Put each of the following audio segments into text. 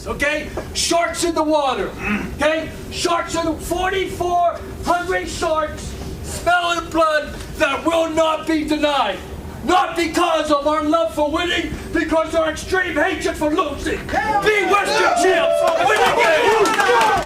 this, okay? Sharks in the water, okay? Sharks in the 44 hungry sharks smelling blood that will not be denied. Not because of our love for winning, because our extreme hatred for losing. Be Western champs! Win the game!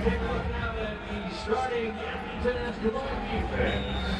Take a look now at the starting Edmonton Eskimos defense.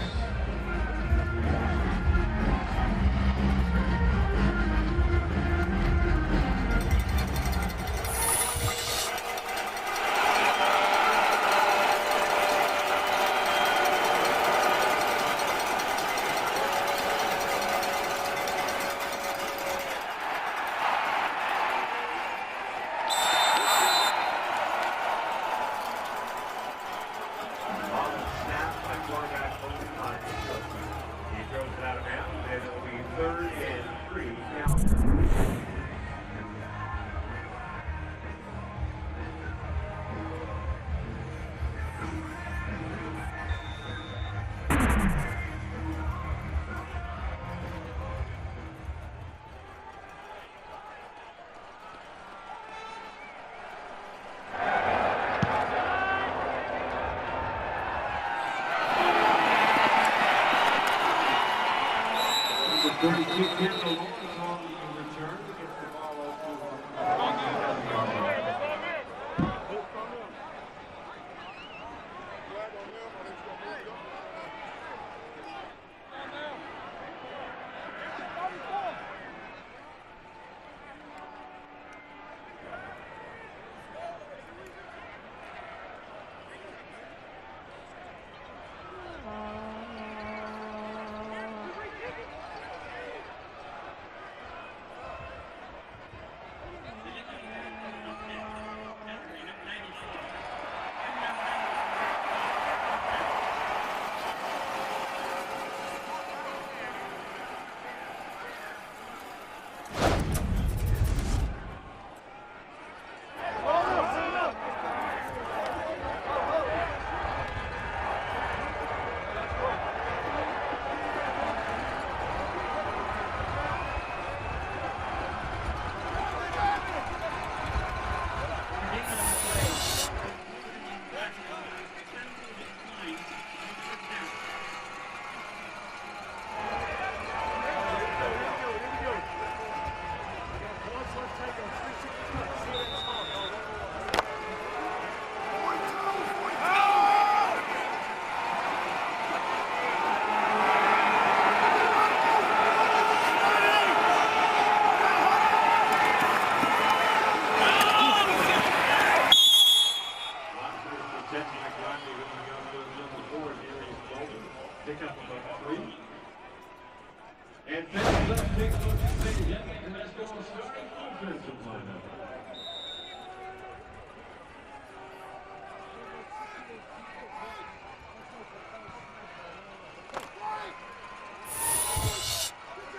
And next up, take a look at the Edmonton Eskimos starting offensive lineup.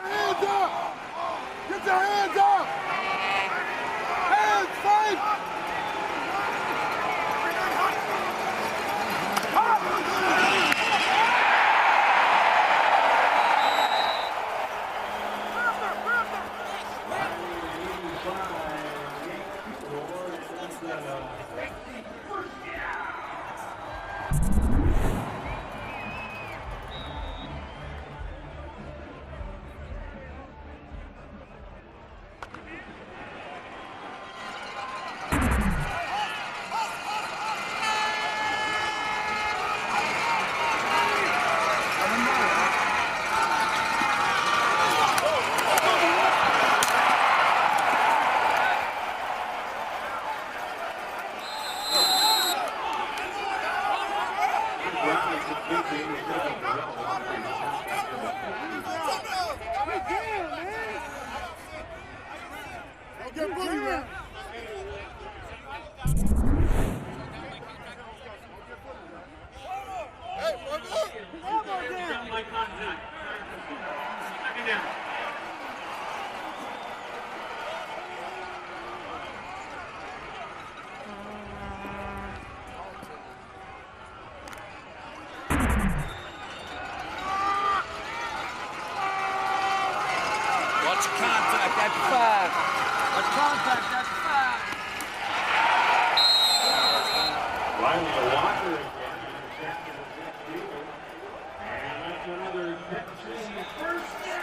Hands up! Get your hands up! Hands, fight! Watch contact at 5. Watch contact at 5. Riley Walker again intercepted the fifth field. And that's another Tennessee first down.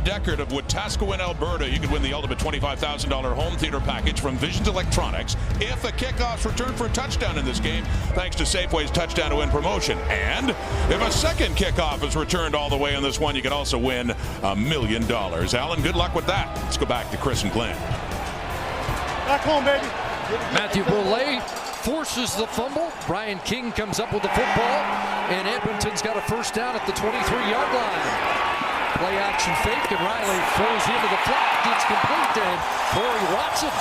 Deckard of Wetaskiwin, Alberta. You could win the ultimate $25,000 home theater package from Visions Electronics if a kickoff's returned for a touchdown in this game, thanks to Safeway's Touchdown to Win promotion. And if a second kickoff is returned all the way on this one, you can also win $1 million. Alan, good luck with that. Let's go back to Chris and Glenn. Back home, baby. Matthew Boulay forces the fumble. Brian King comes up with the football, and Edmonton's got a first down at the 23-yard line. Play action fake, and Riley throws into the flat. Gets complete and Corey Watson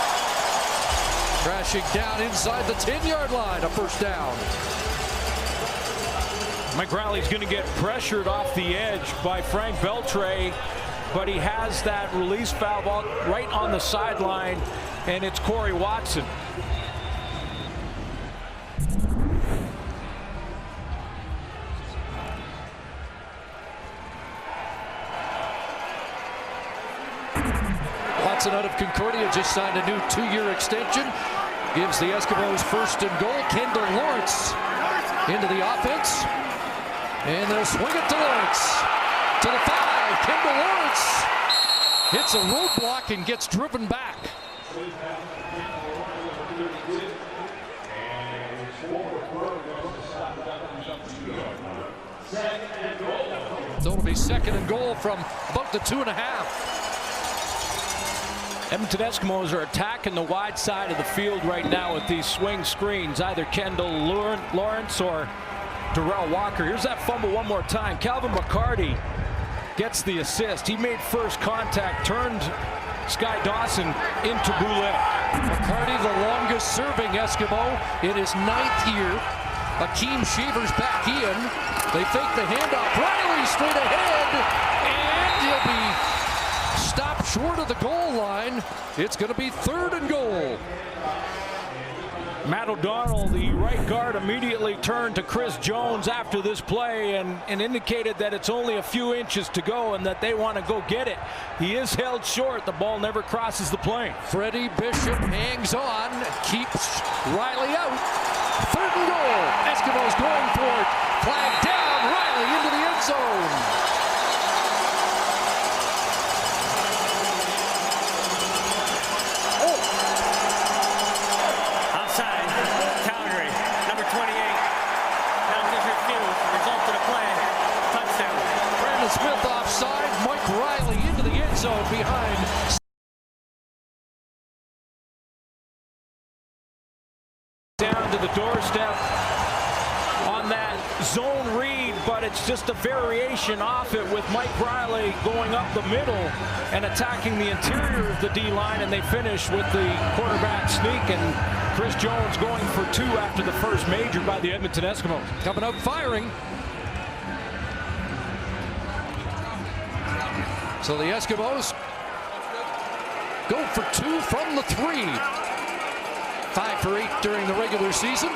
crashing down inside the 10-yard line, a first down. Mike Riley's going to get pressured off the edge by Frank Beltre, but he has that release valve right on the sideline, and it's Corey Watson. Watson out of Concordia just signed a new 2-year extension. Gives the Eskimos first and goal. Kendall Lawrence into the offense. And they'll swing it to Lawrence. To the 5. Kendall Lawrence hits a roadblock and gets driven back. So it'll be second and goal from about the 2.5. Edmonton Eskimos are attacking the wide side of the field right now with these swing screens, either Kendall Lawrence or Darrell Walker. Here's that fumble one more time. Calvin McCarty gets the assist. He made first contact, turned Sky Dawson into Boulay. McCarty, the longest serving Eskimo in his 9th year. Akeem Shaver's back in. They fake the handoff. Riley straight ahead, and he'll be stopped short of the goal line. It's going to be third and goal. Matt O'Donnell, the right guard, immediately turned to Chris Jones after this play and indicated that it's only a few inches to go and that they want to go get it. He is held short. The ball never crosses the plane. Freddie Bishop hangs on, keeps Riley out. Third and goal. Eskimos going for it. Flag down. Riley into the end zone. Calgary, number 28. Penalties refused. Result of the play. Touchdown. Brandon Smith offside. Mike Riley into the end zone behind. Down to the doorstep on that zone read, but it's just a variation off it with Mike Riley going up the middle and attacking the interior of the D-line, and they finish with the quarterback sneak and Chris Jones going for 2 after the first major by the Edmonton Eskimos. Coming out firing. So the Eskimos go for 2 from the 3. 5 for 8 during the regular season.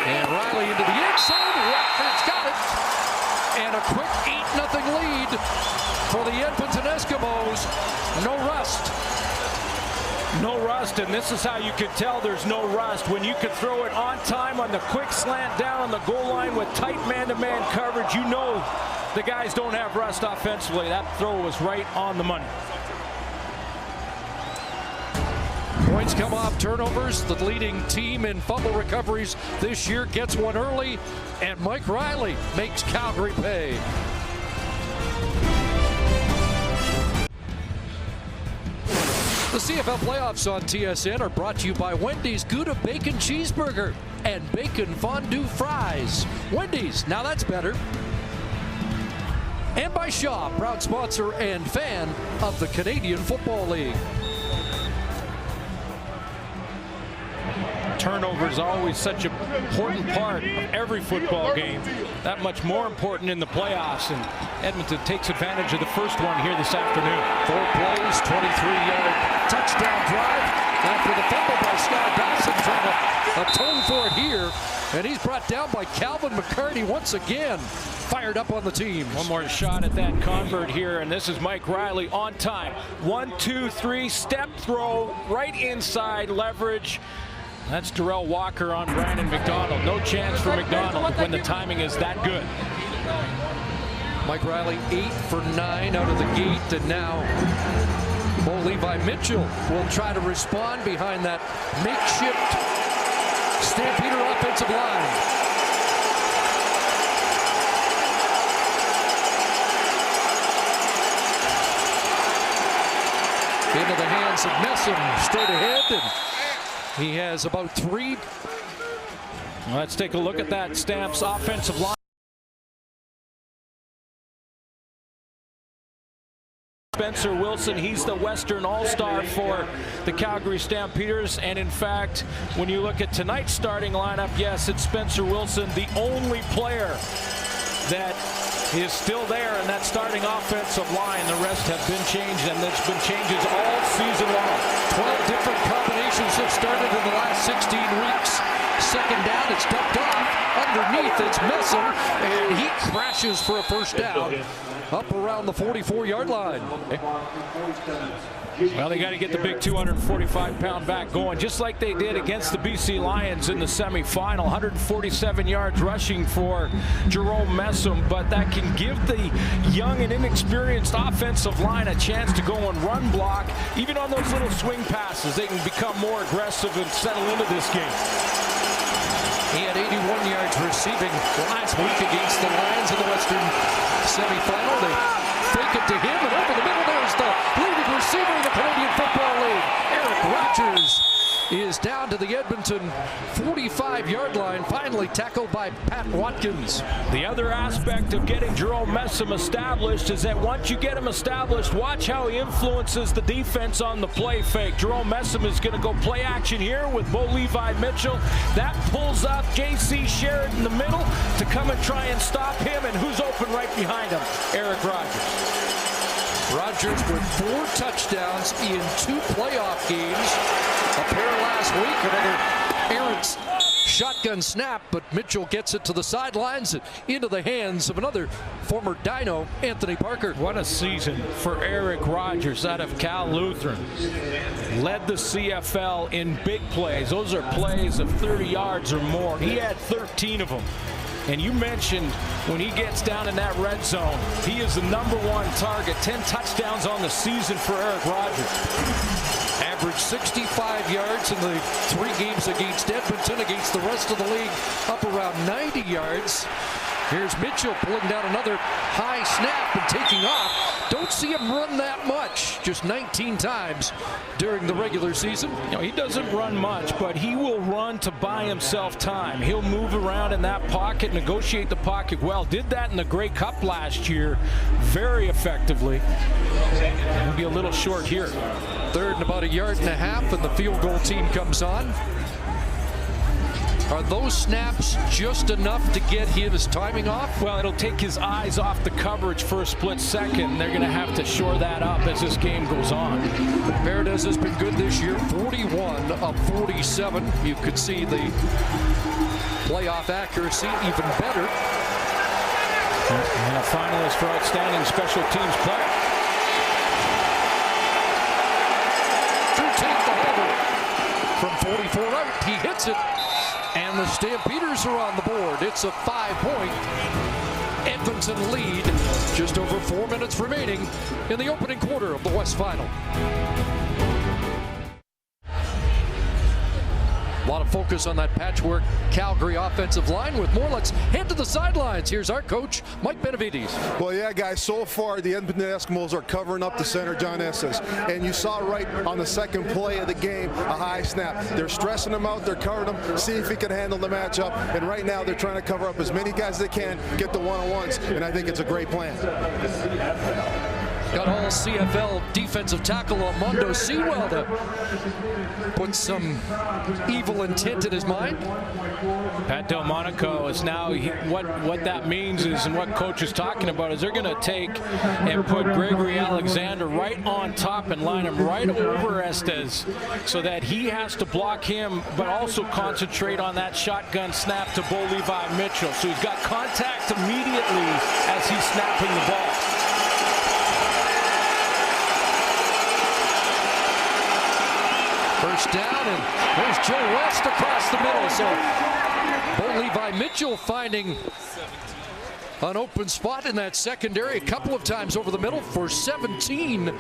And Riley into the end zone. Watford's got it. And a quick 8-0 lead for the Edmonton Eskimos. No rust. No rust, and this is how you can tell there's no rust. When you can throw it on time on the quick slant down on the goal line with tight man-to-man coverage, you know the guys don't have rust offensively. That throw was right on the money. Points come off turnovers. The leading team in fumble recoveries this year gets one early, and Mike Riley makes Calgary pay. The CFL playoffs on TSN are brought to you by Wendy's Gouda Bacon Cheeseburger and Bacon Fondue Fries. Wendy's, now that's better. And by Shaw, proud sponsor and fan of the Canadian Football League. Turnover is always such an important part of every football game. That much more important in the playoffs, and Edmonton takes advantage of the first one here this afternoon. 4 plays, 23-yard touchdown drive after the fumble by Sky Dawson, trying to atone for it here, and he's brought down by Calvin McCarty once again. Fired up on the team. One more shot at that convert here, and this is Mike Riley on time. 1, 2, 3, step throw, right inside leverage. That's Darrell Walker on Brandon McDonald. No chance for McDonald when the timing is that good. Mike Riley 8 for 9 out of the gate, and now Bo Levi Mitchell will try to respond behind that makeshift Stampeder offensive line. Into the hands of Messam, straight ahead, and he has about 3. Let's take a look at that Stamps offensive line. Spencer Wilson. He's the Western All-Star for the Calgary Stampeders. And in fact, when you look at tonight's starting lineup, yes, it's Spencer Wilson, the only player that is still there in that starting offensive line. The rest have been changed, and there's been changes all season long. 12 different combinations have started in the last 16 weeks. Second down, it's dumped off. Underneath, it's Messam, and he crashes for a first down up around the 44-yard line. Well, they got to get the big 245-pound back going, just like they did against the BC Lions in the semifinal. 147 yards rushing for Jerome Messam, but that can give the young and inexperienced offensive line a chance to go and run block. Even on those little swing passes, they can become more aggressive and settle into this game. He had 81 yards receiving last week against the Lions in the Western semifinal. They fake it to him, and over the middle there's the leading receiver in the Canadian Football League. Eric Rogers is down to the Edmonton 45-yard line, finally tackled by Pat Watkins. The other aspect of getting Jerome Messam established is that once you get him established, watch how he influences the defense on the play fake. Jerome Messam is going to go play action here with Bo Levi Mitchell. That pulls up J.C. Sherrod in the middle to come and try and stop him, and who's open right behind him? Eric Rogers. Rogers with 4 touchdowns in 2 playoff games. A pair last week, another errant shotgun snap, but Mitchell gets it to the sidelines and into the hands of another former Dino, Anthony Parker. What a season for Eric Rogers out of Cal Lutheran. Led the CFL in big plays. Those are plays of 30 yards or more. He had 13 of them. And you mentioned when he gets down in that red zone, he is the #1 target. 10 touchdowns on the season for Eric Rogers. Averaged 65 yards in the 3 games against Edmonton. Against the rest of the league, up around 90 yards. Here's Mitchell pulling down another high snap and taking off. Don't see him run that much, just 19 times during the regular season. You know, he doesn't run much, but he will run to buy himself time. He'll move around in that pocket, negotiate the pocket well. Did that in the Grey Cup last year very effectively. He'll be a little short here. Third and about 1.5 yards, and the field goal team comes on. Are those snaps just enough to get his timing off? Well, it'll take his eyes off the coverage for a split second. They're going to have to shore that up as this game goes on. Paredes has been good this year, 41 of 47. You could see the playoff accuracy even better. And a finalist for outstanding special teams player. Take the holder from 44 out. He hits it. And the Stampeders are on the board. It's a 5-point Edmonton lead. Just over 4 minutes remaining in the opening quarter of the West Final. A lot of focus on that patchwork Calgary offensive line. With more, let's head to the sidelines. Here's our coach, Mike Benavides. Well, yeah, guys, so far the Edmonton Eskimos are covering up the center, John Estes. And you saw right on the second play of the game, a high snap. They're stressing him out. They're covering him, see if he can handle the matchup. And right now they're trying to cover up as many guys as they can, get the one-on-ones. And I think it's a great plan. Got all CFL defensive tackle Armando Sewell to put some evil intent in his mind. Pat Delmonico is now, what that means is, and what coach is talking about, is they're going to take and put Gregory Alexander right on top and line him right over Estes so that he has to block him, but also concentrate on that shotgun snap to Bo Levi Mitchell. So he's got contact immediately as he's snapping the ball. First down, and there's Joe West across the middle. So Bo Levi Mitchell finding an open spot in that secondary a couple of times over the middle for 17.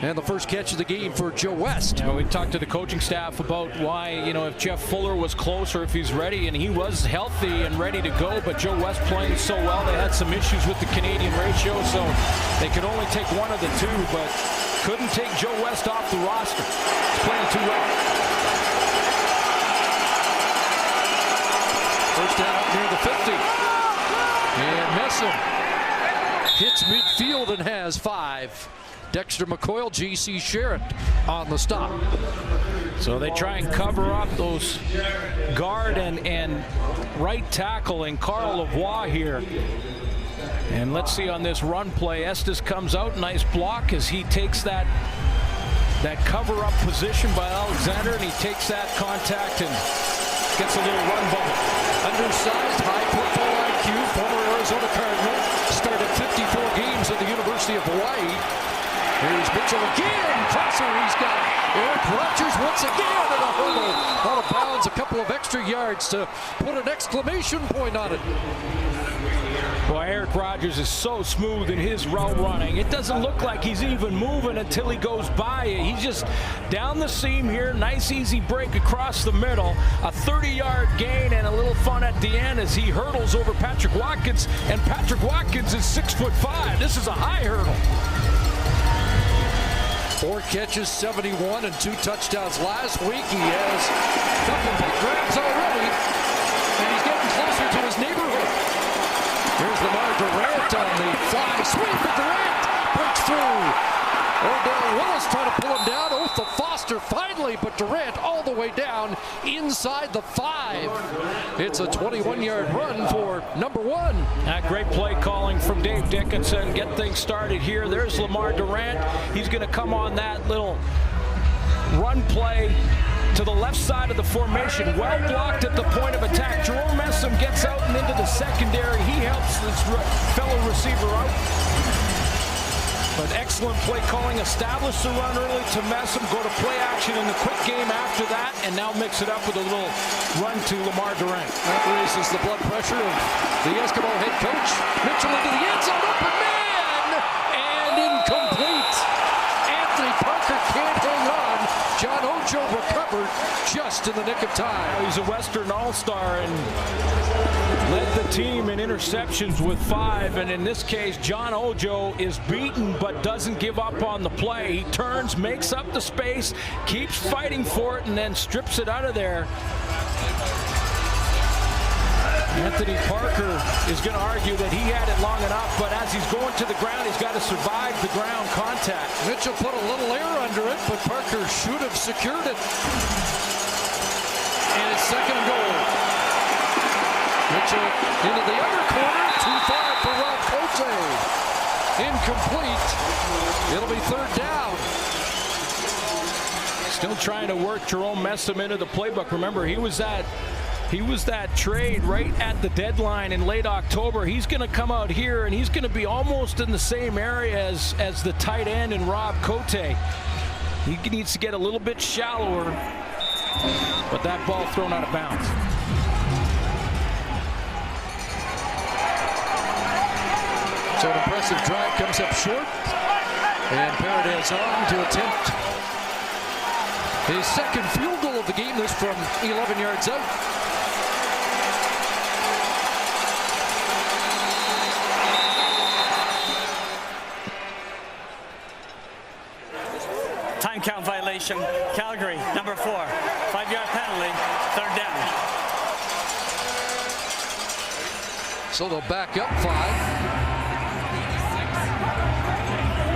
And the first catch of the game for Joe West. Yeah, we talked to the coaching staff about why, if Jeff Fuller was close or if he's ready, and he was healthy and ready to go, but Joe West playing so well. They had some issues with the Canadian ratio, so they could only take one of the two, but couldn't take Joe West off the roster. He's playing too well. First down up near the 50. And Messam hits midfield and has 5. Dexter McCoyle, J.C. Sherritt on the stop. So they try and cover up those guard and right tackle in Carl Lavoie here. And let's see on this run play, Estes comes out, nice block as he takes that cover-up position by Alexander, and he takes that contact and gets a little run bubble. Undersized, high football IQ, former Arizona Cardinal, started 54 games at the University of Hawaii. Here's Mitchell again, crosser, he's got Eric Rogers once again at a hurdle. Out of bounds, a couple of extra yards to put an exclamation point on it. Boy, Eric Rogers is so smooth in his route running. It doesn't look like he's even moving until he goes by you. He's just down the seam here. Nice, easy break across the middle. A 30-yard gain and a little fun at the end as he hurdles over Patrick Watkins. And Patrick Watkins is 6'5". This is a high hurdle. 4 catches, 71, and 2 touchdowns last week. He has a couple of big grabs already, and he's getting closer to his neighborhood. Here's Lamar Durant on the fly sweep, but Durant breaks through. Odell Willis trying to pull him down. Otha Foster finally, but Durant all the way down inside the 5. It's a 21-yard run for number 1. Great play calling from Dave Dickinson. Get things started here. There's Lamar Durant. He's going to come on that little run play to the left side of the formation. Well blocked at the point of attack. Jerome Messam gets out and into the secondary. He helps his fellow receiver out. But excellent play calling. Establish the run early to Messam. Go to play action in the quick game after that. And now mix it up with a little run to Lamar Durant. That raises the blood pressure of the Eskimo head coach. Mitchell into the end zone. Open man! And incomplete. Anthony Parker can't hang on. John Ojo recovered just in the nick of time. He's a Western All-Star and led the team in interceptions with 5. And in this case, John Ojo is beaten but doesn't give up on the play. He turns, makes up the space, keeps fighting for it, and then strips it out of there. Anthony Parker is going to argue that he had it long enough, but as he's going to the ground, he's got to survive the ground contact. Mitchell put a little air under it, but Parker should have secured it. And it's second and goal. Mitchell into the other corner, too far for Rob Cote. Incomplete. It'll be third down. Still trying to work Jerome Messam into the playbook. Remember, he was that trade right at the deadline in late October. He's going to come out here and he's going to be almost in the same area as the tight end and Rob Cote. He needs to get a little bit shallower, but that ball thrown out of bounds. So an impressive drive comes up short, and Paredes on to attempt his second field goal of the game. This from 11 yards out. Time count violation. Calgary, number 4. 5-yard penalty. Third down. So they'll back up 5.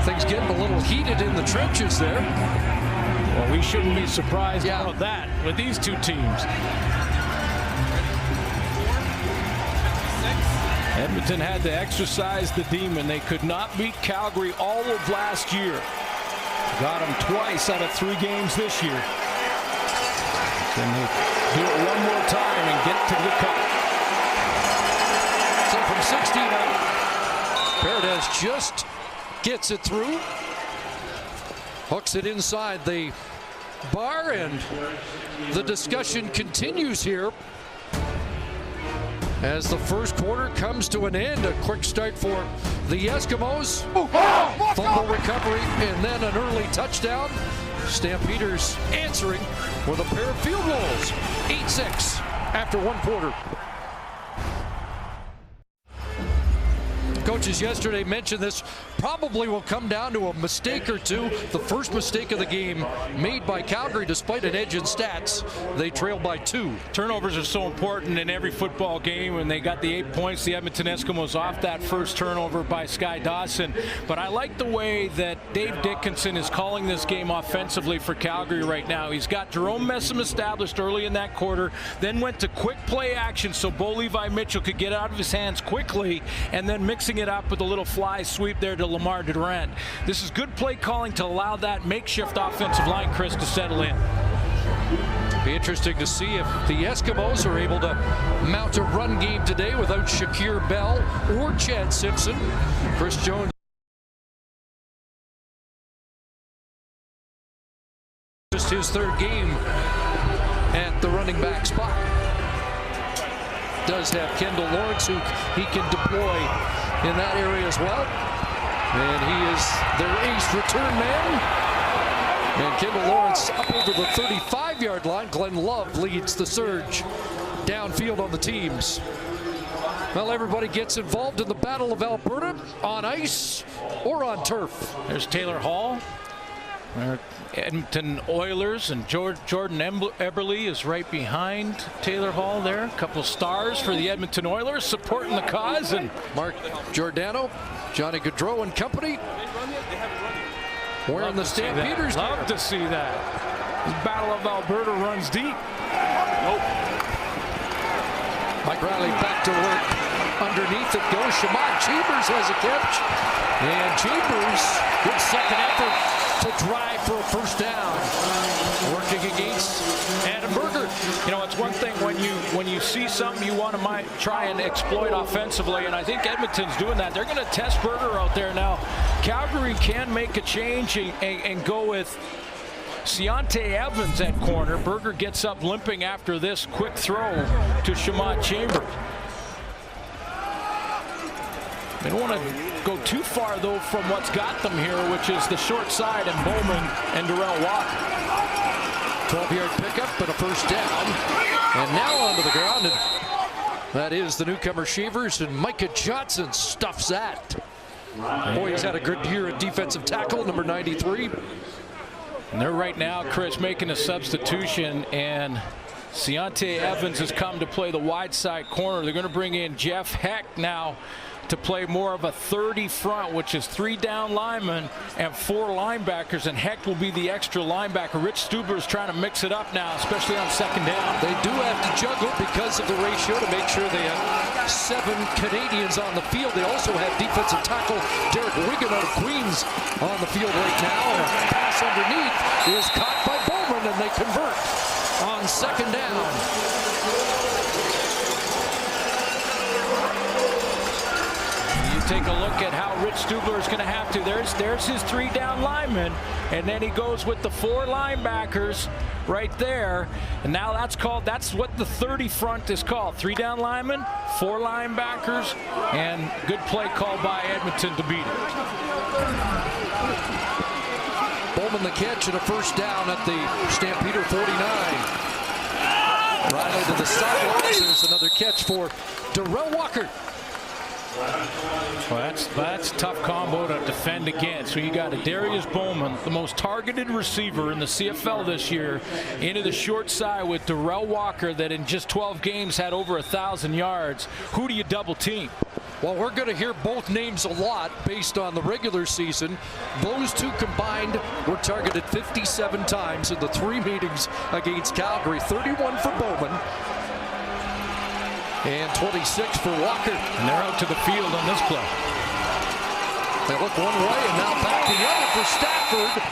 Things getting a little heated in the trenches there. Well, we shouldn't be surprised about that with these two teams. Edmonton had to exercise the demon. They could not beat Calgary all of last year. Got them twice out of 3 games this year. Can they do it one more time and get to the cup? So from 16 out, Paredes just gets it through. Hooks it inside the bar, and the discussion continues here as the first quarter comes to an end. A quick start for the Eskimos. Fumble recovery and then an early touchdown. Stampeders answering with a pair of field goals. 8-6 after 1 quarter. Coaches yesterday mentioned this probably will come down to a mistake or two. The first mistake of the game made by Calgary, despite an edge in stats. They trailed by 2. Turnovers are so important in every football game, and they got the 8 points. The Edmonton Eskimos off that first turnover by Sky Dawson. But I like the way that Dave Dickinson is calling this game offensively for Calgary right now. He's got Jerome Messam established early in that quarter, then went to quick play action so Bo Levi Mitchell could get out of his hands quickly, and then mixing it up with a little fly sweep there to Lamar Durant. This is good play calling to allow that makeshift offensive line, Chris, to settle in. Be interesting to see if the Eskimos are able to mount a run game today without Shakir Bell or Chad Simpson. Chris Jones, just his 3rd game at the running back spot. Does have Kendall Lawrence, who he can deploy in that area as well. And he is their ace return man. And Kendall Lawrence up over the 35-yard line. Glenn Love leads the surge downfield on the teams. Well, everybody gets involved in the Battle of Alberta on ice or on turf. There's Taylor Hall. Edmonton Oilers, and Jordan Eberle is right behind Taylor Hall there. A couple stars for the Edmonton Oilers supporting the cause. And Mark Giordano, Johnny Gaudreau and company wearing the Stampeders. Love to see that. The Battle of Alberta runs deep. Mike Riley back to work. Underneath it goes. Shamad Chambers has a catch. And Chambers, good second effort to drive for a first down. Working against Adam Berger. You know, it's one thing when you see something you want to try and exploit offensively, and I think Edmonton's doing that. They're going to test Berger out there now. Calgary can make a change and go with Ciante Evans at corner. Berger gets up limping after this quick throw to Shamad Chambers. They don't want to go too far, though, from what's got them here, which is the short side and Bowman and Darrell Walker. 12-yard pickup, but a first down. And now onto the ground. And that is the newcomer Shavers, and Micah Johnson stuffs that. Boy, he's had a good year at defensive tackle, number 93. And they're right now, Chris, making a substitution, and Ciante Evans has come to play the wide side corner. They're going to bring in Jeff Heck now to play more of a 30 front, which is 3 down linemen and 4 linebackers, and Heck will be the extra linebacker. Rich Stubler is trying to mix it up now, especially on second down. They do have to juggle because of the ratio to make sure they have 7 Canadians on the field. They also have defensive tackle Derek Wigan out of Queens on the field right now, and a pass underneath is caught by Bowman, and they convert on second down. Take a look at how Rich Stubler is going to have to. There's his 3 down linemen, and then he goes with the 4 linebackers right there. And now that's what the 30 front is called. 3 down linemen, 4 linebackers, and good play call by Edmonton to beat it. Bowman the catch and a first down at the Stampeder 49. Right to the sidelines. There's another catch for Darrell Walker. Well, that's a tough combo to defend against. So you got a Darius Bowman, the most targeted receiver in the CFL this year, into the short side with Darrell Walker that in just 12 games had over 1,000 yards. Who do you double team? Well, we're going to hear both names a lot based on the regular season. Those two combined were targeted 57 times in the 3 meetings against Calgary. 31 for Bowman and 26 for Walker. And they're out to the field on this play. They look one way and now back the other for Stafford.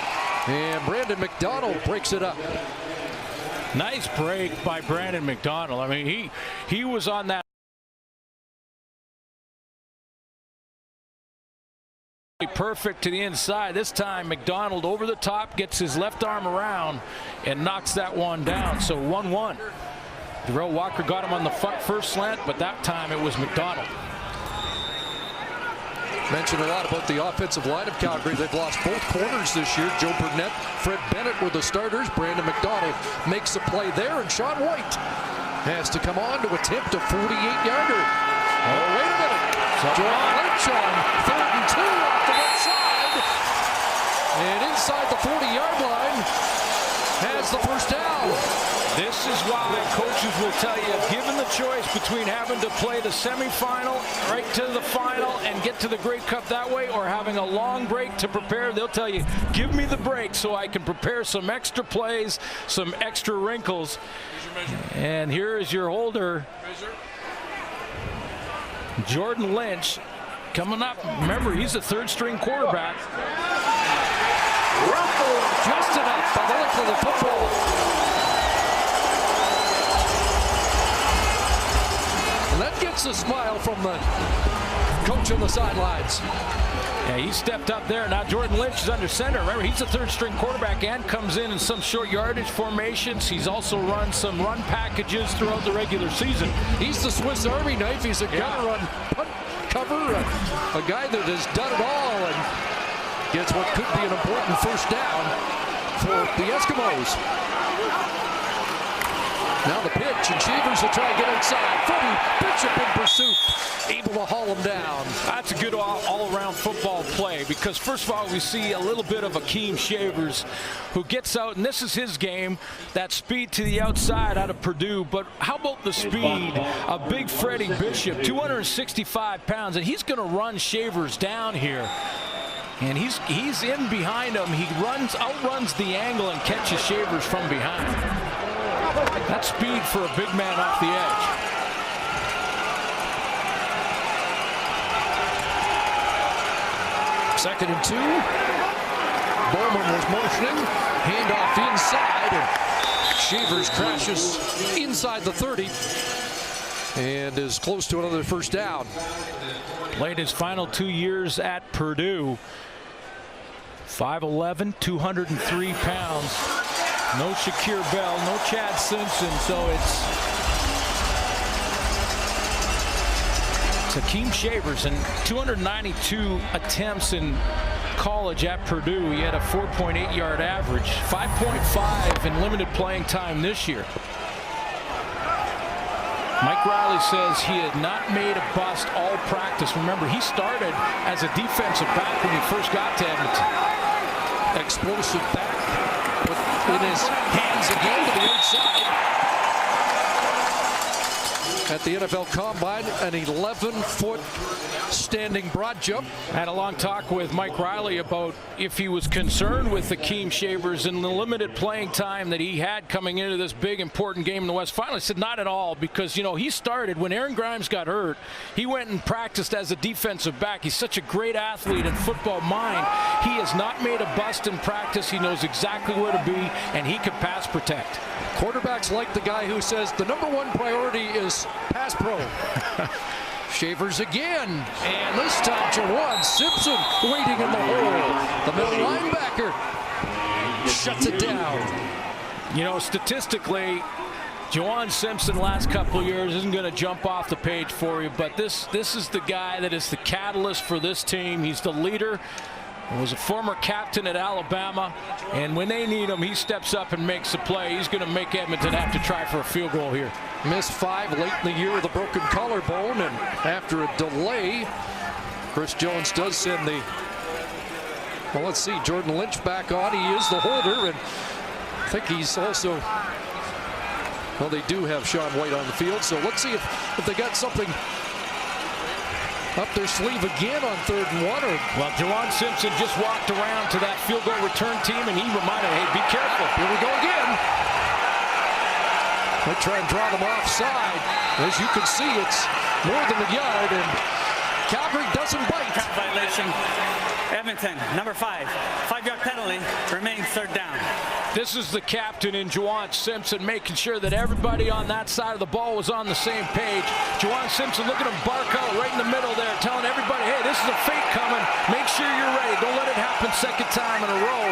And Brandon McDonald breaks it up. Nice break by Brandon McDonald. I mean, he was on that perfect to the inside. This time McDonald over the top, gets his left arm around and knocks that one down. So 1-1. Darrell Walker got him on the first slant, but that time it was McDonald. Mentioned a lot about the offensive line of Calgary. They've lost both corners this year. Joe Burnett, Fred Bennett were the starters. Brandon McDonald makes a play there, and Sean White has to come on to attempt a 48-yarder. Oh, wait a minute. So Jordan Lynch on 3rd and 2 off the left side. And inside the 40-yard line has the first down. This is why coaches will tell you, given the choice between having to play the semifinal right to the final and get to the Grey Cup that way, or having a long break to prepare, they'll tell you, give me the break so I can prepare some extra plays, some extra wrinkles. And here is your holder, Jordan Lynch, coming up. Remember, he's a 3rd-string quarterback. Just enough by the length of the football. And that gets a smile from the coach on the sidelines. Yeah, he stepped up there. Now Jordan Lynch is under center. Remember, he's a 3rd-string quarterback and comes in some short yardage formations. He's also run some run packages throughout the regular season. He's the Swiss Army knife. He's a guy run punt cover, a guy that has done it all and gets what could be an important first down for the Eskimos. Now the pitch, and Shavers will try to get outside. Freddie Bishop in pursuit, able to haul him down. That's a good all-around football play, because first of all, we see a little bit of Akeem Shavers, who gets out, and this is his game, that speed to the outside out of Purdue. But how about the speed of big Freddie Bishop, 265 pounds, and he's going to run Shavers down here. And he's in behind him. He outruns the angle and catches Shavers from behind. That's speed for a big man off the edge. Second and 2. Bowman was motioning. Handoff inside, and Shavers crashes inside the 30 and is close to another first down. Played his final 2 years at Purdue. 5'11", 203 pounds. No Shakir Bell, no Chad Simpson, so it's Akeem Shavers, and 292 attempts in college at Purdue. He had a 4.8-yard average, 5.5 in limited playing time this year. Mike Riley says he had not made a bust all practice. Remember, he started as a defensive back when he first got to Edmonton. Explosive back, but in his hands again to the outside. At the NFL Combine, an 11-foot standing broad jump. I had a long talk with Mike Riley about if he was concerned with Akeem Shavers and the limited playing time that he had coming into this big important game in the West Final. He said not at all, because, you know, he started when Aaron Grimes got hurt. He went and practiced as a defensive back. He's such a great athlete and football mind. He has not made a bust in practice. He knows exactly where to be, and he can pass protect. Quarterbacks like the guy who says the #1 priority is pass pro. Shavers again, and this time Juwan Simpson waiting in the hole. The middle linebacker shuts it down. You know, statistically, Juwan Simpson last couple of years isn't going to jump off the page for you, but this is the guy that is the catalyst for this team. He's the leader. He was a former captain at Alabama, and when they need him, he steps up and makes a play. He's going to make Edmonton have to try for a field goal here. Missed 5 late in the year with a broken collarbone, and after a delay, Chris Jones does send the, well, let's see, Jordan Lynch back on. He is the holder, and I think he's also, well, they do have Sean White on the field, so let's see if they got something up their sleeve again on 3rd and 1. Well, Juwan Simpson just walked around to that field goal return team, and he reminded, hey, be careful. Here we go again. They try and draw them offside. As you can see, it's more than a yard, and Calgary doesn't bite. Violation. Edmonton, number 5. 5-yard penalty. Remains 3rd down. This is the captain in Juwan Simpson, making sure that everybody on that side of the ball was on the same page. Juwan Simpson, look at him bark out right in the middle there, telling everybody, hey, this is a fake coming. Make sure you're ready. Don't let it happen second time in a row.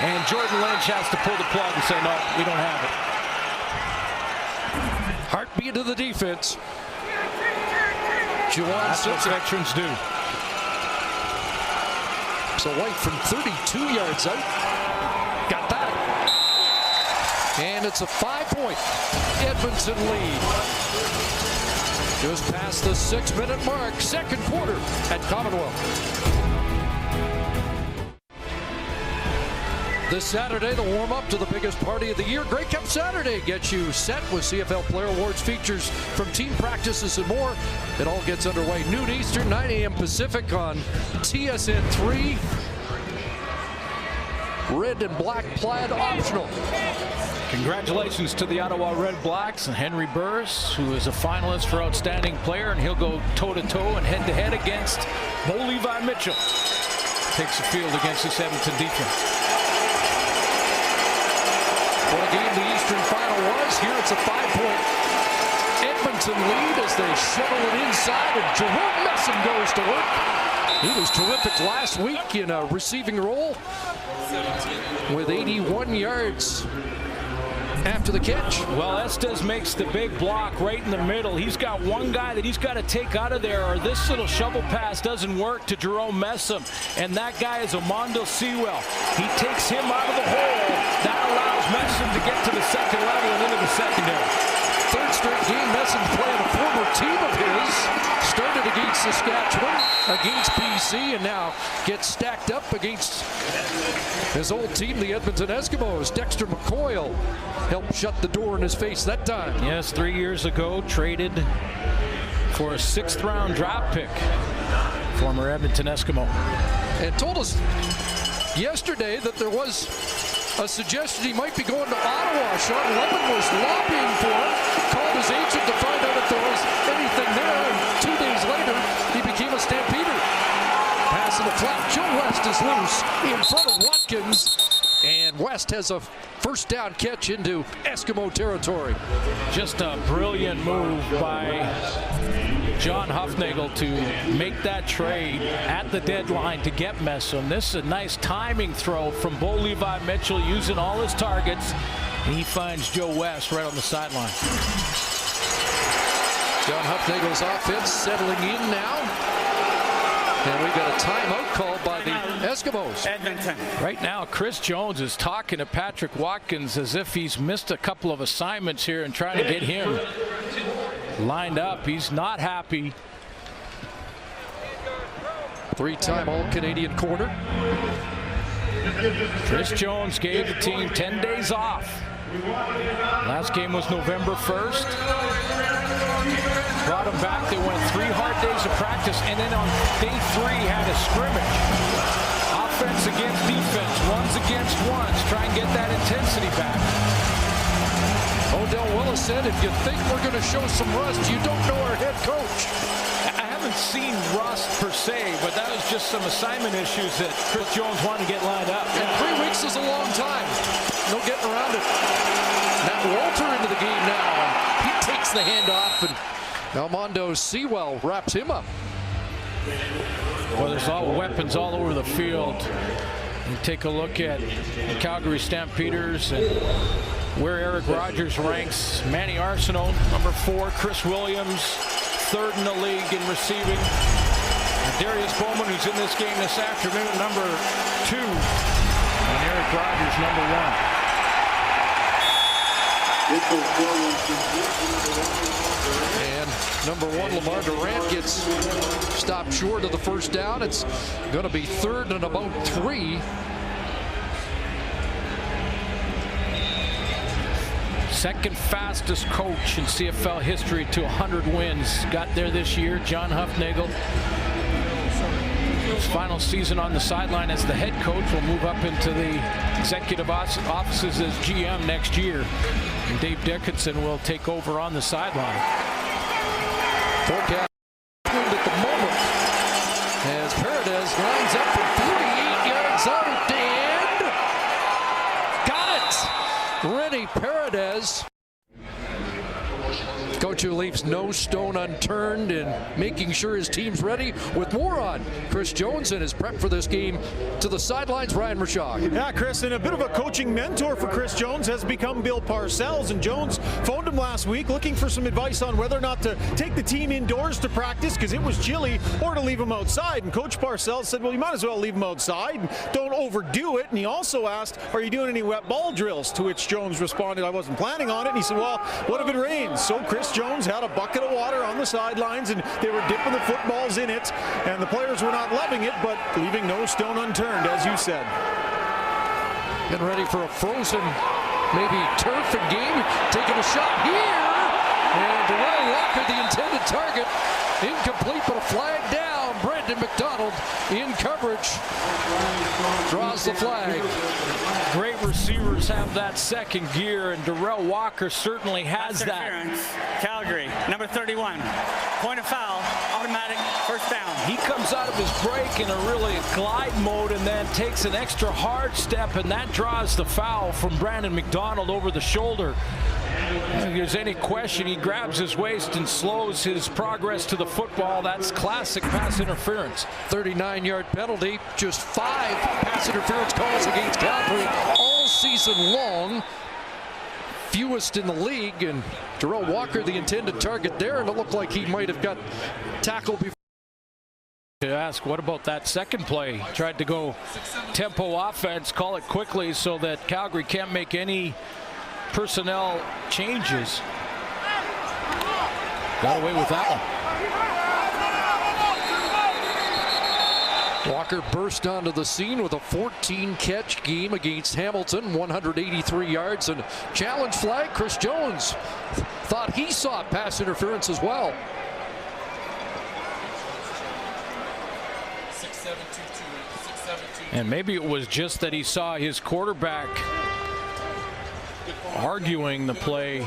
And Jordan Lynch has to pull the plug and say, no, we don't have it. Heartbeat of the defense. Juwan That's Simpson. what veterans do. So White from 32 yards out. Got that. And it's a 5-point Edmonton lead. Just past the 6-minute mark, second quarter at Commonwealth. This Saturday, the warm-up to the biggest party of the year. Grey Cup Saturday gets you set with CFL Player Awards, features from team practices and more. It all gets underway noon Eastern, 9 a.m. Pacific on TSN 3. Red and black plaid optional. Congratulations to the Ottawa Red Blacks and Henry Burris, who is a finalist for Outstanding Player, and he'll go toe-to-toe and head-to-head against Bo Levi Mitchell. Takes the field against this Edmonton defense. What a game the Eastern Final was. Here it's a 5-point Edmonton lead as they shovel it inside, and Jerome Messam goes to work. He was terrific last week in a receiving role with 81 yards after the catch. Well, Estes makes the big block right in the middle. He's got one guy that he's got to take out of there, or this little shovel pass doesn't work to Jerome Messam, and that guy is Armando Sewell. He takes him out of the hole. That allows Messam to get to the second level and into the secondary. Third straight game, Messam's playing a former team of his. Started against Saskatchewan, against PC, and now gets stacked up against his old team, the Edmonton Eskimos. Dexter McCoyle helped shut the door in his face that time. Yes, 3 years ago, traded for a 6th-round draft pick. Former Edmonton Eskimo. And told us yesterday that there was a suggestion he might be going to Ottawa. Sean Levin was lobbying for him, called his agent to find out if there was anything there, and 2 days later, he became a Stampeder. Passing the flat, Joe West is loose in front of Watkins, and West has a first down catch into Eskimo territory. Just a brilliant move by John Hufnagel to make that trade at the deadline to get Messam. This is a nice timing throw from Bo Levi Mitchell, using all his targets, and he finds Joe West right on the sideline. John Hufnagel's offense settling in now. And we got a timeout called by the Eskimos. Edmonton. Right now, Chris Jones is talking to Patrick Watkins as if he's missed a couple of assignments here and trying to get him lined up. He's not happy. 3-time All-Canadian corner. Chris Jones gave the team 10 days off. Last game was November 1st. Brought them back. They went 3 hard days of practice, and then on day 3 had a scrimmage. Offense against defense, ones against ones. Try and get that intensity back. Odell Willis said, if you think we're going to show some rust, you don't know our head coach. I haven't seen rust per se, but that was just some assignment issues that Chris Jones wanted to get lined up. And 3 weeks is a long time. No getting around it. Matt Walter into the game now. He takes the handoff, and Armando Sewell wraps him up. Well, there's all weapons all over the field. You take a look at the Calgary Stampeders and where Eric Rogers ranks. Manny Arsenault, number 4. Chris Williams, 3rd in the league in receiving. And Darius Bowman, who's in this game this afternoon, number 2. And Eric Rogers, number 1. And number 1, Lamar Durant, gets stopped short of the first down. It's going to be 3rd and about 3. Second fastest coach in CFL history to 100 wins. Got there this year, John Hufnagel. His final season on the sideline as the head coach, will move up into the executive offices as GM next year. And Dave Dickinson will take over on the sideline. Forecast at the moment as Paredes lines up for 48 yards out, and got it. Rennie Paredes. Coach who leaves no stone unturned in making sure his team's ready. With more on Chris Jones and his prep for this game, to the sidelines, Ryan Rashog. Yeah, Chris, and a bit of a coaching mentor for Chris Jones has become Bill Parcells, and Jones phoned him last week looking for some advice on whether or not to take the team indoors to practice because it was chilly, or to leave them outside. And Coach Parcells said, well, you might as well leave them outside and don't overdo it. And he also asked, are you doing any wet ball drills? To which Jones responded, I wasn't planning on it. And he said, well, what if it rains? So Chris Jones Jones had a bucket of water on the sidelines, and they were dipping the footballs in it, and the players were not loving it, but leaving no stone unturned, as you said. Getting ready for a frozen, maybe turf and game. Taking a shot here. And Darrell Walker, the intended target. Incomplete, but a flag down. Brandon McDonald in coverage. Draws the flag. Great receivers have that second gear, and Darrell Walker certainly has that. Calgary, number 31. Point of foul, automatic first down. He comes out of his break in a really glide mode and then takes an extra hard step, and that draws the foul from Brandon McDonald over the shoulder. If there's any question, he grabs his waist and slows his progress to the football. That's classic pass interference. 39-yard penalty. Just 5 pass interference calls against Calgary all season long. Fewest in the league, and Darrell Walker the intended target there, and it looked like he might have got tackled before. To ask, what about that second play? Tried to go tempo offense, call it quickly so that Calgary can't make any personnel changes. Got away with that one. Walker burst onto the scene with a 14-catch game against Hamilton, 183 yards, and challenge flag. Chris Jones thought he saw pass interference as well. 6-7-2-2. And maybe it was just that he saw his quarterback arguing the play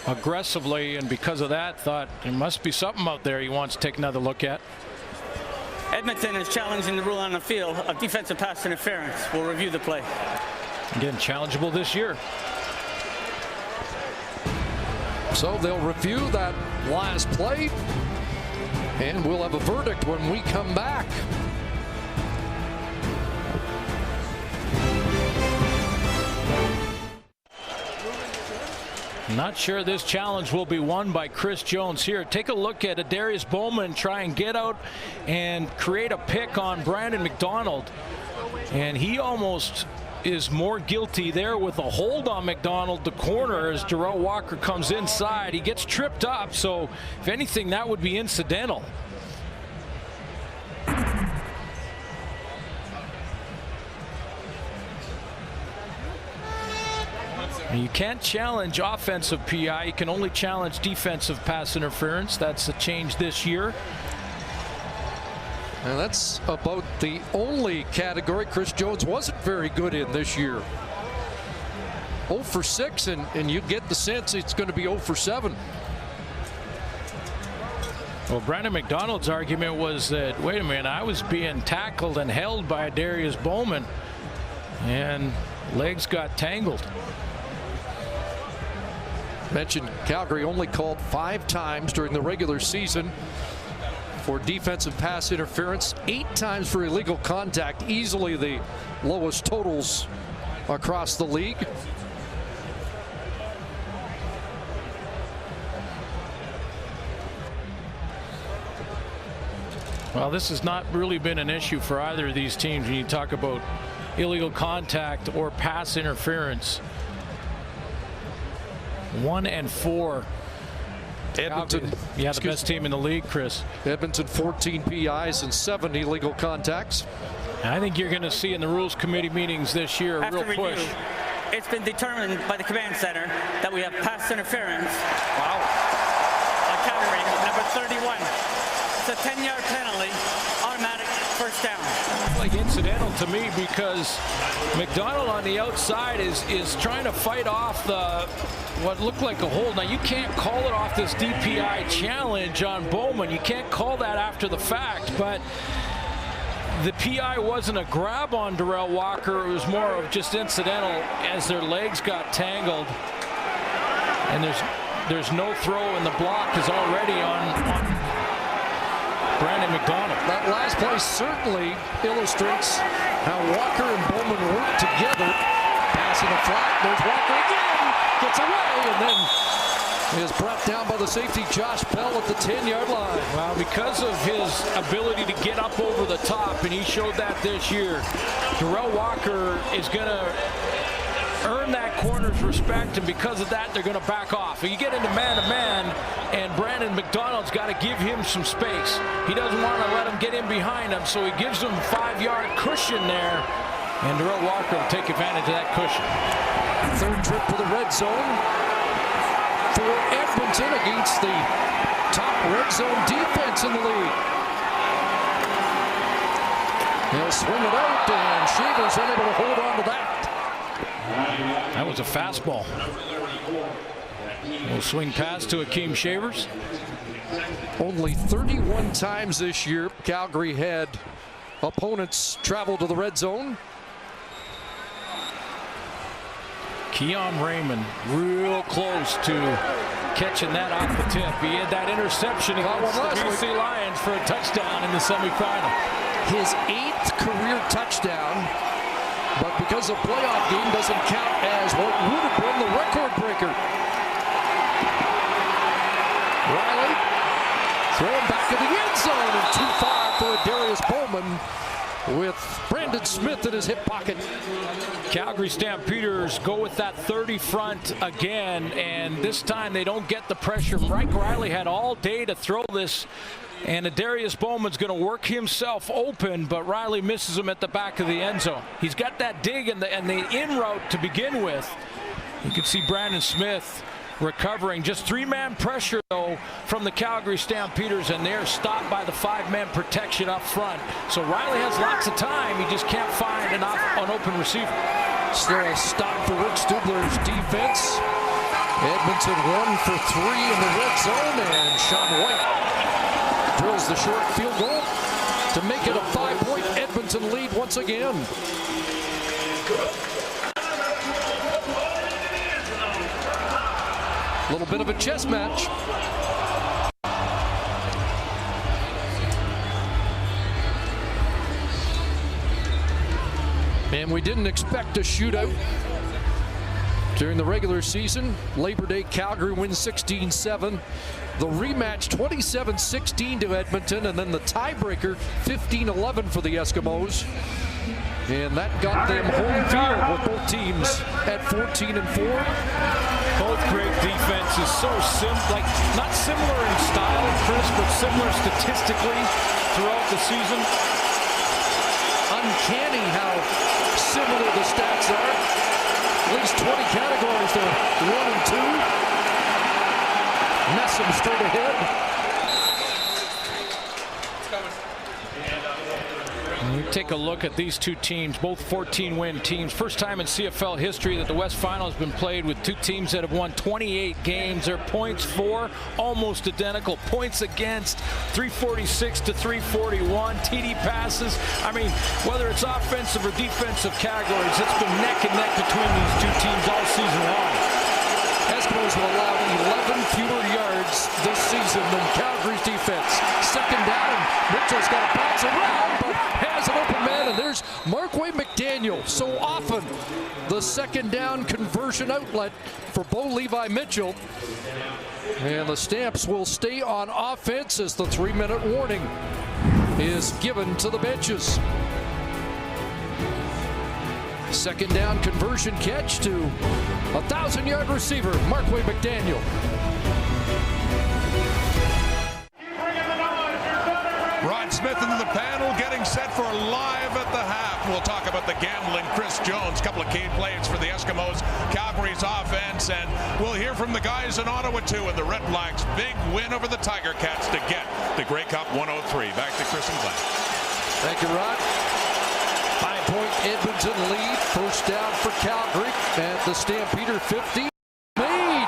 aggressively, and because of that thought there must be something out there he wants to take another look at. Edmonton is challenging the rule on the field of defensive pass interference. We'll review the play. Again, challengeable this year. So they'll review that last play, and we'll have a verdict when we come back. Not sure this challenge will be won by Chris Jones here. Take a look at Adarius Bowman try and get out and create a pick on Brandon McDonald. And he almost is more guilty there with a hold on McDonald, the corner, as Darrell Walker comes inside. He gets tripped up, so if anything, that would be incidental. You can't challenge offensive PI. You can only challenge defensive pass interference. That's a change this year. And that's about the only category Chris Jones wasn't very good in this year. 0 for 6, and you get the sense it's going to be 0 for 7. Well, Brandon McDonald's argument was that, wait a minute, I was being tackled and held by Darius Bowman, and legs got tangled. Mentioned Calgary only called 5 times during the regular season for defensive pass interference, 8 times for illegal contact, easily the lowest totals across the league. Well, this has not really been an issue for either of these teams when you talk about illegal contact or pass interference. 1 and 4. Edmonton, yeah, the best team in the league, Chris. Edmonton 14 PIs and 7 illegal contacts. I think you're going to see in the rules committee meetings this year a real push. It's been determined by the command center that we have pass interference. Wow. On Calgary, number 31. It's a 10-yard penalty, automatic first down. Like incidental to me, because McDonald on the outside is trying to fight off what looked like a hold. Now, you can't call it off this DPI challenge on Bowman. You can't call that after the fact, but the PI wasn't a grab on Darrell Walker. It was more of just incidental as their legs got tangled. And there's no throw, and the block is already on Brandon McDonald. That last play certainly illustrates how Walker and Bowman work together. Passing a flat, there's Walker again, gets away, and then is brought down by the safety Josh Bell at the 10-yard line. Well, because of his ability to get up over the top, and he showed that this year, Darrell Walker is going to earn that corners respect, and because of that, they're going to back off. And you get into man-to-man, and Brandon McDonald's got to give him some space. He doesn't want to let him get in behind him, so he gives him a 5-yard cushion there, and Darrell Walker will take advantage of that cushion. Third trip to the red zone for Edmonton against the top red zone defense in the league. They'll swing it out, and Shavers unable to hold on to that. That was a fastball. We'll swing pass to Akeem Shavers. Only 31 times this year Calgary had opponents travel to the red zone. Keon Raymond real close to catching that off the tip. He had that interception against the BC Lions for a touchdown in the semifinal. His 8th career touchdown, but because the playoff game doesn't count as what would have been the record breaker. Riley throwing back in the end zone, and too far for Darius Bowman with Brandon Smith in his hip pocket. Calgary Stampeders go with that 30 front again, and this time they don't get the pressure. Mike Riley had all day to throw this, and Darius Bowman's going to work himself open, but Riley misses him at the back of the end zone. He's got that dig and the in route to begin with. You can see Brandon Smith recovering. Just 3-man pressure, though, from the Calgary Stampeders, and they're stopped by the 5-man protection up front. So Riley has lots of time. He just can't find an open receiver. Still a stop for Rick Stubler's defense. Edmonton 1 for 3 in the red zone, and Sean White drills the short field goal to make it a 5-point Edmonton lead once again. A little bit of a chess match. And we didn't expect a shootout during the regular season. Labor Day, Calgary wins 16-7. The rematch 27-16 to Edmonton, and then the tiebreaker 15-11 for the Eskimos. And that got them home field with both teams at 14-4. Both great defenses, so not similar in style, Chris, but similar statistically throughout the season. Uncanny how similar the stats are. At least 20 categories, they're 1 and 2. Messam straight ahead. We take a look at these two teams, both 14-win teams. First time in CFL history that the West Final has been played with two teams that have won 28 games. Their points for almost identical. Points against 346 to 341. TD passes. I mean, whether it's offensive or defensive categories, it's been neck and neck between these two teams all season long. Eskimos have allowed 11 fewer yards this season than Calgary's defense. Second down, Mitchell's got to bounce around, but has an open man, and there's Markway McDaniel. So often the second down conversion outlet for Bo Levi Mitchell. And the Stamps will stay on offense as the 3-minute warning is given to the benches. Second down conversion catch to a 1,000-yard receiver, Markway McDaniel. Rod Smith into the panel, getting set for live at the half. We'll talk about the gambling Chris Jones. Couple of key plays for the Eskimos, Calgary's offense, and we'll hear from the guys in Ottawa too. And the Red Blacks' big win over the Tiger Cats to get the Grey Cup 103. Back to Chris and Glenn. Thank you, Rod. 5-point Edmonton lead. First down for Calgary at the Stampeder 50. Made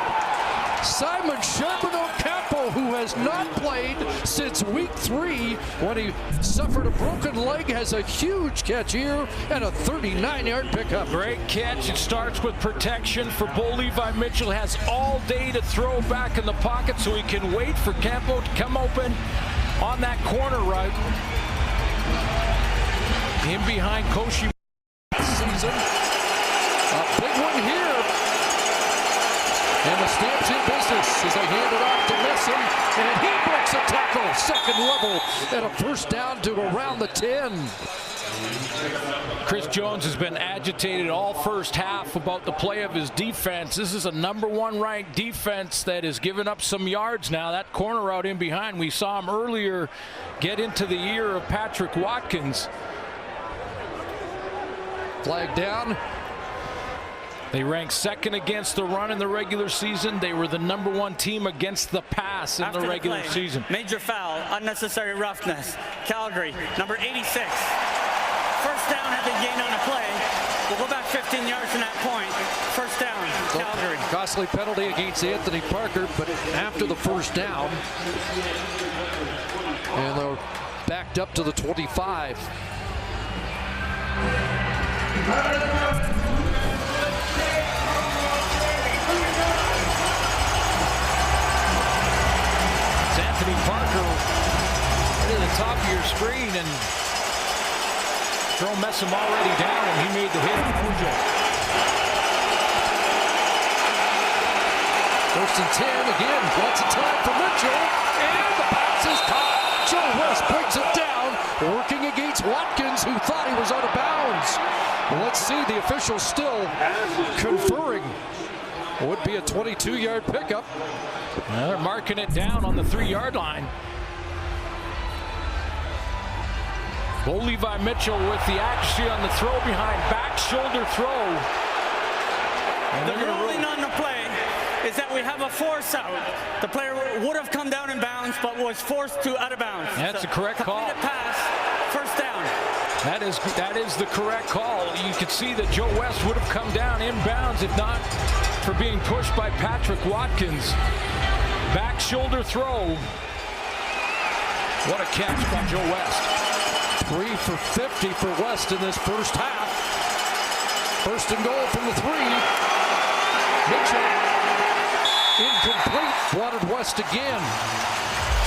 Simon Charbonneau-Campo, who has not played since week 3 when he suffered a broken leg, has a huge catch here and a 39-yard pickup. Great catch. It starts with protection for Bo Levi Mitchell. Has all day to throw back in the pocket so he can wait for Campo to come open on that corner route. In behind Koshi season. A big one here. And the Stamps in business as they hand it off to Messam. And he breaks a tackle. Second level and a first down to around the 10. Chris Jones has been agitated all first half about the play of his defense. This is a #1 ranked defense that has given up some yards now. That corner out in behind, we saw him earlier get into the ear of Patrick Watkins. Flag down. They ranked second against the run in the regular season. They were the #1 team against the pass in the regular season. Major foul, unnecessary roughness. Calgary, number 86. First down had been gained on a play. We'll go back 15 yards from that point. First down, Calgary. Costly penalty against Anthony Parker, but after the first down. And they're backed up to the 25. It's Anthony Parker right at the top of your screen, and Jerome Messam already down, and he made the hit on Ojo. 1st and 10 again. Lots of time for Mitchell, and the pass is caught. Joe West breaks it down, working against Watkins, who thought he was out of bounds. Well, let's see, the officials still conferring. Would be a 22-yard pickup. They're marking it down on the 3-yard line. Bo Levi Mitchell with the accuracy on the throw behind, back shoulder throw. And the ruling on the play is that we have a force out. The player would have come down in bounds, but was forced to out of bounds. That's the correct call. Pass, first down. That is the correct call. You could see that Joe West would have come down in bounds if not for being pushed by Patrick Watkins. Back shoulder throw. What a catch by Joe West. 3 for 50 for West in this first half. 1st and goal from the 3. Mitchell incomplete. Wanted West again.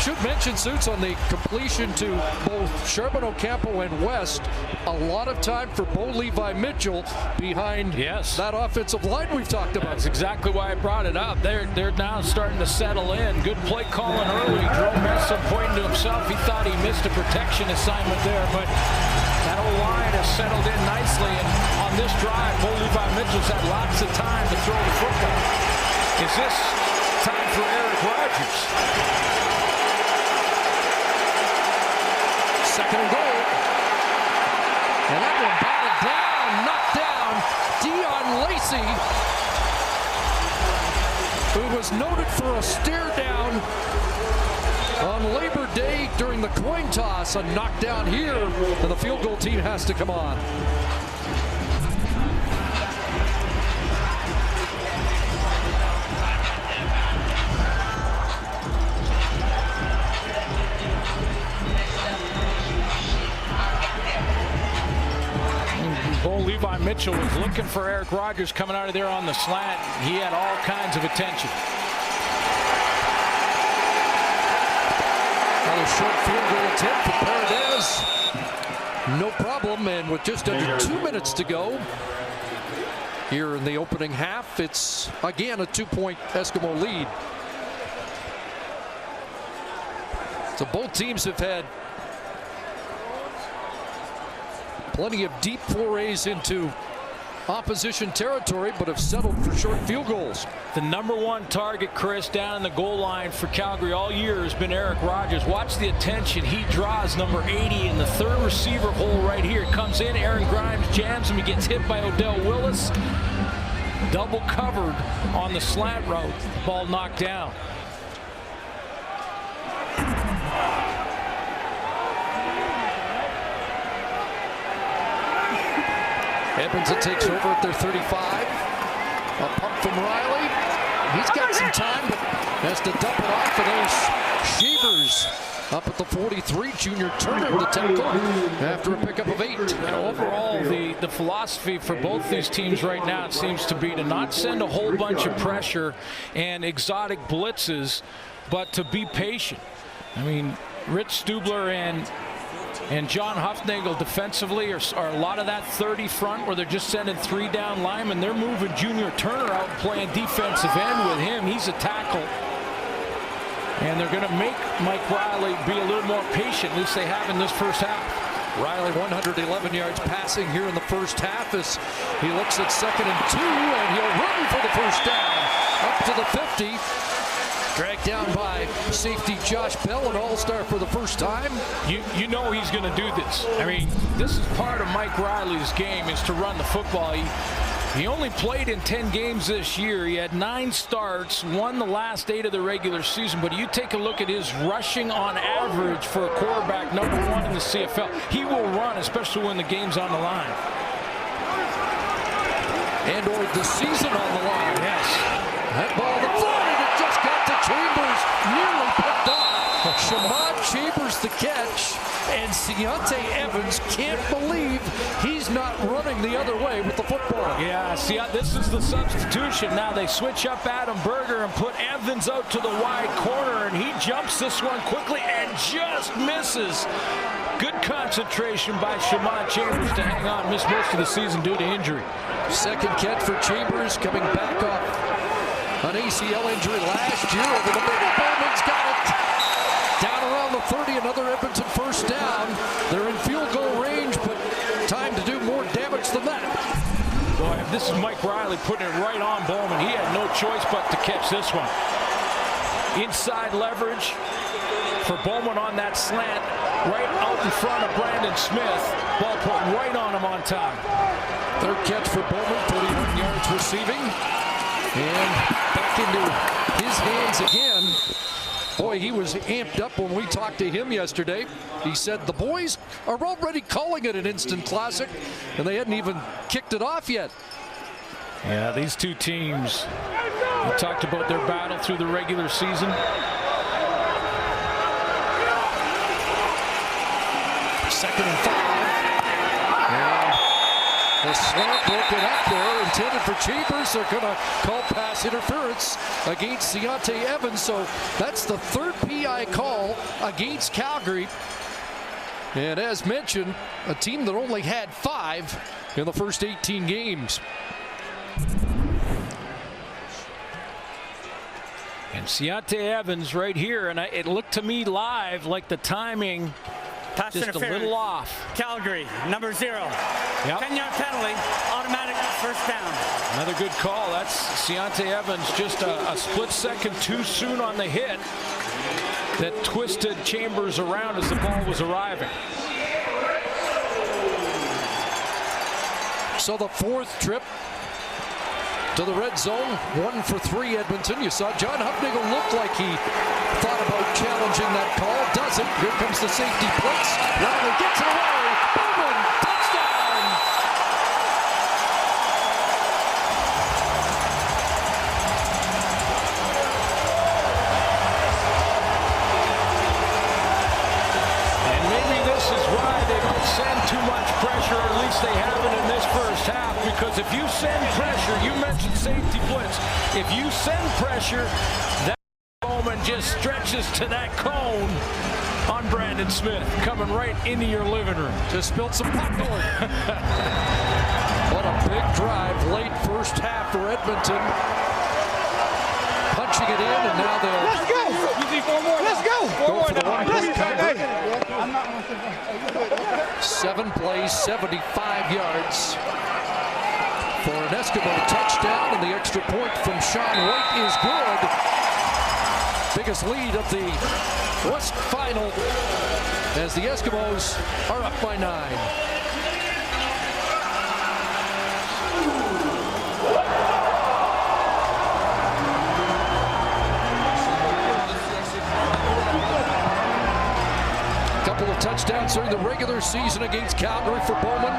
Should mention, Suits, on the completion to both Charbonneau Campo and West, a lot of time for Bo Levi Mitchell behind that offensive line we've talked about. That's exactly why I brought it up. They're now starting to settle in. Good play calling early. Jerome Messam pointing to himself. He thought he missed a protection assignment there, but that old line has settled in nicely. And on this drive, Bo Levi Mitchell's had lots of time to throw the football. Is this time for Eric Rogers? 2nd and goal. And that one batted down, knocked down. Dion Lacey, who was noted for a stare down on Labor Day during the coin toss. A knockdown here, and the field goal team has to come on. Bo Levi Mitchell was looking for Eric Rogers coming out of there on the slant. He had all kinds of attention. Another short field goal attempt for Paredes. No problem, and with just under 2 minutes to go here in the opening half, it's again a 2-point Eskimo lead. So both teams have had plenty of deep forays into opposition territory, but have settled for short field goals. The #1 target, Chris, down in the goal line for Calgary all year has been Eric Rogers. Watch the attention. He draws number 80 in the 3rd receiver hole right here. Comes in, Aaron Grimes jams him. He gets hit by Odell Willis. Double covered on the slant route. Ball knocked down. Edmonton takes over at their 35. A pump from Riley. He's got some time, but has to dump it off for those Shavers. Up at the 43, Junior Turner the tackle after a pickup of 8. And overall, the philosophy for both these teams right now, it seems to be to not send a whole bunch of pressure and exotic blitzes, but to be patient. I mean, Rich Stubler and John Huffnagel defensively are a lot of that 30 front where they're just sending 3 down linemen. They're moving Junior Turner out and playing defensive end with him. He's a tackle. And they're going to make Mike Riley be a little more patient, at least they have in this first half. Riley 111 yards passing here in the first half as he looks at 2nd and 2, and he'll run for the first down up to the 50. Dragged down by safety Josh Bell, an all-star for the first time. You know he's going to do this. I mean, this is part of Mike Riley's game, is to run the football. He only played in 10 games this year. He had 9 starts, won the last 8 of the regular season. But you take a look at his rushing on average for a quarterback, #1 in the CFL. He will run, especially when the game's on the line. And or the season on the line. Yes. That ball that floated, it just got to Chambers, nearly picked up. Shamad Chambers the catch, and Ciante Evans can't believe he's not running the other way with the football. Yeah, see, this is the substitution. Now they switch up Adam Berger and put Evans out to the wide corner, and he jumps this one quickly and just misses. Good concentration by Shamad Chambers to hang on, missed most of the season due to injury. Second catch for Chambers, coming back off an ACL injury last year. Over the middle, Bowman's got it. Down around the 30, another Edmonton first down. They're in field goal range, but time to do more damage than that. Boy, if this is Mike Riley putting it right on Bowman, he had no choice but to catch this one. Inside leverage for Bowman on that slant, right out in front of Brandon Smith. Ball put right on him on time. Third catch for Bowman, 31 yards receiving. And back into his hands again. Boy, he was amped up when we talked to him yesterday. He said the boys are already calling it an instant classic, and they hadn't even kicked it off yet. Yeah, these two teams, we talked about their battle through the regular season. Second and 5. And the slant broken up there, intended for Chambers. They're going to call pass interference against Ciante Evans. So that's the third PI call against Calgary. And as mentioned, a team that only had 5 in the first 18 games. And Ciante Evans right here, and it looked to me live like the timing pass just a little off. Calgary, number 0. Yep. 10-yard penalty, automatic first down. Another good call. That's Ciante Evans, just a split second too soon on the hit that twisted Chambers around as the ball was arriving. So the fourth trip to the red zone, 1 for 3 Edmonton. You saw John Hufnagel look like he thought about challenging that call. Doesn't. Here comes the safety blitz. Riley gets it away. Bowman, touchdown! And maybe this is why they don't send too much pressure, or at least they haven't in this first half, because if you send pressure, you mentioned safety blitz, if you send pressure, that Bowman just stretches to that cone on Brandon Smith, coming right into your living room. Just spilled some popcorn. What a big drive, late first half for Edmonton. Punching it in, and now they'll... Let's go! You need 4 more. Let's go! 4 more. For the one-point convert. I'm not 7 plays, 75 yards for an Eskimo touchdown, and the extra point from Sean White is good. Biggest lead of the West Final as the Eskimos are up by 9. Couple of touchdowns during the regular season against Calgary for Bowman.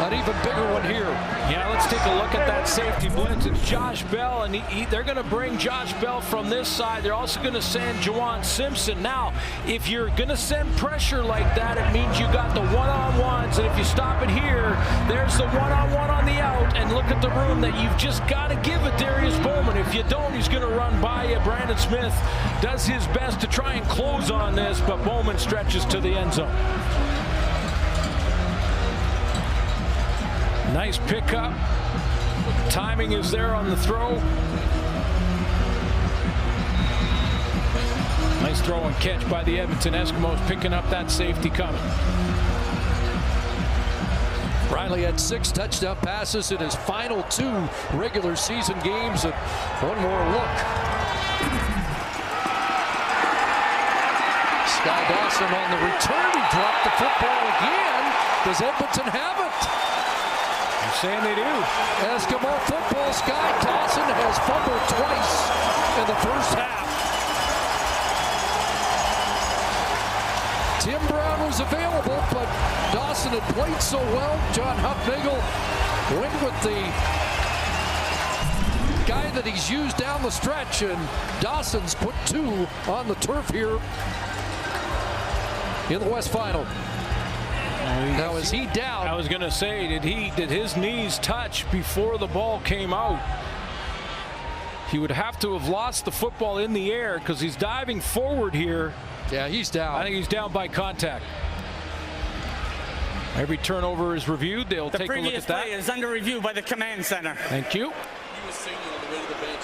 An even bigger one here. Yeah, let's take a look at that safety blitz. It's Josh Bell, and they're going to bring Josh Bell from this side. They're also going to send Juwan Simpson. Now, if you're going to send pressure like that, it means you got the one-on-ones, and if you stop it here, there's the one-on-one on the out, and look at the room that you've just got to give it Darius Bowman. If you don't, he's going to run by you. Brandon Smith does his best to try and close on this, but Bowman stretches to the end zone. Nice pickup. Timing is there on the throw. Nice throw and catch by the Edmonton Eskimos, picking up that safety coming. Riley had 6 touchdown passes in his final 2 regular season games. And one more look. Sky Dawson on the return. He dropped the football again. Does Edmonton have it? You're saying they do. Eskimo football. Sky Dawson has fumbled twice in the first half. Tim Brown was available, but Dawson had played so well. John Hufnagel went with the guy that he's used down the stretch, and Dawson's put 2 on the turf here in the West Final. Now is he down? I was going to say, did his knees touch before the ball came out? He would have to have lost the football in the air because he's diving forward here. Yeah, he's down. I think he's down by contact. Every turnover is reviewed. They'll take a look at that. The previous play is under review by the command center. Thank you.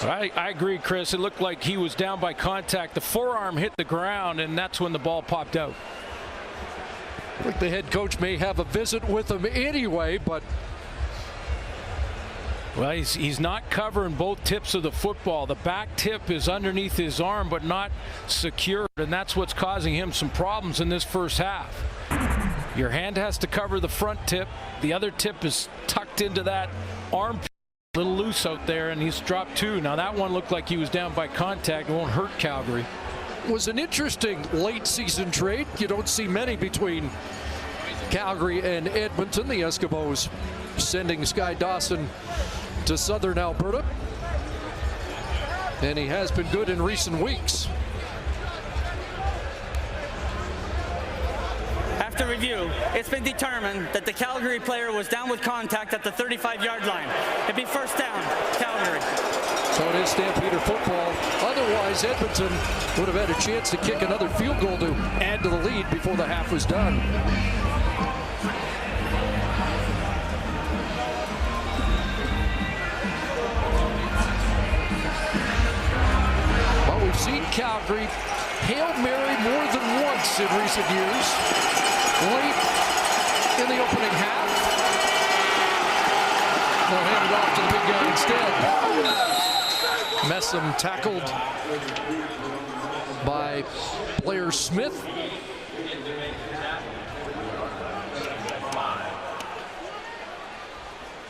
I agree, Chris. It looked like he was down by contact. The forearm hit the ground, and that's when the ball popped out. I think the head coach may have a visit with him anyway, but well, he's not covering both tips of the football. The back tip is underneath his arm, but not secured, and that's what's causing him some problems in this first half. Your hand has to cover the front tip. The other tip is tucked into that arm, a little loose out there, and he's dropped 2. Now that one looked like he was down by contact. It won't hurt Calgary. It was an interesting late season trade. You don't see many between Calgary and Edmonton. The Eskimos sending Sky Dawson to Southern Alberta, and he has been good in recent weeks. After review, it's been determined that the Calgary player was down with contact at the 35-yard line. It'd be first down, Calgary. So it is Stampeder football. Otherwise, Edmonton would have had a chance to kick another field goal to add to the lead before the half was done. Well, we've seen Calgary Hail Mary more than once in recent years. Late in the opening half. They'll hand it off to the big guy instead. Messam tackled by Blair Smith.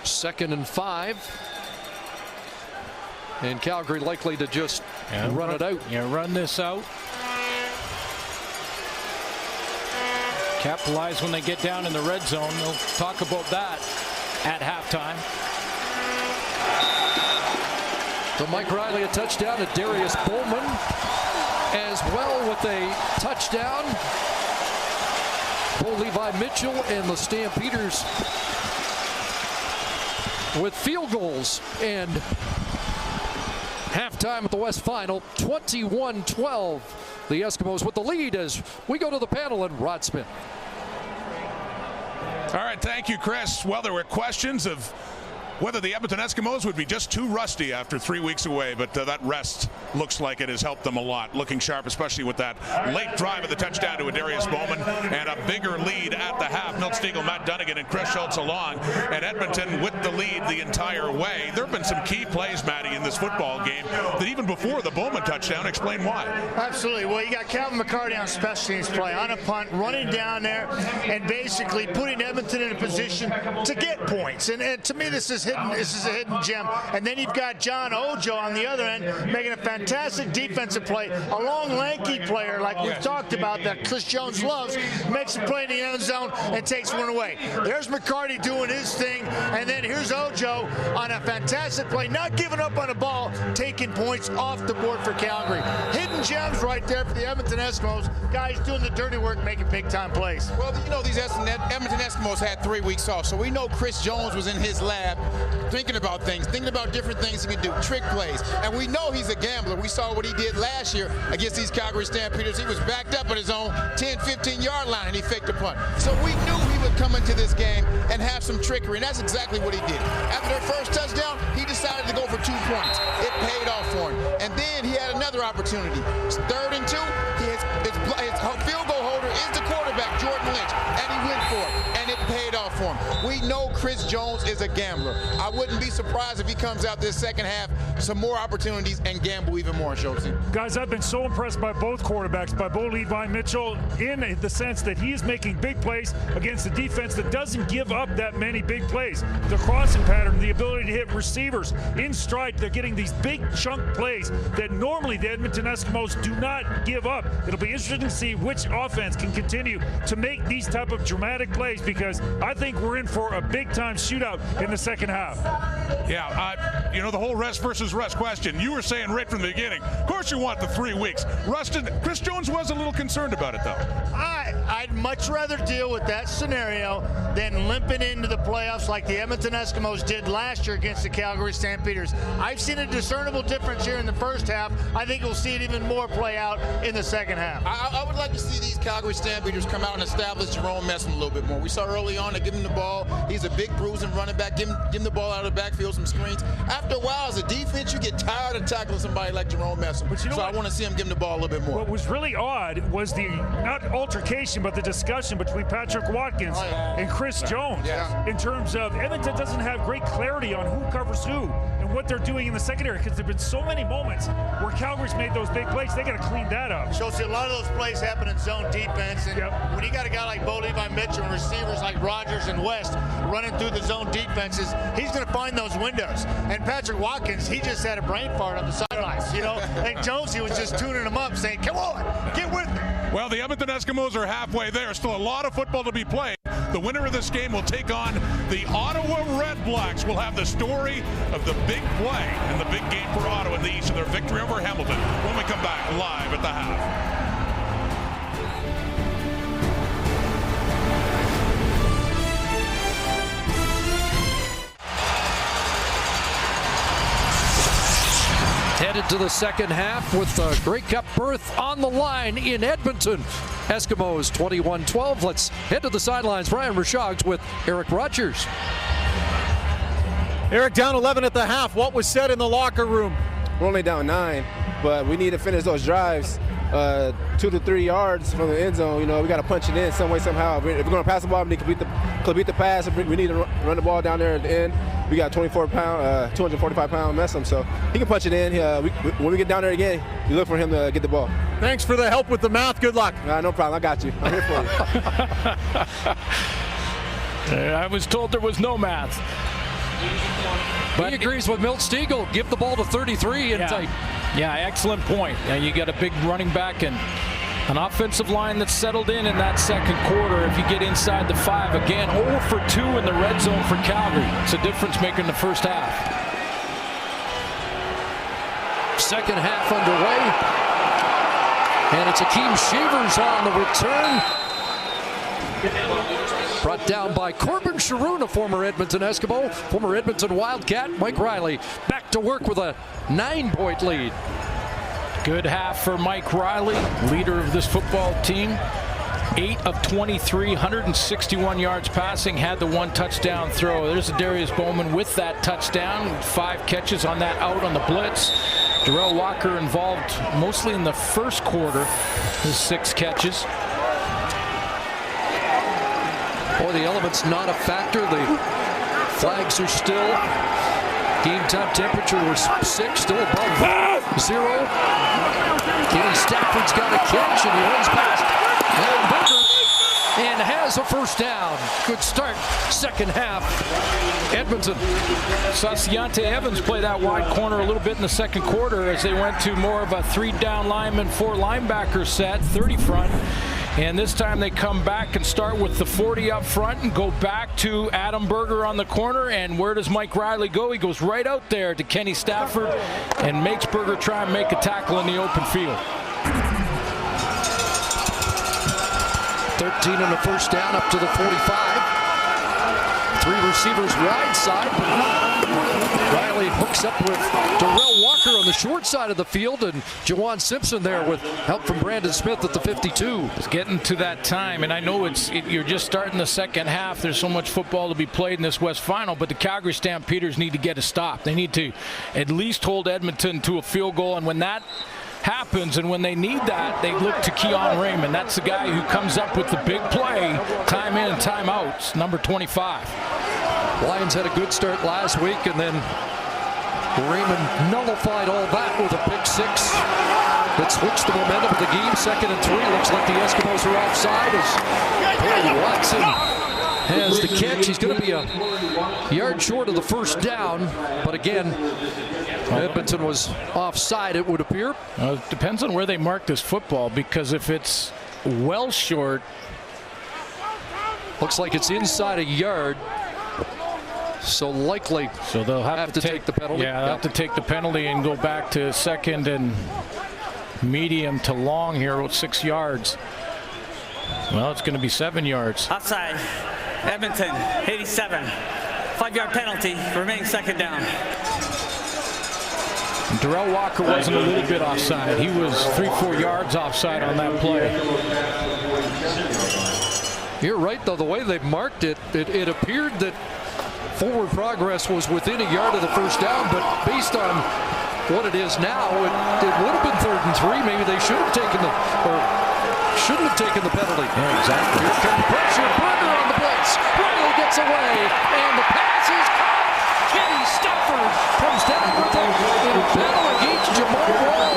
Second and 5. And Calgary likely to just run it out. Yeah, run this out. Capitalize when they get down in the red zone. They'll talk about that at halftime. So Mike Riley a touchdown to Darius Bowman as well with a touchdown. Bo Levi Mitchell and the Stampeders with field goals, and halftime at the West Final, 21-12. The Eskimos with the lead as we go to the panel and Rod Smith. All right, thank you, Chris. Well, there were questions of whether the Edmonton Eskimos would be just too rusty after 3 weeks away, but that rest looks like it has helped them a lot. Looking sharp, especially with that late drive of the touchdown to Darius Bowman and a bigger lead at the half. Milt Stegall, Matt Dunnigan, and Chris Schultz along, and Edmonton with the lead the entire way. There have been some key plays, Matty, in this football game that even before the Bowman touchdown, explain why. Absolutely. Well, you got Calvin McCarty on special teams play, on a punt, running down there, and basically putting Edmonton in a position to get points. And to me, this is a hidden gem. And then you've got John Ojo on the other end making a fantastic defensive play. A long, lanky player like we've talked about that Chris Jones loves, makes a play in the end zone and takes one away. There's McCarty doing his thing, and then here's Ojo on a fantastic play, not giving up on the ball, taking points off the board for Calgary. Hidden gems right there for the Edmonton Eskimos. Guys doing the dirty work, making big-time plays. Well, you know, these Edmonton Eskimos had 3 weeks off, so we know Chris Jones was in his lab thinking about things, thinking about different things he could do, trick plays. And we know he's a gambler. We saw what he did last year against these Calgary Stampeders. He was backed up at his own 10, 15-yard line, and he faked a punt. So we knew he would come into this game and have some trickery, and that's exactly what he did. After their first touchdown, he decided to go for 2 points. It paid off for him. And then he had another opportunity. 3rd and 2, his field goal holder is the quarterback, Jordan Lynch, and he went for it, and it paid off. out for him. We know Chris Jones is a gambler. I wouldn't be surprised if he comes out this second half, some more opportunities, and gamble even more, Schultz. Guys, I've been so impressed by both quarterbacks, by Bo Levi Mitchell, in the sense that he is making big plays against a defense that doesn't give up that many big plays. The crossing pattern, the ability to hit receivers in stride, they're getting these big chunk plays that normally the Edmonton Eskimos do not give up. It'll be interesting to see which offense can continue to make these type of dramatic plays, because I think we're in for a big-time shootout in the second half. Yeah, you know, the whole rest versus rest question. You were saying right from the beginning, of course you want the 3 weeks. Chris Jones was a little concerned about it, though. I'd much rather deal with that scenario than limping into the playoffs like the Edmonton Eskimos did last year against the Calgary Stampeders. I've seen a discernible difference here in the first half. I think we'll see it even more play out in the second half. I would like to see these Calgary Stampeders come out and establish Jerome Messam a little bit more. We saw early on to give him the ball. He's a big bruising running back. Give him the ball out of the backfield, some screens. After a while, as a defense, you get tired of tackling somebody like Jerome Messam. But you know so what? I want to see him give him the ball a little bit more. What was really odd was the, not altercation, but the discussion between Patrick Watkins and Chris Jones. In terms of Edmonton doesn't have great clarity on who covers who and what they're doing in the secondary, because there have been so many moments where Calgary's made those big plays. They got to clean that up. Schultz, a lot of those plays happen in zone defense, and when you got a guy like Bo Levi Mitchell and receivers like Rogers and West running through the zone defenses, he's going to find those windows. And Patrick Watkins, he just had a brain fart on the sidelines, you know. And Jones, he was just tuning him up, saying, "Come on, get with me." Well, the Edmonton Eskimos are halfway there. Still a lot of football to be played. The winner of this game will take on the Ottawa Red Blacks. We'll have the story of the big play and the big game for Ottawa in the East and their victory over Hamilton when we come back live at the half. Headed to the second half with a Grey Cup berth on the line in Edmonton. Eskimos 21-12. Let's head to the sidelines. Brian Rashags with Eric Rogers. Eric, down 11 at the half. What was said in the locker room? We're only down 9, but we need to finish those drives 2 to 3 yards from the end zone. You know, we got to punch it in some way, somehow. If we're going to pass the ball, we need to complete the pass. We need to run the ball down there at the end. We got 245-pound Messam, so he can punch it in. When we get down there again, you look for him to get the ball. Thanks for the help with the math. Good luck. No problem. I got you. I'm here for you. I was told there was no math. But he agrees with Milt Stiegel. Give the ball to 33 and tight. Yeah, excellent point. And you got a big running back and an offensive line that's settled in that second quarter. If you get inside the 5 again, 0 for 2 in the red zone for Calgary. It's a difference maker in the first half. Second half underway. And it's Akeem Shevers on the return. Brought down by Corbin Sharoon, a former Edmonton Eskimo, former Edmonton Wildcat. Mike Riley back to work with a 9-point lead. Good half for Mike Riley, leader of this football team. 8 of 23, 161 yards passing, had the 1 touchdown throw. There's Darius Bowman with that touchdown, 5 catches on that out on the blitz. Darrell Walker involved mostly in the first quarter, his 6 catches. Boy, the element's not a factor. The flags are still. Game time temperature was 6, still above 0. Kenny Stafford's got a catch, and he runs past and has a first down. Good start, second half. Edmonton. Saw Ciante Evans play that wide corner a little bit in the second quarter as they went to more of a 3-down lineman, 4 linebacker set, 30 front. And this time they come back and start with the 40 up front and go back to Adam Berger on the corner. And where does Mike Riley go? He goes right out there to Kenny Stafford and makes Berger try and make a tackle in the open field. 13 on the first down up to the 45. 3 receivers wide side. Riley hooks up with Darrell Walker on the short side of the field, and Jawan Simpson there with help from Brandon Smith at the 52. It's getting to that time, and I know you're just starting the second half. There's so much football to be played in this West Final, but the Calgary Stampeders need to get a stop. They need to at least hold Edmonton to a field goal, and when that happens, and when they need that, they look to Keon Raymond. That's the guy who comes up with the big play, time in and time out. It's number 25. Lions had a good start last week, and then Raymond nullified all that with a pick six that switched the momentum of the game. 2nd and 3. Looks like the Eskimos are offside as Perry Watson has the catch. He's going to be a yard short of the first down, but again, Edmonton was offside, it would appear. It depends on where they mark this football, because if it's well short, looks like it's inside a yard. So likely, so they'll have to take the penalty. Yeah, they'll have to take the penalty and go back to 2nd and medium to long here with 6 yards. Well, it's going to be 7 yards. Outside, Edmonton, 87. 5-yard penalty, remaining 2nd down. Darrell Walker wasn't a little bit offside. He was 3-4 yards offside on that play. You're right, though. The way they marked it, it appeared that forward progress was within a yard of the first down, but based on what it is now, it would have been 3rd and 3. Maybe they should have taken shouldn't have taken the penalty. Yeah, exactly. Here comes pressure. Burger on the blitz. Riley gets away, and the pass is caught. Kenny Stafford comes down with it in battle against Jamal Roll.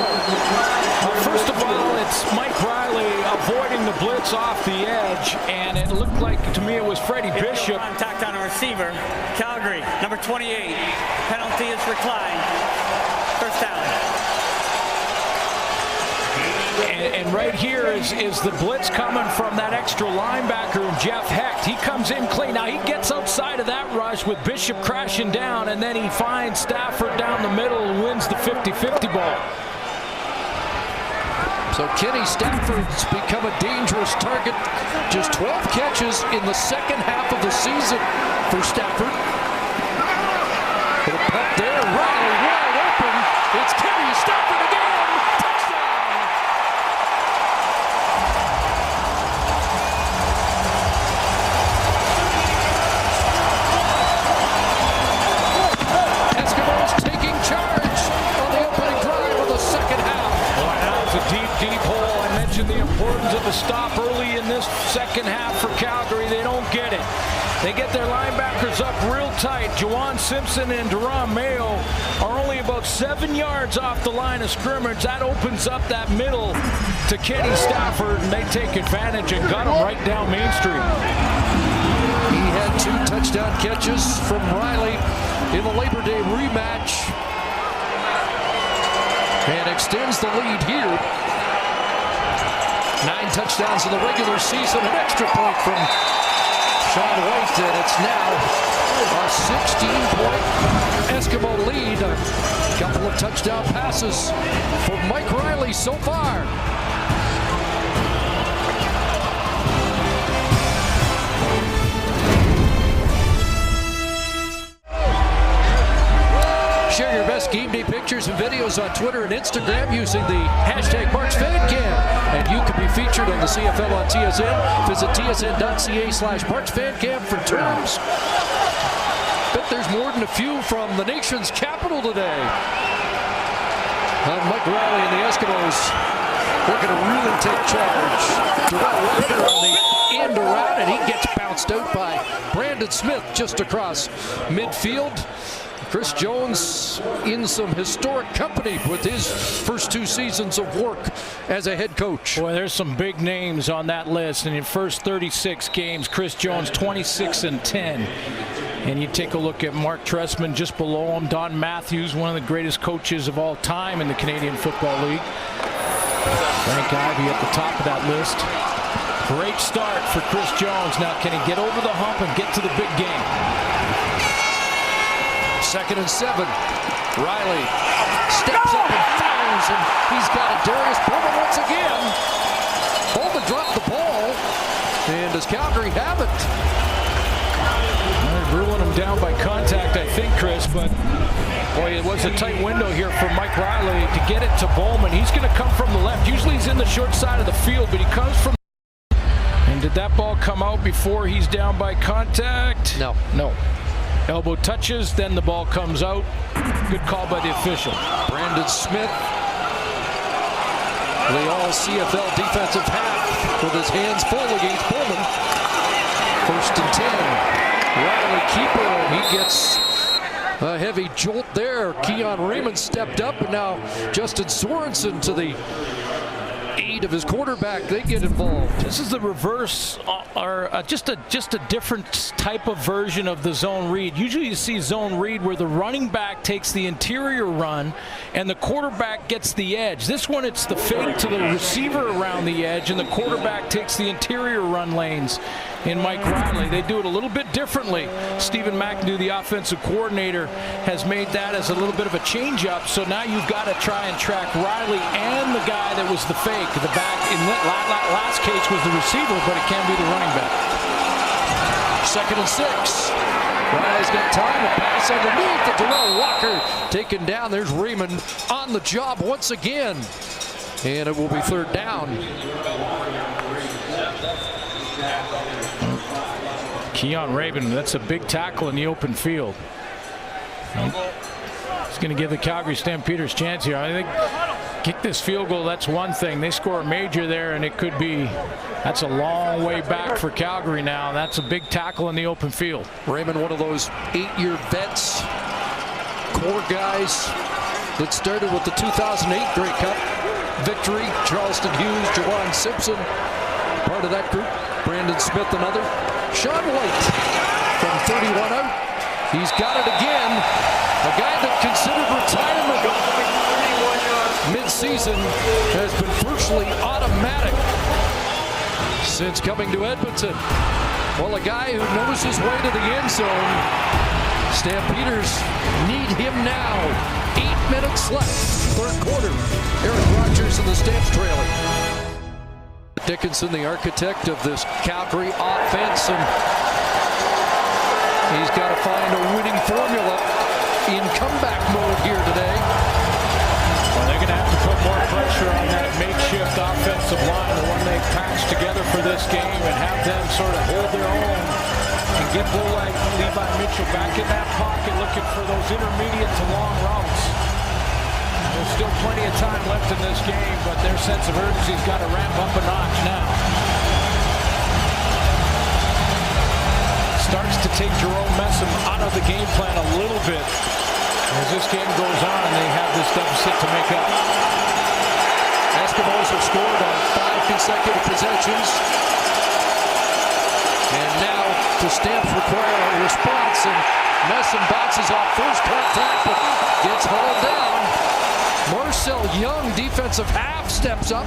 First of all, it's Mike Riley avoiding the blitz off the edge, and it looked like, to me, it was Freddie Bishop. Contact on a receiver. Calgary, number 28. Penalty is reclined. First down. And right here is the blitz coming from that extra linebacker, Jeff Hecht. He comes in clean. Now he gets outside of that rush with Bishop crashing down, and then he finds Stafford down the middle and wins the 50-50 ball. So Kenny Stafford's become a dangerous target. Just 12 catches in the 2nd half of the season for Stafford. Little pump there. Riley wide open. It's Kenny Stafford again. Deep hole. I mentioned the importance of a stop early in this 2nd half for Calgary. They don't get it. They get their linebackers up real tight. Juwan Simpson and Duran Mayo are only about 7 yards off the line of scrimmage. That opens up that middle to Kenny Stafford, and they take advantage and got him right down Main Street. He had 2 touchdown catches from Riley in the Labor Day rematch and extends the lead here. 9 touchdowns in the regular season, an extra point from Sean White, and it's now a 16-point Eskimo lead. A couple of touchdown passes for Mike Riley so far. Share your best game day pictures and videos on Twitter and Instagram using the hashtag MarchFanCam. And you can be featured on the CFL on TSN. Visit tsn.ca/MarchFanCam for terms. Bet there's more than a few from the nation's capital today. Mike Riley and the Eskimos looking to really take charge. Darrell Walker on the end around, and he gets bounced out by Brandon Smith just across midfield. Chris Jones in some historic company with his first 2 seasons of work as a head coach. Boy, there's some big names on that list. In the first 36 games, Chris Jones 26-10. And you take a look at Mark Trestman just below him. Don Matthews, one of the greatest coaches of all time in the Canadian Football League. Frank Ivey at the top of that list. Great start for Chris Jones. Now, can he get over the hump and get to the big game? 2nd and 7. Riley steps up and fires, and he's got it. Darius Bowman once again. Bowman dropped the ball, and does Calgary have it? They're ruling him down by contact, I think, Chris, but boy, it was a tight window here for Mike Riley to get it to Bowman. He's going to come from the left. Usually he's in the short side of the field, but he comes from. And did that ball come out before he's down by contact? No. No. Elbow touches, then the ball comes out. Good call by the official. Brandon Smith the all-CFL defensive half with his hands full against Pullman. 1st and 10. Riley keeper, and he gets a heavy jolt there. Keon Raymond stepped up, and now Justin Sorensen to the aid of his quarterback. They get involved. This is the reverse, or just a different type of version of the zone read. Usually you see zone read where the running back takes the interior run and the quarterback gets the edge. This one, it's the fake to the receiver around the edge, and the quarterback takes the interior run lanes. In Mike Riley, they do it a little bit differently. Stephen McAdoo, the offensive coordinator, has made that as a little bit of a change-up. So now you've got to try and track Riley and the guy that was the fake. The back in last case was the receiver, but it can be the running back. 2nd and 6. Riley's got time to pass underneath to Darrell Walker. Taken down. There's Raymond on the job once again. And it will be 3rd down. Keon Raven, that's a big tackle in the open field. It's going to give the Calgary Stampeders a chance here. I think kick this field goal, that's one thing. They score a major there, and it could be, that's a long way back for Calgary now. That's a big tackle in the open field. Raymond, one of those 8-year vets, core guys that started with the 2008 Grey Cup victory. Charleston Hughes, Jawan Simpson, part of that group. Brandon Smith, another. Sean White from 31 out. He's got it again. A guy that considered retirement mid-season has been virtually automatic since coming to Edmonton. Well, a guy who knows his way to the end zone. Stampeders need him now. 8 minutes left, 3rd quarter. Eric Rogers and the Stamps trailing. Dickinson, the architect of this Calgary offense, and he's got to find a winning formula in comeback mode here today. Well, they're going to have to put more pressure on that makeshift offensive line, the one they patched together for this game, and have them sort of hold their own and get Levi Mitchell back in that pocket looking for those intermediate to long routes. There's still plenty of time left in this game, but their sense of urgency's got to ramp up a notch now. Starts to take Jerome Messam out of the game plan a little bit as this game goes on, and they have this deficit to make up. Eskimos have scored on 5 consecutive possessions. And now the Stamps require a response, and Messam bounces off first contact, but gets hauled down. Marcel Young, defensive half, steps up.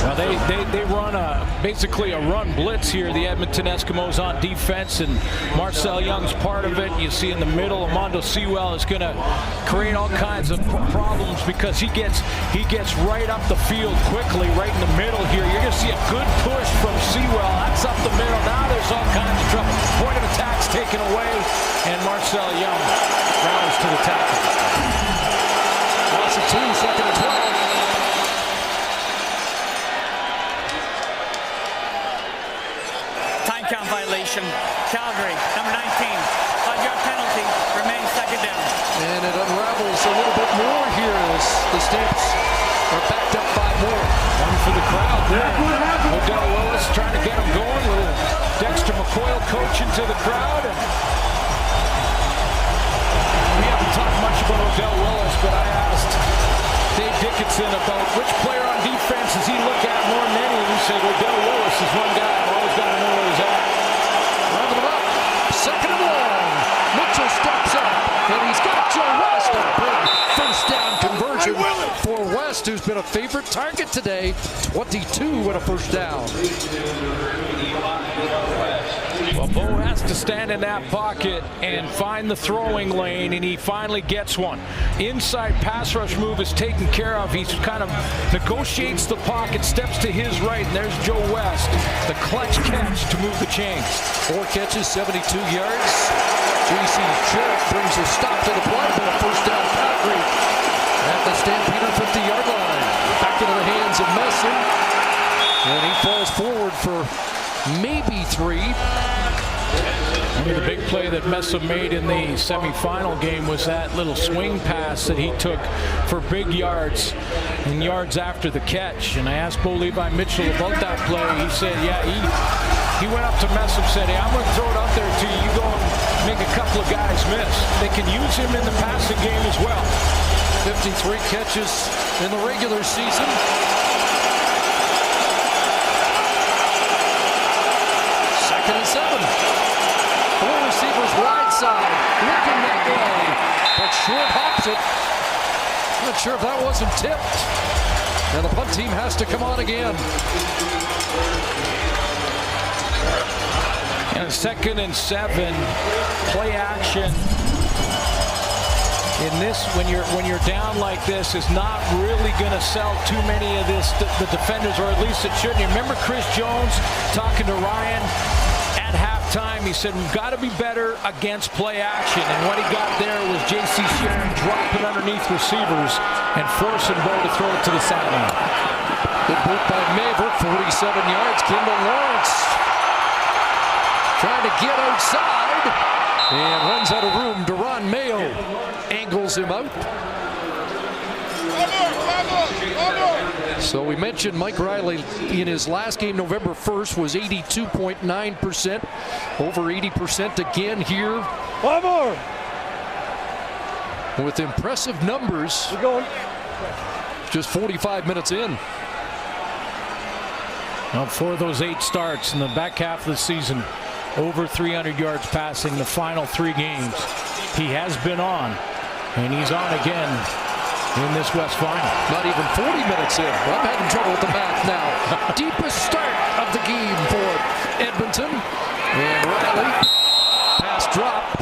Well, they run basically a run blitz here, the Edmonton Eskimos on defense, and Marcel Young's part of it. You see in the middle, Amondo Sewell is going to create all kinds of problems because he gets right up the field quickly, right in the middle here. You're going to see a good push from Sewell. That's up the middle. Now there's all kinds of trouble. Point of attack's taken away, and Marcel Young rallies to the tackle. Loss of 2, 2nd and 12. Time count violation. Calgary, number 19. 5-yard penalty. Remains 2nd down. And it unravels a little bit more here as the Stamps are backed up by more. One for the crowd there. Odell Willis trying to get him going with Dexter McCoyle coaching to the crowd. We haven't talked much about Odell Willis, but I asked Dave Dickinson about which player on defense does he look at more than any, and he said Odell Willis is one guy I've always got to know where he's at. Rounding him up. 2nd and long. Mitchell steps up, and he's got Joe West. A big first down conversion for West, who's been a favorite target today. 22 with a first down. Well, Bo has to stand in that pocket and find the throwing lane, and he finally gets one. Inside pass rush move is taken care of. He kind of negotiates the pocket, steps to his right, and there's Joe West, the clutch catch to move the chains. 4 catches, 72 yards. J.C. Sheriff brings a stop to the play, but a first down Calgary at the Stampeder 50-yard line. Back into the hands of Messam, and he falls forward for maybe 3. The big play that Messa made in the semifinal game was that little swing pass that he took for big yards and yards after the catch. And I asked Bo Levi Mitchell about that play. He said, yeah, he went up to Messa and said, hey, I'm going to throw it out there to you. You go and make a couple of guys miss. They can use him in the passing game as well. 53 catches in the regular season. Second and 7. 4 receivers wide side, looking that way, but short hops it. Not sure if that wasn't tipped. And the punt team has to come on again. And 2nd and 7, play action. In this, when you're down like this, is not really going to sell too many of the defenders, or at least it shouldn't. You remember Chris Jones talking to Ryan at halftime? He said, we've got to be better against play action. And what he got there was J.C. Sharon dropping underneath receivers and forcing Bo to throw it to the sideline. Good boot by Maver, 47 yards. Kendall Lawrence trying to get outside and runs out of room. Deron Mayo angles him out. So we mentioned Mike Riley in his last game, November 1st, was 82.9%. Over 80% again here. One more. With impressive numbers. We're going. Just 45 minutes in. Well, 4 of those 8 starts in the back half of the season, over 300 yards passing the final 3 games. He has been on, and he's on again in this West Final. Not even 40 minutes in. Well, I'm having trouble with the math now. Deepest start of the game for Edmonton. And Riley, pass drop.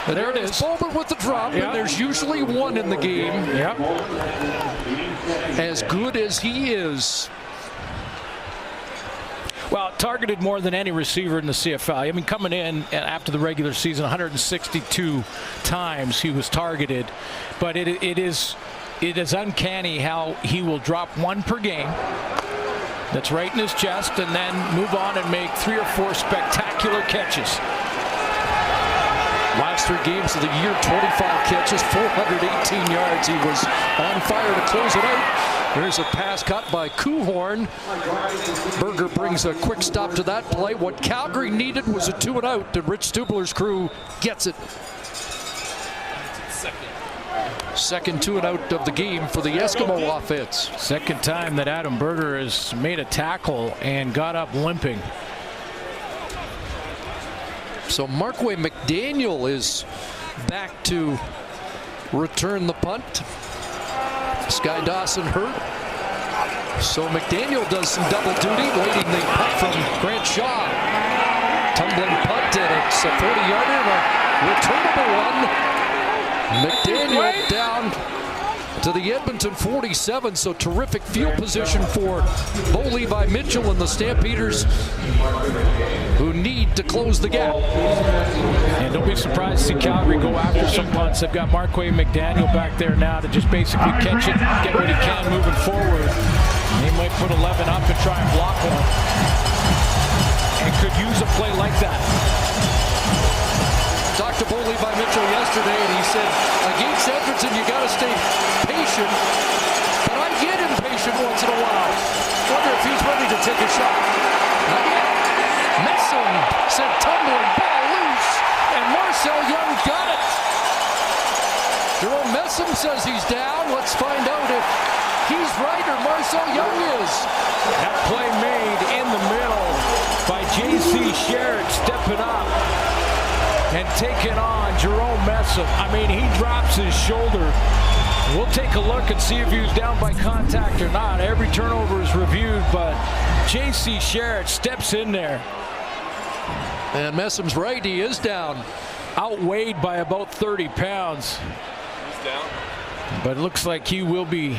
And there it is. Bowman with the drop, and there's usually 1 in the game. Yep. As good as he is. Well, targeted more than any receiver in the CFL. I mean, coming in after the regular season, 162 times he was targeted. But it is uncanny how he will drop 1 per game. That's right in his chest, and then move on and make 3 or 4 spectacular catches. Last 3 games of the year, 25 catches, 418 yards. He was on fire to close it out. There's a pass caught by Kuhorn. Berger brings a quick stop to that play. What Calgary needed was a 2-and-out, and Rich Stubler's crew gets it. Second 2-and-out of the game for the Eskimo offense. Second time that Adam Berger has made a tackle and got up limping. So Markway McDaniel is back to return the punt. Sky Dawson hurt. So McDaniel does some double duty, waiting the punt from Grant Shaw. Tumbling punt, and it's a 40-yarder and a returnable one. McDaniel down to the Edmonton 47, so terrific field position for Bo Levi Mitchell and the Stampeders, who need to close the gap. And don't be surprised to see Calgary go after some punts. They've got Markway McDaniel back there now to just basically catch it, get what he can moving forward. They might put 11 up and try and block one, and could use a play like that. Talked to Bo Levi Mitchell yesterday, and he said, against Edmonton, you got to stay patient. But I get impatient once in a while. Wonder if he's ready to take a shot. Not yet. Messam sent tumbling ball loose, and Marcel Young got it. Jerome Messam says he's down. Let's find out if he's right or Marcel Young is. That play made in the middle by J.C. Sherritt stepping up and taking on Jerome Messam. I mean, he drops his shoulder. We'll take a look and see if he was down by contact or not. Every turnover is reviewed, but J.C. Sherritt steps in there. And Messam's right, he is down. Outweighed by about 30 pounds. He's down. But it looks like he will be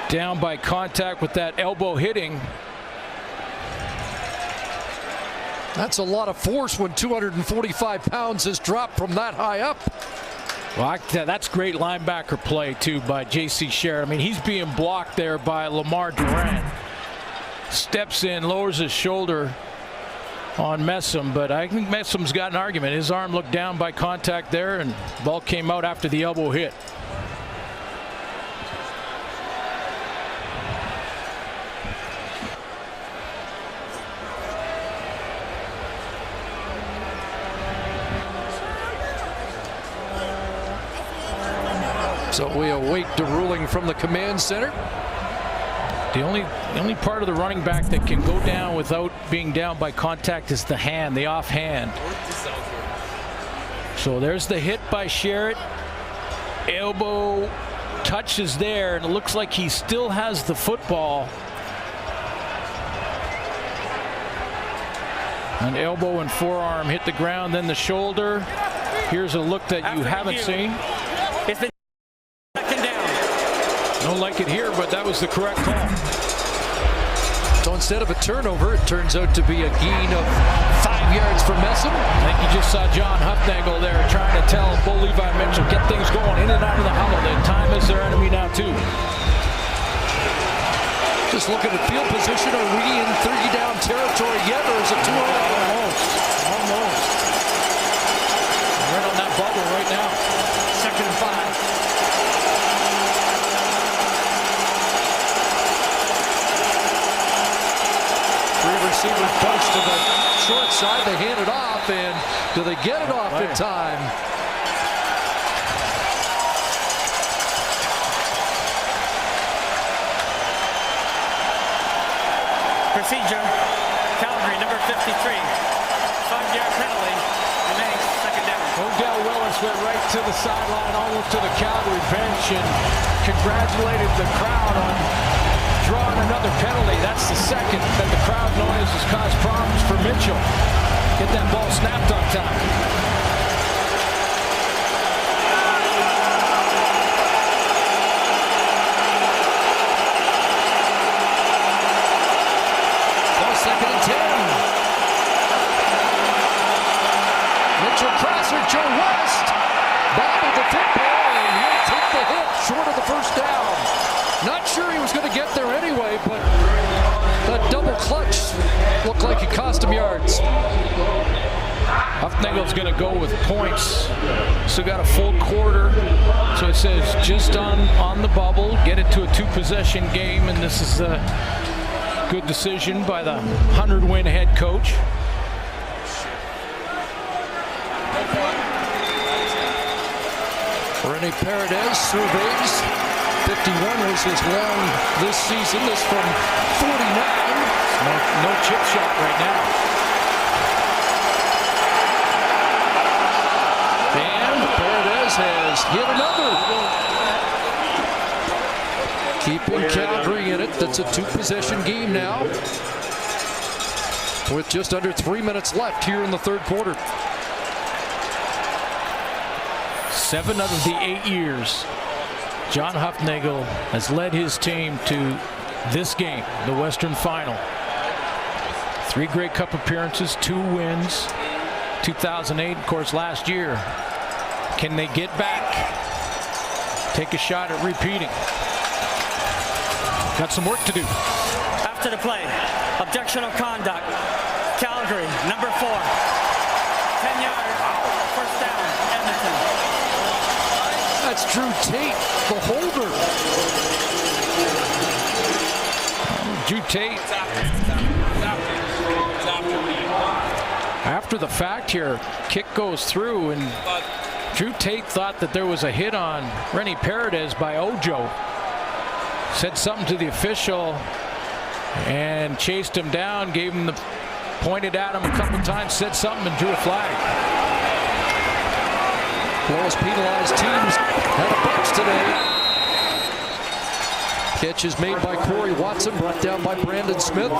down by contact with that elbow hitting. That's a lot of force when 245 pounds is dropped from that high up. Well, that's great linebacker play, too, by J.C. Sherritt. I mean, he's being blocked there by Lamar Durant. Steps in, lowers his shoulder, on Messam, but I think Messam's got an argument. His arm looked down by contact there, and the ball came out after the elbow hit. So we await the ruling from the command center. The only part of the running back that can go down without being down by contact is the hand, the offhand. So there's the hit by Sherritt. Elbow touches there, and it looks like he still has the football. An elbow and forearm hit the ground, then the shoulder. Here's a look that you haven't seen. Don't like it here, but that was the correct call. So instead of a turnover, it turns out to be a gain of 5 yards for Messam. I think you just saw John Hufnagel there trying to tell Bo Levi Mitchell, get things going in and out of the huddle. The time is their enemy now, too. Just looking at field position. Are we in 3-down territory yet, or is it too early? Almost. Right on that bubble right now. 2nd and 5. Receivers bunch to the short side. They hand it off, and do they get it off in time? Procedure. Calgary, number 53. 5-yard penalty. Remains 2nd down. Odell Willis went right to the sideline, almost to the Calgary bench, and congratulated the crowd on drawing another penalty. That's the second that the crowd noise has caused problems for Mitchell. Get that ball snapped on time. Well, 2nd and 10. Mitchell crosser, Joe West bobbled the football, and he'll take the hit short of the first down. Not sure he was going to get there anyway, but that double clutch looked like it cost him yards. Hufnagel's going to go with points. Still got a full quarter. So it says just on the bubble, get it to a 2-possession game, and this is a good decision by the 100-win head coach. Rene Paredes surveys. 51 was his long this season. This from 49. No chip shot right now. And Paredes has hit another. Keeping Calgary in it. That's a 2-possession game now, with just under 3 minutes left here in the 3rd quarter. 7 out of the 8 years John Hufnagel has led his team to this game, the Western Final. 3 Grey Cup appearances, 2 wins. 2008, of course, last year. Can they get back? Take a shot at repeating. Got some work to do. After the play, objectional conduct. Calgary, number 4. 10 yards, first down, Edmonton. That's Drew Tate, the holder. Drew Tate. After the fact here, kick goes through, and Drew Tate thought that there was a hit on Rene Paredes by Ojo. Said something to the official and chased him down, gave him the, pointed at him a couple times, said something, and drew a flag. Lowest penalized teams had a bunch today. Catch is made by Corey Watson, brought down by Brandon Smith.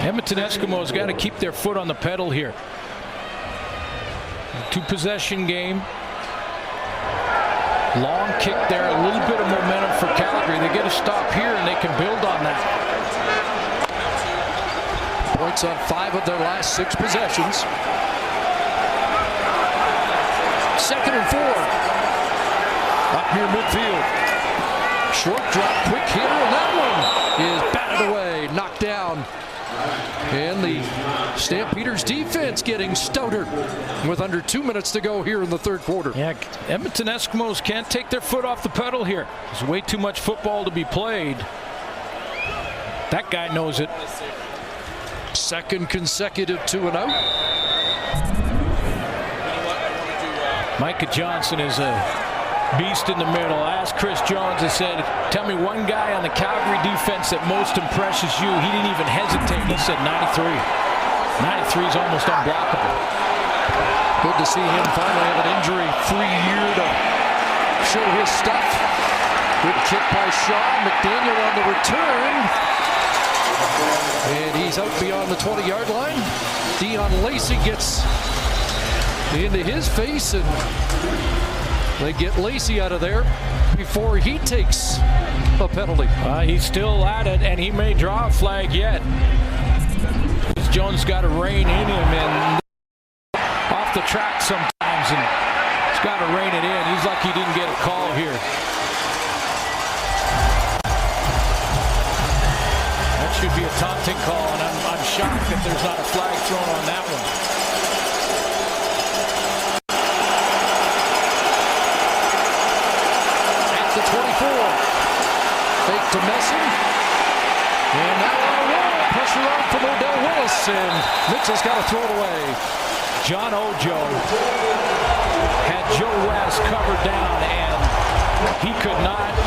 Edmonton Eskimos got to keep their foot on the pedal here. 2-possession game. Long kick there, a little bit of momentum for Calgary. They get a stop here and they can build on that. Points on 5 of their last 6 possessions. 2nd and 4. Up near midfield. Short drop, quick hitter, and that one is batted away, knocked down And the Stampeders defense getting stouter with under 2 minutes to go here in the third quarter. Yeah, Edmonton Eskimos can't take their foot off the pedal here. There's way too much football to be played. That guy knows it. Second consecutive 2-and-out. Micah Johnson is a beast in the middle. I asked Chris Jones, I said, tell me one guy on the Calgary defense that most impresses you. He didn't even hesitate. He said 93. 93 is almost unblockable. Good to see him finally have an injury-free year to show his stuff. Good kick by Shaw. McDaniel on the return. And he's out beyond the 20-yard line. Dion Lacey gets into his face, and they get Lacey out of there before he takes a penalty. He's still at it, and he may draw a flag yet. Jones got to rein in him and off the track sometimes, and he's got to rein it in. He's lucky he didn't get a call here. That should be a taunting call, and I'm shocked that there's not a flag thrown on that one. The 24. Fake to Messam. And now on a roll. Pressure on from Odell Willis. And Mitchell's got to throw it away. John Ojo had Joe West covered down, and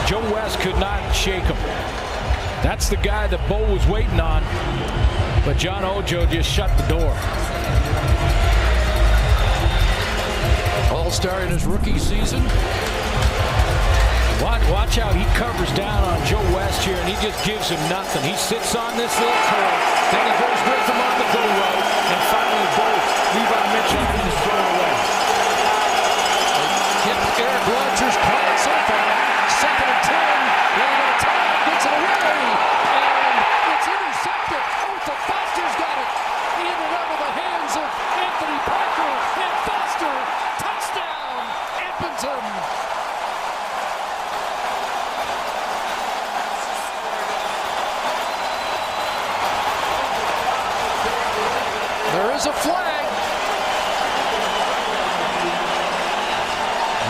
Joe West could not shake him. That's the guy that Bo was waiting on. But John Ojo just shut the door. All-star in his rookie season. Watch how he covers down on Joe West here, and he just gives him nothing. He sits on this little curl, then he goes with him on the go road, and finally both Levi Mitchell is thrown away. Eric Rogers calls up on 2nd and 10. They're time, gets it away, and it's intercepted. Arthur Foster's got it. In and out of the hands of Anthony Parker, and Foster, touchdown, Edmonton. There is a flag.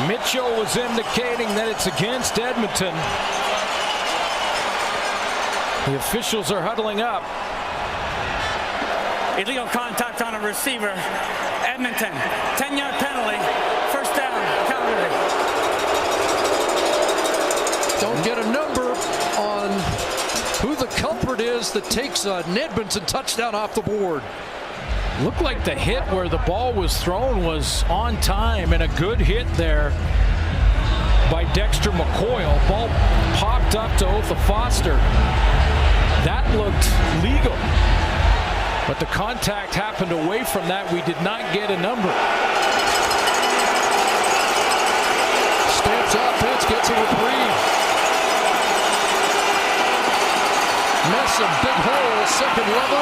Mitchell was indicating that it's against Edmonton. The officials are huddling up. Illegal contact on a receiver. Edmonton, 10-yard penalty. First down, Calgary. Don't get a number on who the culprit is that takes an Edmonton touchdown off the board. Looked like the hit where the ball was thrown was on time, and a good hit there by Dexter McCoyle. Ball popped up to Otha Foster. That looked legal, but the contact happened away from that. We did not get a number. Stamps offense gets a reprieve. Messam, big hole, second level.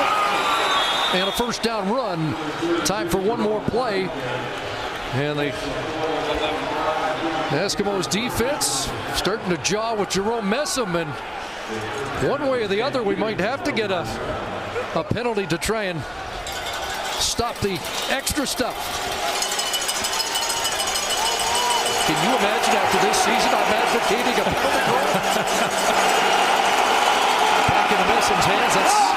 And a first down run. Time for one more play. And the Eskimos defense starting to jaw with Jerome Messam. And one way or the other, we might have to get a penalty to try and stop the extra stuff. Can you imagine after this season I'm advocating a penalty call? Back into Messam's hands. That's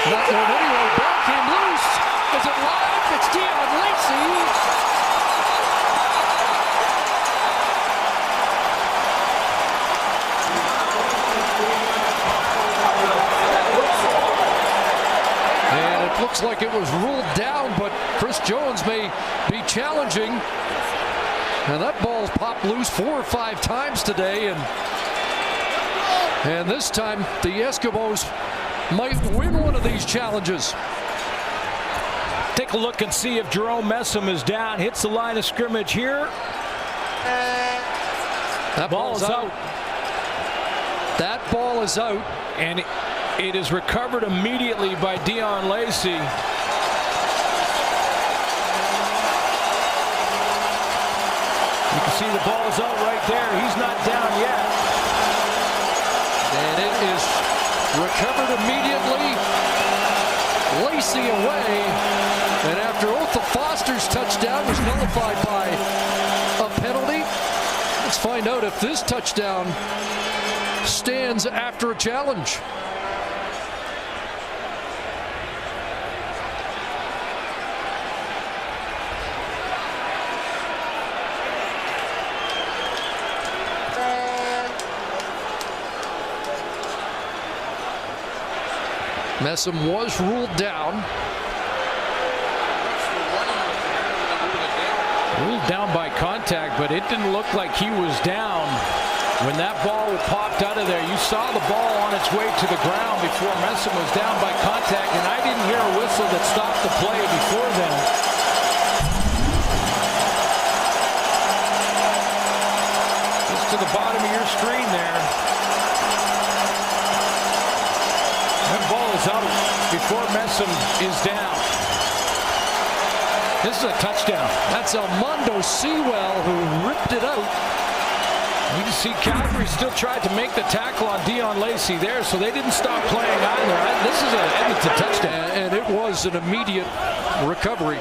not going anywhere. Ball came loose. Is it live? It's Dion Lacey. And it looks like it was ruled down, but Chris Jones may be challenging. And that ball's popped loose 4 or 5 times today, and this time the Eskimos might win one of these challenges. Take a look and see if Jerome Messam is down. Hits the line of scrimmage here. That ball is out. That ball is out. And it is recovered immediately by Dion Lacey. You can see the ball is out right there. He's not down yet. And it is recovered immediately. Lacey away, and after Otha Foster's touchdown was nullified by a penalty, let's find out if this touchdown stands after a challenge. Messam was ruled down. Ruled down by contact, but it didn't look like he was down. When that ball popped out of there, you saw the ball on its way to the ground before Messam was down by contact, and I didn't hear a whistle that stopped the play before then. Just to the bottom of your screen there. That ball is out before Messam is down. This is a touchdown. That's Armando Sewell who ripped it out. You can see Calgary still tried to make the tackle on Dion Lacey there, so they didn't stop playing either. This is an Edmonton touchdown. And it was an immediate recovery.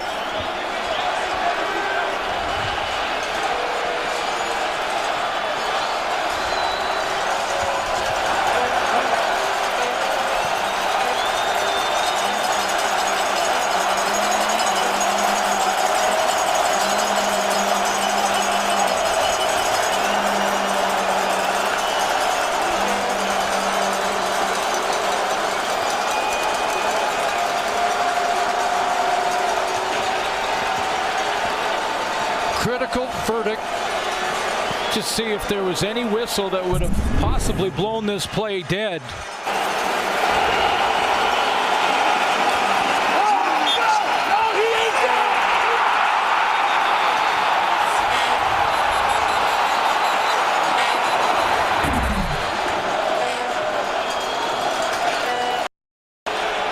Critical verdict. Just see if there was any whistle that would have possibly blown this play dead.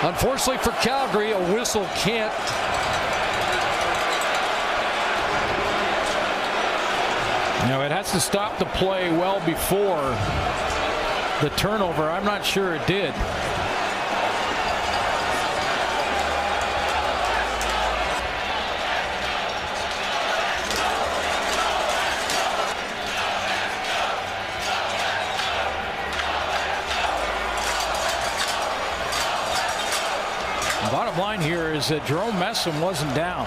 Unfortunately for Calgary, a whistle can't. No, it has to stop the play well before the turnover. I'm not sure it did. The bottom line here is that Jerome Messam wasn't down.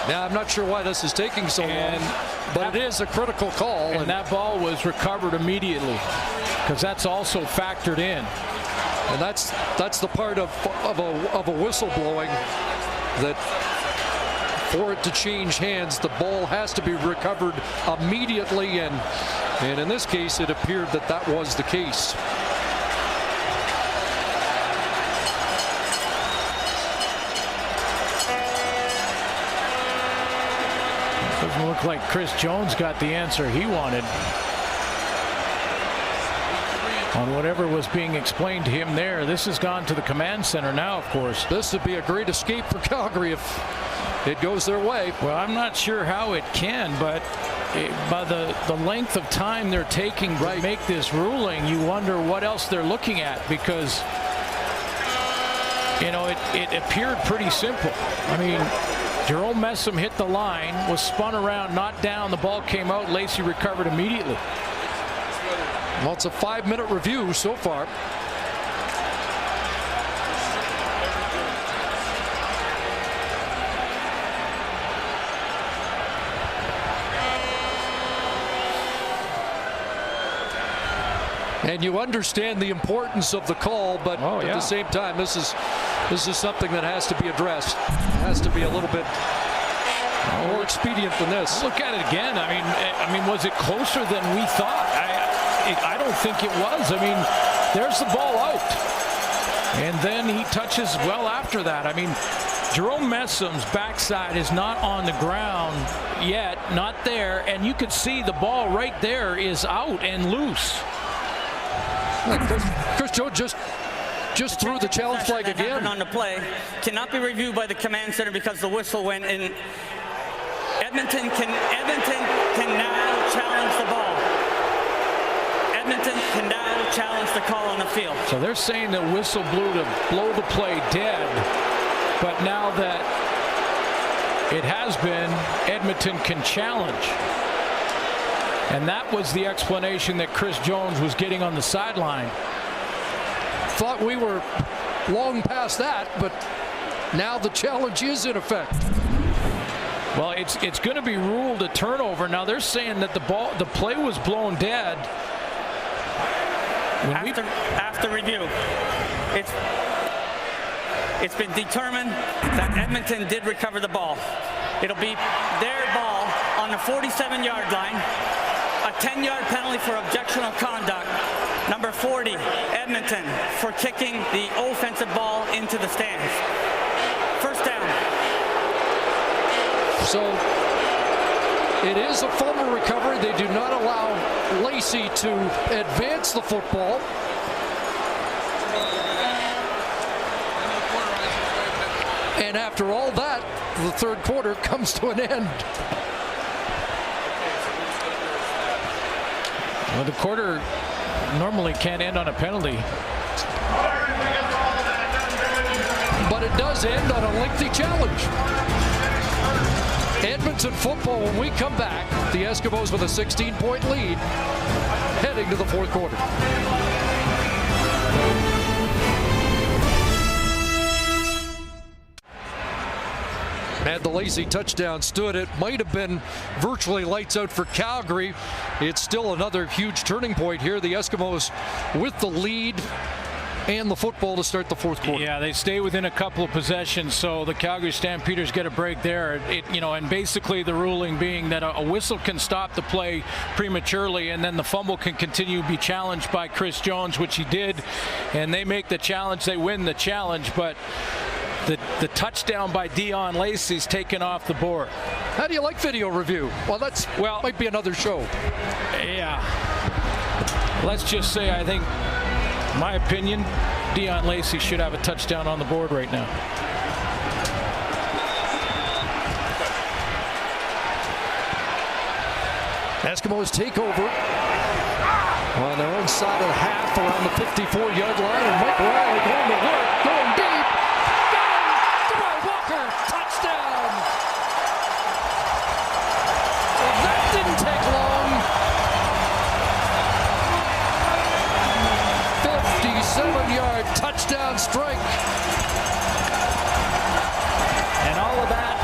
Now, I'm not sure why this is taking so long, but it is a critical call. And that ball was recovered immediately, because that's also factored in. And that's the part of a whistle blowing, that for it to change hands, the ball has to be recovered immediately, and in this case, it appeared that that was the case. Doesn't look like Chris Jones got the answer he wanted on whatever was being explained to him there. This has gone to the command center now, of course. This would be a great escape for Calgary if it goes their way. Well, I'm not sure how it can, but by the length of time they're taking to make this ruling, you wonder what else they're looking at, because, you know, it appeared pretty simple. I mean, Jerome Messam hit the line, was spun around, not down. The ball came out. Lacey recovered immediately. Well, it's a 5-minute review so far. And you understand the importance of the call, but at the same time, this is something that has to be addressed. It has to be a little bit more expedient than this. Look at it again. I mean, was it closer than we thought? I don't think it was. I mean, there's the ball out, and then he touches well after that. I mean, Jerome Messam's backside is not on the ground yet, not there, and you could see the ball right there is out and loose. Chris Jones just threw the challenge flag again. On the play cannot be reviewed by the command center because the whistle went in. Edmonton can now challenge the ball. Edmonton can now challenge the call on the field. So they're saying the whistle blew to blow the play dead, but now that it has been, Edmonton can challenge. And that was the explanation that Chris Jones was getting on the sideline. Thought we were long past that, but now the challenge is in effect. Well, it's going to be ruled a turnover. Now they're saying that the play was blown dead. After review, it's been determined that Edmonton did recover the ball. It'll be their ball on the 47-yard line. A 10-yard penalty for objectionable conduct. Number 40, Edmonton, for kicking the offensive ball into the stands. First down. So it is a fumble recovery. They do not allow Lacey to advance the football. And after all that, the third quarter comes to an end. Well, the quarter normally can't end on a penalty. But it does end on a lengthy challenge. Edmonton football, when we come back, the Eskimos with a 16-point lead, heading to the fourth quarter. Had the Lacey touchdown stood, it might have been virtually lights out for Calgary. It's still another huge turning point here. The Eskimos with the lead and the football to start the fourth quarter. Yeah, they stay within a couple of possessions, so the Calgary Stampeders get a break there. And basically the ruling being that a whistle can stop the play prematurely, and then the fumble can continue to be challenged by Chris Jones, which he did, and they make the challenge, they win the challenge, but the touchdown by Dion Lacey's taken off the board. How do you like video review? Well, might be another show. Yeah. Let's just say, I think, my opinion, Dion Lacey should have a touchdown on the board right now. Eskimos take over on their own side of the half around the 54-yard line, and Mike Riley going to work, going deep. Got him! Walker, touchdown! Well, that didn't take long. 57-yard touchdown strike. And all of that,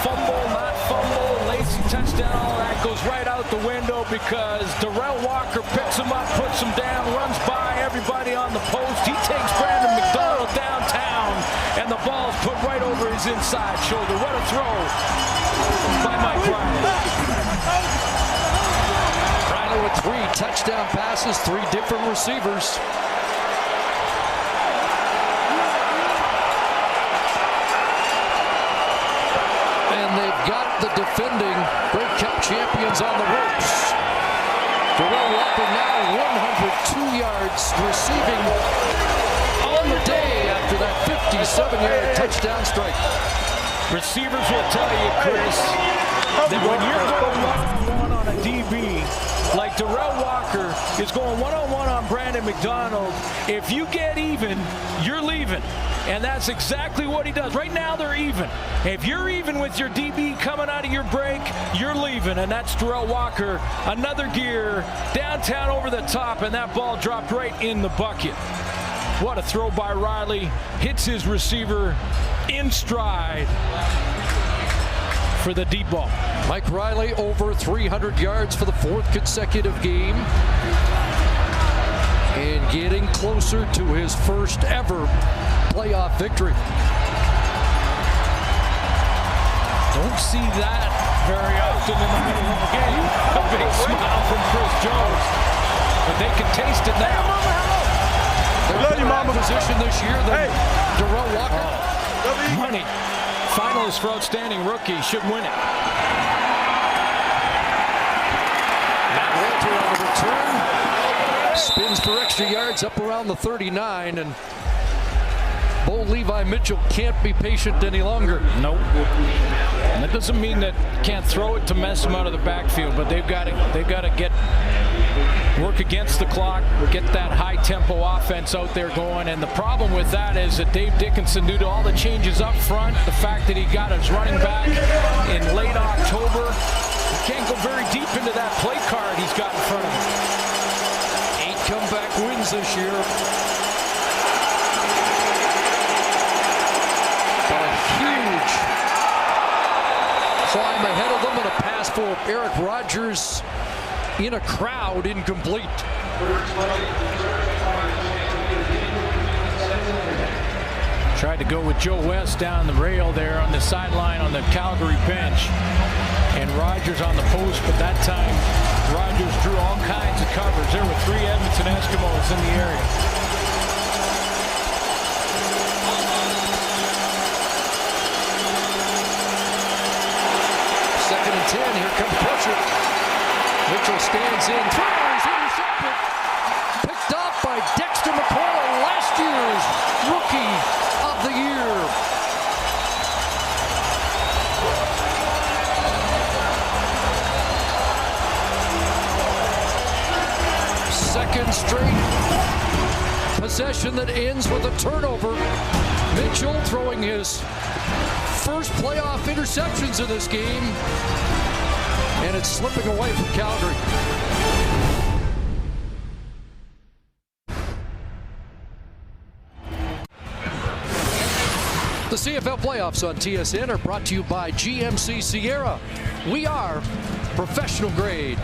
fumble, not fumble, Lacey touchdown, all that goes right out the window because Darrell Walker picks him up, puts him down, runs by everybody on the post. He takes Brandon McDonald downtown, and the ball's put right over his inside shoulder. What a throw by Mike Riley. Riley with 3 touchdown passes, 3 different receivers. Got the defending Grey Cup champions on the ropes. Darrell Walker now 102 yards receiving on the day after that 57-yard touchdown strike. Receivers will tell you, Chris, that when you're going one-on-one on a DB, like Darrell Walker is going one-on-one on Brandon McDonald, if you get even, you're leaving. And that's exactly what he does. Right now, they're even. If you're even with your DB coming out of your break, you're leaving. And that's Darrell Walker. Another gear, downtown over the top, and that ball dropped right in the bucket. What a throw by Riley. Hits his receiver in stride for the deep ball. Mike Riley over 300 yards for the 4th consecutive game. And getting closer to his first ever playoff victory. Don't see that very often in the middle of the game. A big smile from Chris Jones. But they can taste it now. They're in a position this year than Darrell Walker. Money. Finalist for outstanding rookie. Should win it. Matt Walter on the return. Spins for extra yards up around the 39, and Bo Levi Mitchell can't be patient any longer. Nope. And that doesn't mean that can't throw it to mess him out of the backfield, but they've got to get work against the clock, get that high-tempo offense out there going. And the problem with that is that Dave Dickinson, due to all the changes up front, the fact that he got his running back in late October, can't go very deep into that play card he's got in front of him. 8 comeback wins this year. But a huge climb ahead of them, and a pass for Eric Rogers in a crowd, incomplete. Tried to go with Joe West down the rail there on the sideline on the Calgary bench. And Rogers on the post, but that time Rogers drew all kinds of covers. There were 3 Edmonton Eskimos in the area. Second and 10, here comes pressure. Mitchell stands in, throws, intercepted. Picked up by Dexter McCoy, last year's Rookie of the Year. Second straight possession that ends with a turnover. Mitchell throwing his first playoff interceptions in this game, and it's slipping away from Calgary. The CFL playoffs on TSN are brought to you by GMC Sierra. We are professional grade.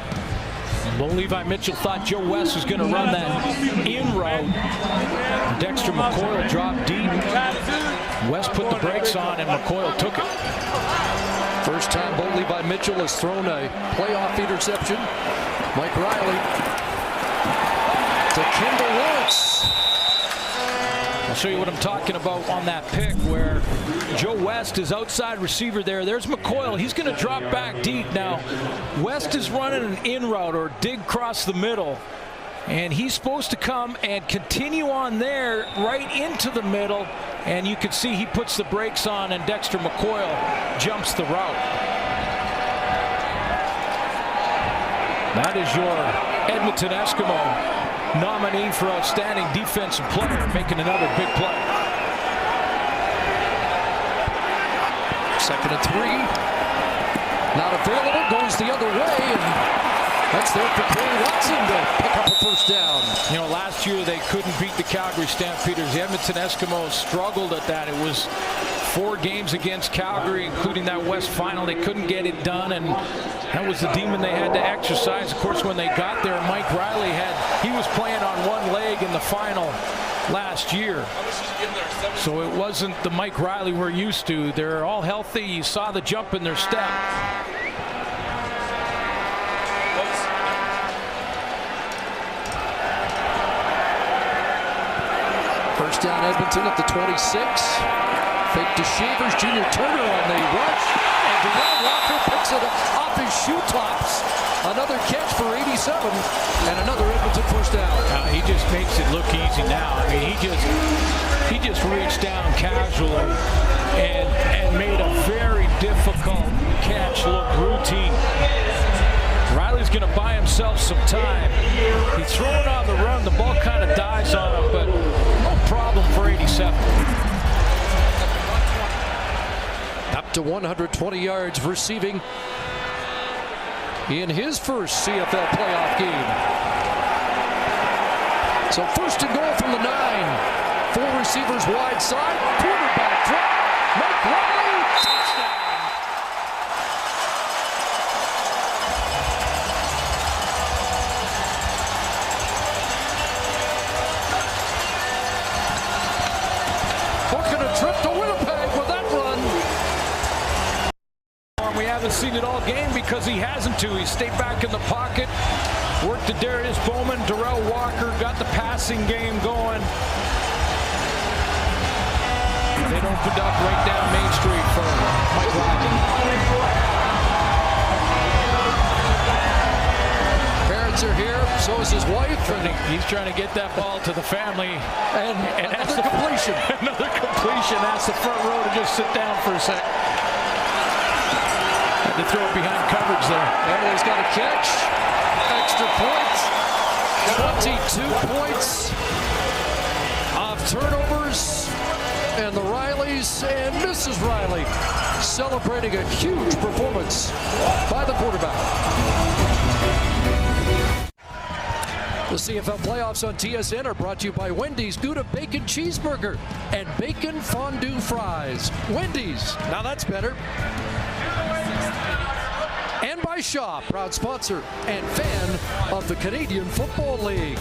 Well, Levi Mitchell thought Joe West was going to run that in route. Dexter McCoy dropped deep. West put the brakes on, and McCoy took it. First time Bo Levi Mitchell has thrown a playoff interception. Mike Riley to Kendall Lawrence. I'll show you what I'm talking about on that pick where Joe West is outside receiver there. There's McCoy. He's going to drop back deep. Now, West is running an in route or dig across the middle. And he's supposed to come and continue on there right into the middle. And you can see he puts the brakes on, and Dexter McCoy jumps the route. That is your Edmonton Eskimo nominee for outstanding defensive player, making another big play. Second and 3. Not available, goes the other way, and that's there for Corey Watson to pick up a first down. You know, last year they couldn't beat the Calgary Stampeders. The Edmonton Eskimos struggled at that. It was 4 games against Calgary, including that West final. They couldn't get it done, and that was the demon they had to exercise. Of course, when they got there, Mike Riley he was playing on one leg in the final last year. So it wasn't the Mike Riley we're used to. They're all healthy. You saw the jump in their step. First down Edmonton at the 26. Fake to Shavers, Junior Turner on the rush, and Darrell Walker picks it off his shoe tops. Another catch for 87, and another Edmonton first down. He just makes it look easy now. I mean, he just reached down casually and made a very difficult catch look routine. Riley's going to buy himself some time. He's throwing on the run. The ball kind of dies on him, but no problem for 87. Up to 120 yards receiving in his first CFL playoff game. So first and goal from the 9. 4 receivers wide side. Quarterback drop. Mike Riley. Touchdown. Booking a trip to Winnipeg with that run. We haven't seen it all game because he hasn't to. He stayed back in the pocket, worked to Darius Bowman, Darrell Walker, got the passing game going. They opened up right down Main Street for Mike Riley. Parents are here, so is his wife. He's trying to get that ball to the family. And another completion. Another completion. That's the front row to just sit down for a sec. Had to throw it behind coverage there. Emily's got a catch. Extra point. 2 points of turnovers, and the Rileys and Mrs. Riley celebrating a huge performance by the quarterback. The CFL playoffs on TSN are brought to you by Wendy's Gouda Bacon Cheeseburger and Bacon Fondue Fries. Wendy's, now that's better. And by Shaw, proud sponsor and fan of the Canadian Football League.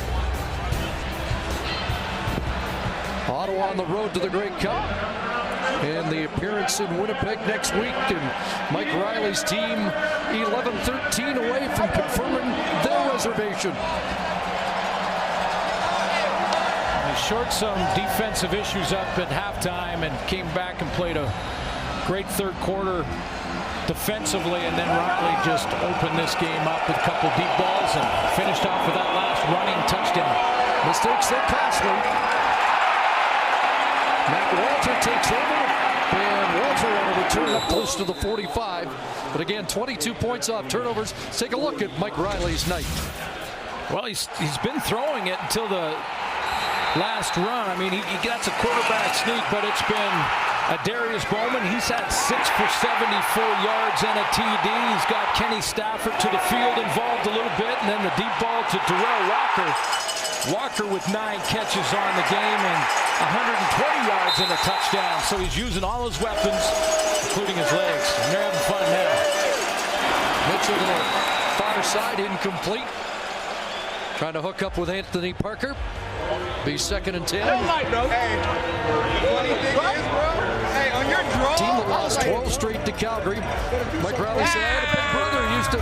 Ottawa on the road to the Grey Cup, and the appearance in Winnipeg next week, and Mike Riley's team 11-13 away from confirming their reservation. They shored some defensive issues up at halftime and came back and played a great third quarter defensively, and then Riley just opened this game up with a couple deep balls and finished off with that last running touchdown. Mistakes that costly. Matt Walter takes over, and Walter on a return up close to the 45. But again, 22 points off turnovers. Let's take a look at Mike Riley's night. Well, he's been throwing it until the last run. I mean, he gets a quarterback sneak, but it's been Darius Bowman. He's had 6 for 74 yards and a TD. He's got Kenny Stafford to the field involved a little bit, and then the deep ball to Darrell Walker. Walker with 9 catches on the game and 120 yards and a touchdown. So he's using all his weapons, including his legs. And they're having fun now. Mitchell to the far side, incomplete. Trying to hook up with Anthony Parker. Be 2nd and 10. Bro. Hey, funny thing is, bro. Hey, on your draw. Team that lost 12 straight to Calgary. Mike Riley said, I had a big brother who used to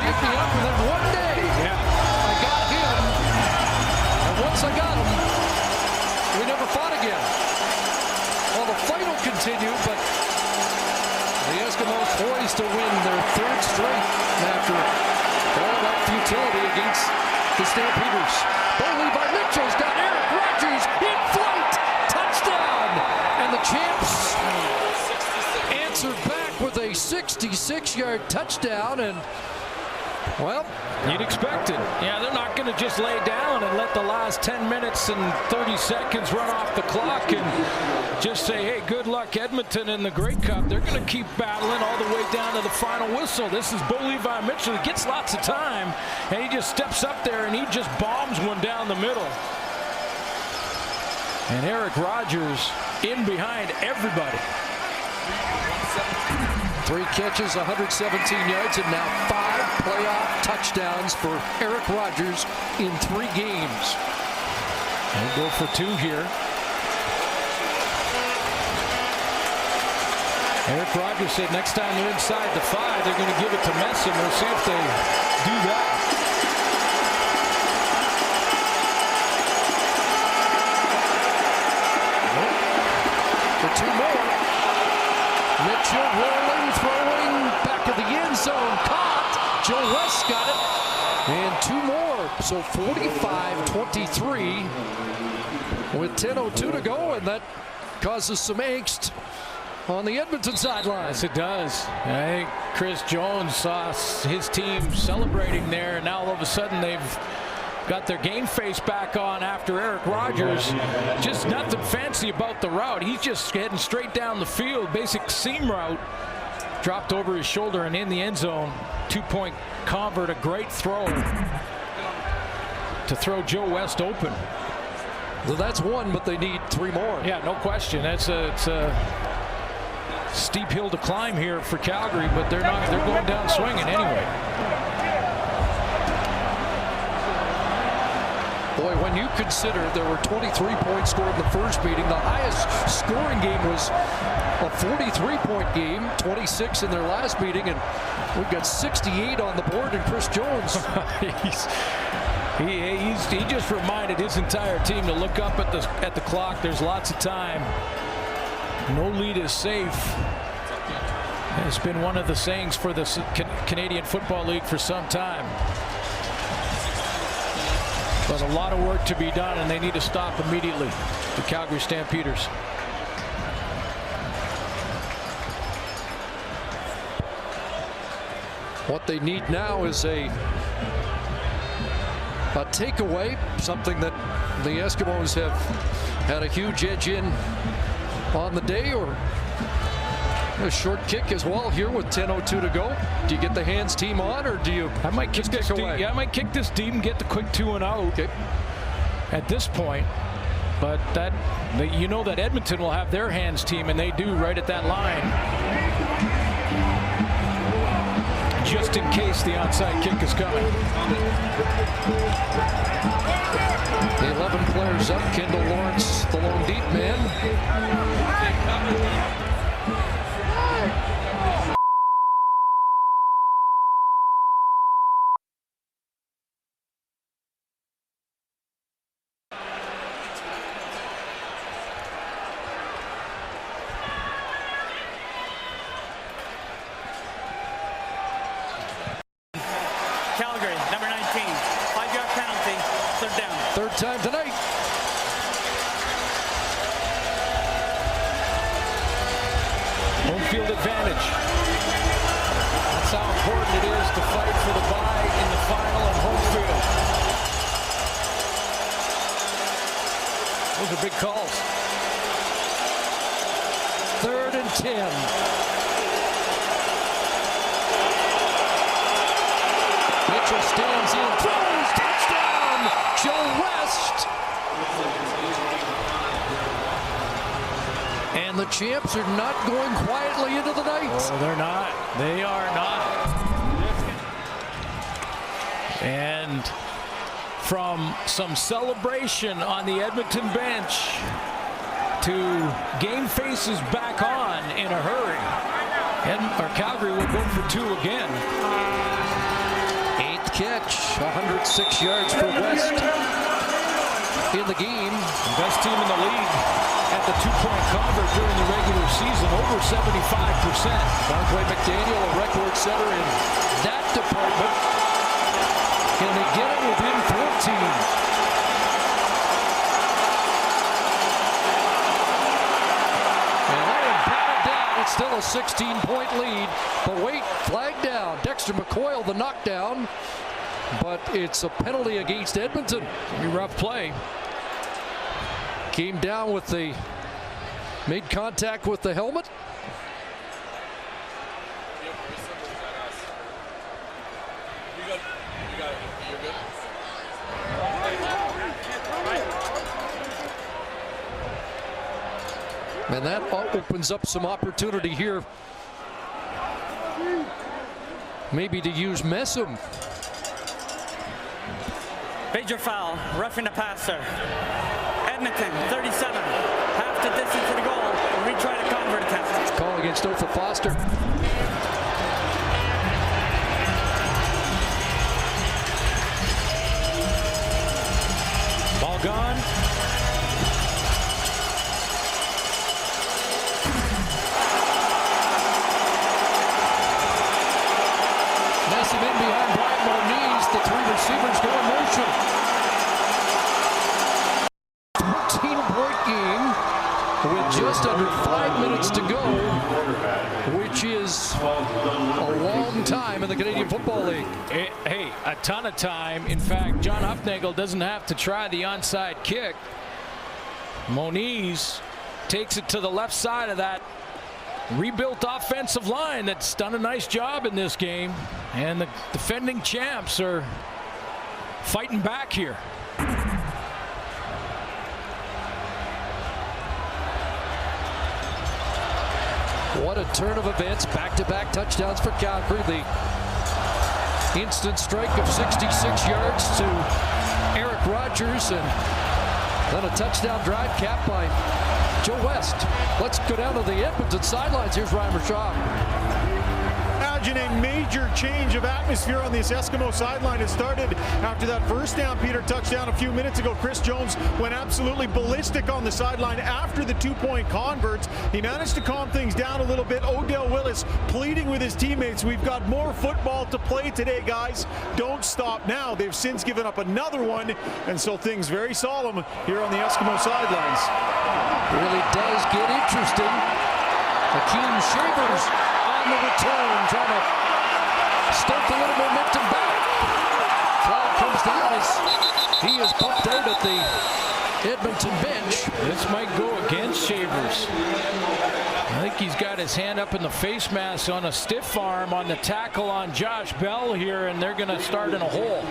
beat me up, and then one day I got him, and once I got him, we never fought again. Well, the fight will continue, but the Eskimos poised to win their 3rd straight after all that futility against the Stampeders. Bowley by Mitchell's got Eric Rogers in flight. Touchdown! And the champs answered back with a 66-yard touchdown, and well, you'd expect it. Yeah, they're not going to just lay down and let the last 10 minutes and 30 seconds run off the clock and just say, hey, good luck, Edmonton in the Grey Cup. They're going to keep battling all the way down to the final whistle. This is Bo Levi Mitchell. He gets lots of time, and he just steps up there and he just bombs one down the middle. And Eric Rogers in behind everybody. 3 catches, 117 yards, and now 5 playoff touchdowns for Eric Rogers in 3 games. They'll go for 2 here. Eric Rogers said next time they're inside the 5, they're going to give it to Messi. We'll see if they do that. For 2 more. Mitchell rolling, throwing, back of the end zone, caught. Joe West got it. And 2 more. So 45-23 with 10:02 to go, and that causes some angst on the Edmonton sideline. Yes, it does. I think Chris Jones saw his team celebrating there, and now all of a sudden they've got their game face back on after Eric Rogers. Just nothing fancy about the route. He's just heading straight down the field, basic seam route. Dropped over his shoulder and in the end zone. 2-point convert, a great throw to throw Joe West open. So that's 1, but they need 3 more. Yeah, no question. It's a steep hill to climb here for Calgary, but they're going down swinging anyway. Boy, when you consider there were 23 points scored in the first meeting, the highest scoring game was a 43-point game, 26 in their last meeting, and we've got 68 on the board, and Chris Jones. he just reminded his entire team to look up at the clock. There's lots of time. No lead is safe. It's been one of the sayings for the Canadian Football League for some time. But a lot of work to be done, and they need to stop immediately. The Calgary Stampeders. What they need now is a a takeaway, something that the Eskimos have had a huge edge in on the day, or a short kick as well here with 10:02 to go. Do you get the hands team on, or do you? I might kick this deep. Yeah, I might kick this deep and get the quick 2 and out. Okay. At this point, but that you know that Edmonton will have their hands team, and they do right at that line, just in case the onside kick is coming. The 11 players up. Kendall Lawrence, the lone deep man. Calgary, number 19. 5-yard penalty, 3rd down. 3rd time tonight. Home field advantage. That's how important it is to fight for the bye in the final and home field. Those are big calls. 3rd and 10. Mitchell stands in, throws, touchdown, Joe West. And the Champs are not going quietly into the night. Oh, they're not. They are not. And from some celebration on the Edmonton bench to game faces back on in a hurry. Calgary will go for 2 again. 8th catch, 106 yards for West in the game. Best team in the league at the 2-point convert during the regular season, over 75%. Bonquay McDaniel, a record setter in that department. Can they get it within 14? And that one batted down. It's still a 16-point lead. But wait, flag down. Dexter McCoyle, the knockdown. But it's a penalty against Edmonton. Pretty rough play. Came down with the, made contact with the helmet. And that opens up some opportunity here, maybe to use Messam. Major foul, roughing the passer. Edmonton, 37, half the distance to the goal. Retry the convert attempt. Call against Opha Foster. Ball gone. Messam in behind Brian Moniz. The 3 receivers go in motion. 14-point game with just under 5 minutes to go, which is a long time in the Canadian Football League. Hey, a ton of time. In fact, John Hufnagel doesn't have to try the onside kick. Moniz takes it to the left side of that rebuilt offensive line that's done a nice job in this game. And the defending champs are fighting back here. What a turn of events. Back-to-back touchdowns for Calgary. The instant strike of 66 yards to Eric Rogers, and then a touchdown drive capped by Joe West. Let's go down to the Edmonton sidelines. Here's Ryan Rashad. Imagine a major change of atmosphere on this Eskimo sideline. It started after that first down, Peter, touchdown a few minutes ago. Chris Jones went absolutely ballistic on the sideline after the 2-point converts. He managed to calm things down a little bit. Odell Willis pleading with his teammates. We've got more football to play today, guys. Don't stop now. They've since given up another one, and so things very solemn here on the Eskimo sidelines. Really does get interesting. Akeem Shavers on the return, trying to stoke a little momentum back. Flag comes down as He is bumped out at the Edmonton bench. This might go against Shavers. I think he's got his hand up in the face mask on a stiff arm on the tackle on Josh Bell here, and they're going to start in a hole.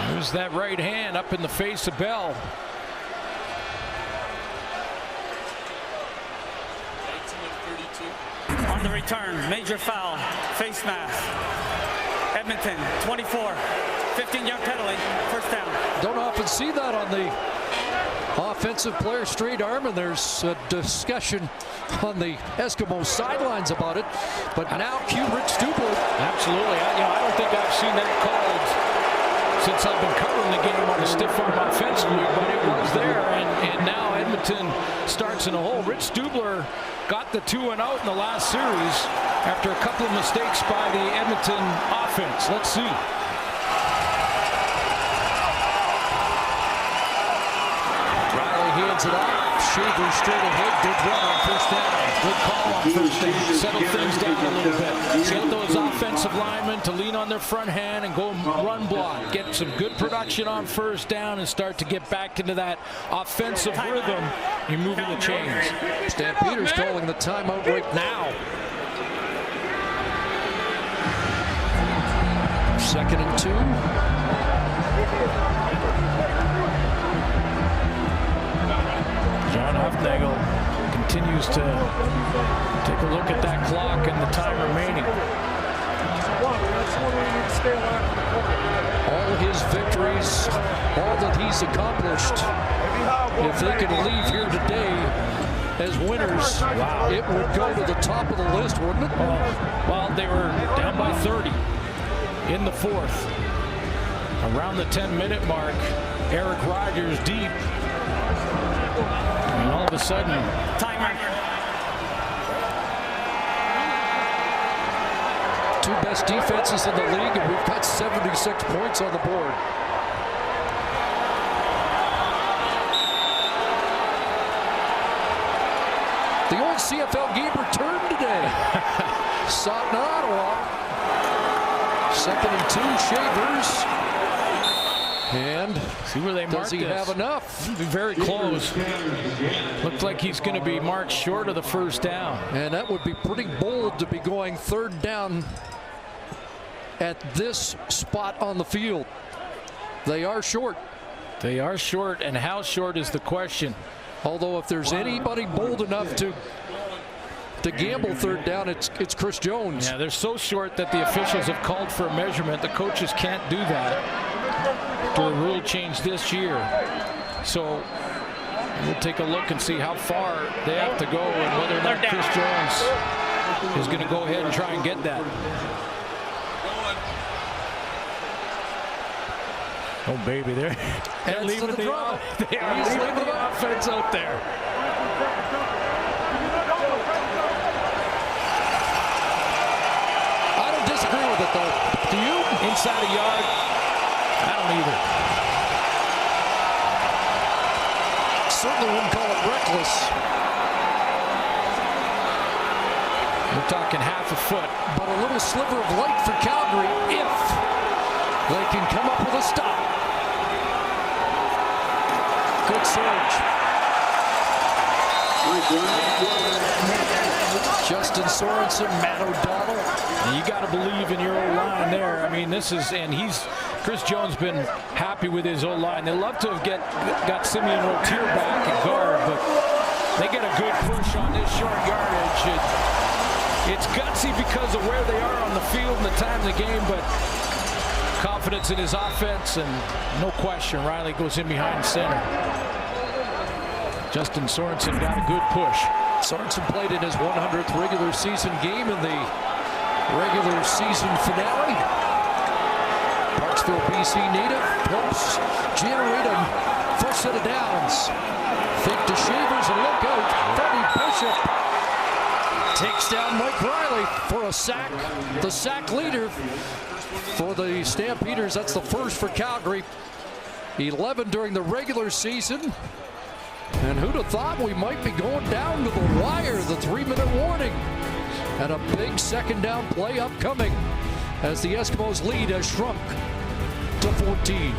There's that right hand up in the face of Bell. On the return, major foul, face mask. Edmonton, 24, 15-yard penalty, first down. Don't often see that on the offensive player straight arm, and there's a discussion on the Eskimos sidelines about it. But now cue Rich Stubler. Absolutely. I don't think I've seen that called since I've been covering the game on a stiff arm offensively, but it was there, and now Edmonton starts in a hole. Rich Stubler got the 2-and-out in the last series after a couple of mistakes by the Edmonton offense. Let's see. Riley hands it off. Shaver straight ahead. Good run on first down. Good call on first down. Settle things down a little bit. Get those offensive linemen to lean on their front hand and go run block. Get some good production on first down and start to get back into that offensive rhythm. You're moving the chains. Stampeders calling the timeout right now. 2nd and 2. John Huffnagel continues to take a look at that clock and the time remaining. All his victories, all that he's accomplished, if they can leave here today as winners, it would go to the top of the list, wouldn't it? Well, they were down by 30 in the 4th. Around the 10-minute mark, Eric Rogers deep. And all of a sudden, timer. 2 best defenses in the league, and we've got 76 points on the board. The old CFL game returned today. Sutton, Ottawa. 2nd and 2, Shavers. And see where they does he have enough? Very close. Looks like he's going to be marked short of the first down. And that would be pretty bold to be going 3rd down at this spot on the field. They are short. They are short, and how short is the question. Although if there's anybody bold enough to gamble 3rd down, it's Chris Jones. Yeah, they're so short that the officials have called for a measurement. The coaches can't do that after a rule change this year. So we'll take a look and see how far they have to go and whether or not Chris Jones is going to go ahead and try and get that. Oh, baby, they're leaving the offense out there. I don't disagree with it, though. Do you? Inside a yard? I don't either. Certainly wouldn't call it reckless. We're talking half a foot. But a little sliver of light for Calgary if they can come up with a stop. Good surge. Justin Sorensen, Matt O'Donnell. And you got to believe in your O-line there. I mean, Chris Jones been happy with his O-line. They love to have got Simeon Rotier back at guard, but they get a good push on this short yardage. It's gutsy because of where they are on the field and the time of the game, but confidence in his offense, and no question, Riley goes in behind center. Justin Sorensen got a good push. Sorensen played in his 100th regular season game in the regular season finale. Parksville, BC native, helps generate a first set of downs. Fake to Shavers and look out. Freddie Bishop takes down Mike Riley for a sack. The sack leader for the Stampeders. That's the first for Calgary. 11 during the regular season. And who'd have thought we might be going down to the wire, the 3-minute warning. And a big second down play upcoming as the Eskimos' lead has shrunk to 14.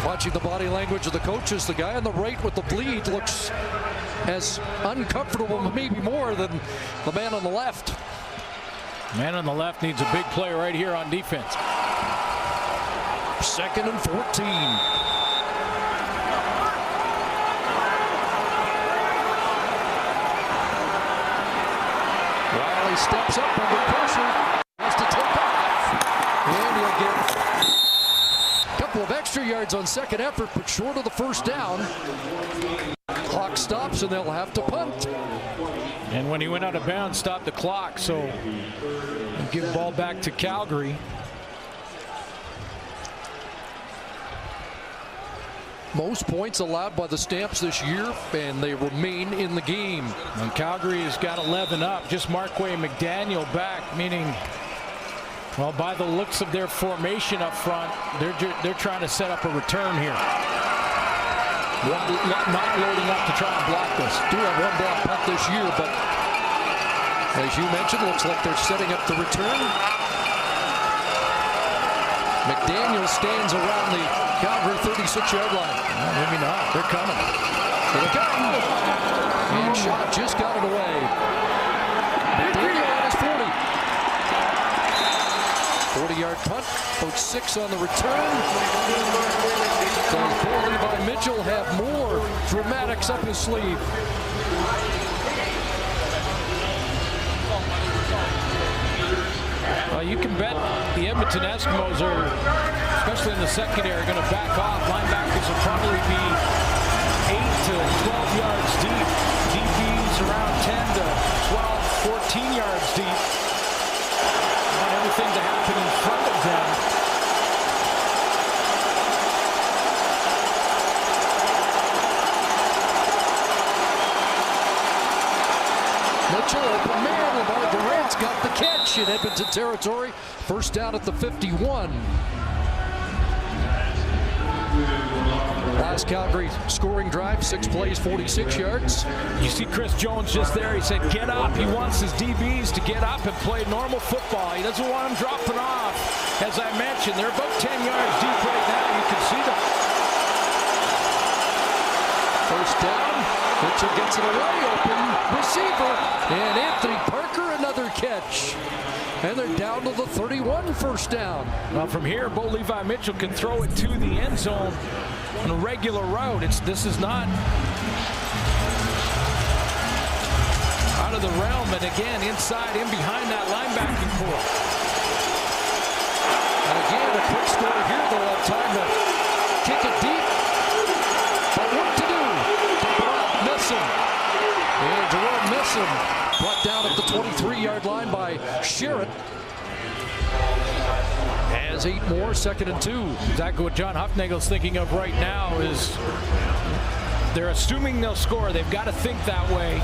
Watching the body language of the coaches, the guy on the right with the bleed looks as uncomfortable, maybe more, than the man on the left. Man on the left needs a big play right here on defense. 2nd and 14. Riley steps up under pressure, has to take off, and he'll get a couple of extra yards on second effort, but short of the first down. Clock stops, and they'll have to punt. And when he went out of bounds, stopped the clock, so give the ball back to Calgary. Most points allowed by the Stamps this year, and they remain in the game. And Calgary has got 11 up. Just Markway McDaniel back, meaning, well, by the looks of their formation up front, they're trying to set up a return here. Not loading up to try and block this. Do have one block punt this year, but as you mentioned, looks like they're setting up the return. McDaniel stands around the Calgary 36-yard line. Well, maybe not. They're coming. Here they come. And shot just got it away. McDaniel on his 40. 40-yard punt. About 6 on the return. Does Bo Levi Mitchell have more dramatics up his sleeve? You can bet the Edmonton Eskimos are, especially in the secondary, going to back off. Linebackers will probably be 8 to 12 yards deep. DBs around 10 to 12, 14 yards deep. Want everything to happen in front of them. Mitchell, open man. Lamar Durant's got the catch in Edmonton territory. First down at the 51. Last Calgary scoring drive, 6 plays, 46 yards. You see Chris Jones just there. He said, get up. He wants his DBs to get up and play normal football. He doesn't want them dropping off. As I mentioned, they're about 10 yards deep right now. You can see them. First down. Mitchell gets it away, open receiver, and Anthony Parker another catch. And they're down to the 31, first down. Well, from here, Bo Levi Mitchell can throw it to the end zone on a regular route. This is not out of the realm, and again, inside, in behind that linebacking core. And again, a quick score here. They'll have time to kick it deep. But what to do? And Jerome Messon brought down at the 23-yard line by Sherritt. Has 8 more, 2nd and 2. Exactly what John Huffnagel's thinking of right now is they're assuming they'll score. They've got to think that way.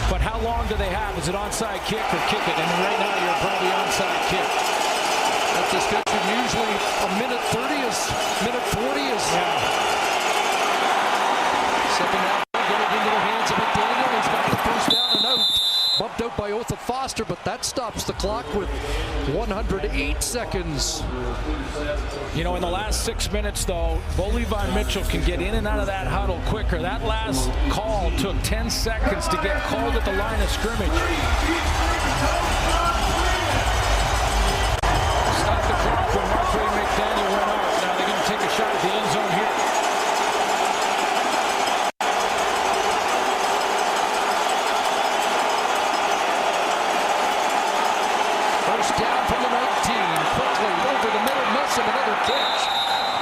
But how long do they have? Is it onside kick or kick it? And right now you're probably onside kick. That discussion usually a minute 30 is minute 40 is. Yeah. Second half. Into the hands of McDaniel. He's got the first down and out. Bumped out by Otha Foster, but that stops the clock with 108 seconds. You know, in the last 6 minutes, though, Bo Levi Mitchell can get in and out of that huddle quicker. That last call took 10 seconds to get called at the line of scrimmage. Stop the clock when Markway McDaniel went out. Now they're going to take a shot at the end zone here. Down from the 19, quickly over the middle. Messam, another catch.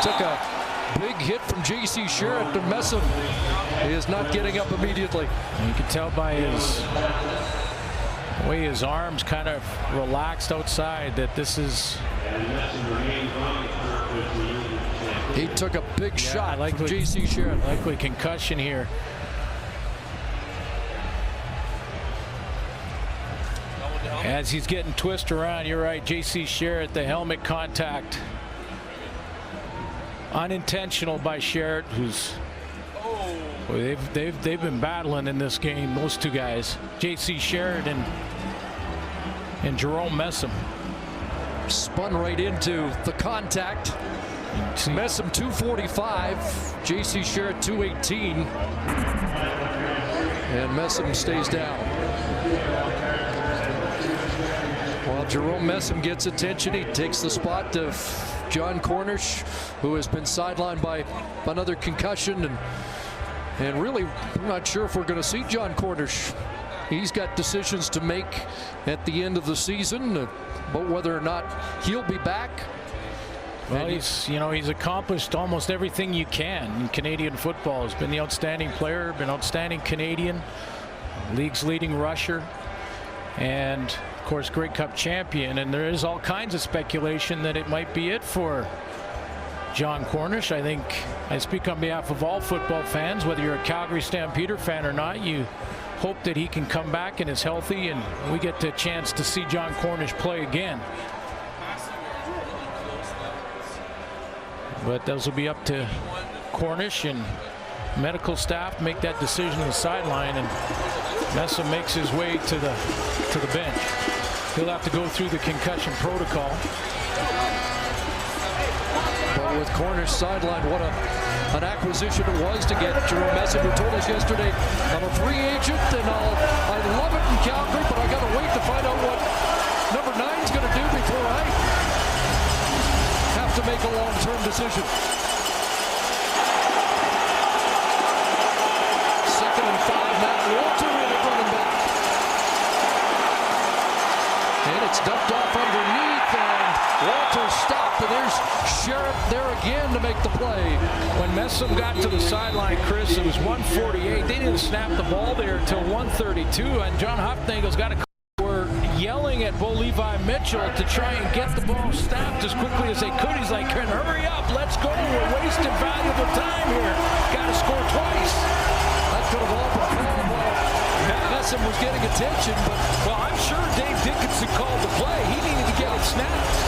Took a big hit from J.C. Sherritt, and Messam is not getting up immediately. You can tell by the way his arms kind of relaxed outside that this is. He took a big shot from J.C. Sherritt. Likely concussion here. As he's getting twisted around, you're right, J.C. Sherritt, the helmet contact. Unintentional by Sherritt, who's Well, they've been battling in this game, those two guys, J.C. Sheridan and Jerome Messam. Spun right into the contact. Messam 245, J.C. Sheridan 218, and Messam stays down. While Jerome Messam gets attention, he takes the spot of John Cornish, who has been sidelined by another concussion, and really, I'm not sure if we're going to see John Cornish. He's got decisions to make at the end of the season about whether or not he'll be back. Well, he's accomplished almost everything you can in Canadian football. He's been the outstanding player, been outstanding Canadian, league's leading rusher, and of course Grey Cup champion. And there is all kinds of speculation that it might be it for John Cornish. I think I speak on behalf of all football fans, whether you're a Calgary Stampeder fan or not. You hope that he can come back and is healthy, and we get the chance to see John Cornish play again. But those will be up to Cornish and medical staff make that decision on the sideline, and Messam makes his way to the bench. He'll have to go through the concussion protocol. But with Cornish sideline, what an acquisition it was to get Jerome Messam, who told us yesterday, I'm a free agent and I love it in Calgary, but I got to wait to find out what number 9's going to do before I have to make a long-term decision. 2nd and 5, Matt Walter in at running back. And it's dumped off underneath, and Walter stopped, and there's Sheriff there again to make the play. When Messam got to the sideline, Chris, it was 1:48. They didn't snap the ball there until 1:32, and John Hufnagel's got a yelling at Bo Levi Mitchell to try and get the ball snapped as quickly as they could. He's like, hurry up, let's go. We're wasting valuable time here. Got to score twice. That could have all been called while Messam was getting attention, but well, I'm sure Dave Dickinson called the play. He needed to get it snapped.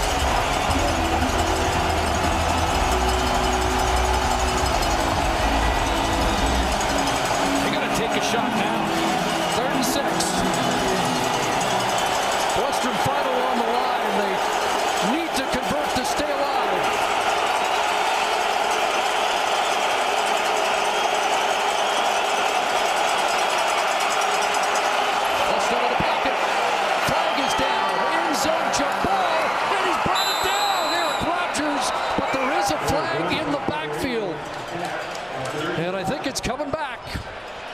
They got to take a shot now. 36. Western final on the line. They need to convert to stay alive. That's out of the pocket. Flag is down. End zone jump ball. And he's brought it down. Eric Rogers. But there is a flag in the backfield. And I think it's coming back.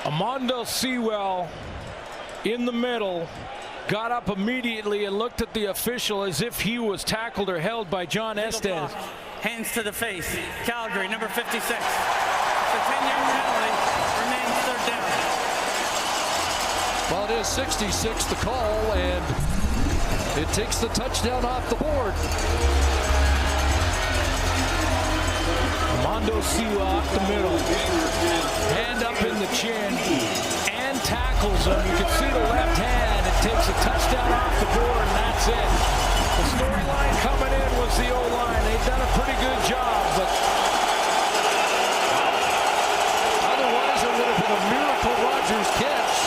Amondo Sewell in the middle. Got up immediately and looked at the official as if he was tackled or held by John Estes. Hands to the face. Calgary, number 56. It's a 10-yard penalty. Remains third down. Well, it is 66 the call, and it takes the touchdown off the board. Amondo Sewell off the middle. Hand up in the chin. And tackles him. You can see the left hand. Takes a touchdown off the board, and that's it. The storyline coming in was the O-line. They've done a pretty good job, but otherwise it would have been a miracle Rogers catch.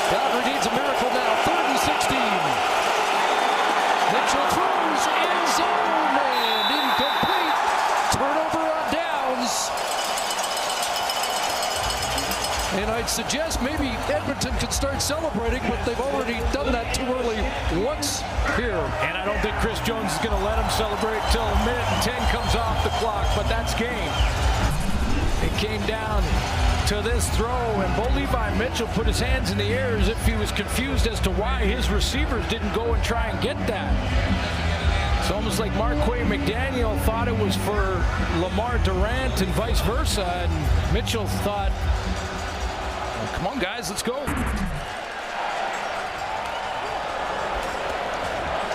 Calgary needs a miracle now. 3rd and 16. Mitchell throws end zone and incomplete. Turnover on downs. And I'd suggest maybe Edmonton could start celebrating, but they've already done that too early once here. And I don't think Chris Jones is going to let him celebrate until a minute and 10 comes off the clock, but that's game. It came down to this throw, and Bo Levi Mitchell put his hands in the air as if he was confused as to why his receivers didn't go and try and get that. It's almost like Marquay McDaniel thought it was for Lamar Durant and vice versa, and Mitchell thought, come on, guys, let's go.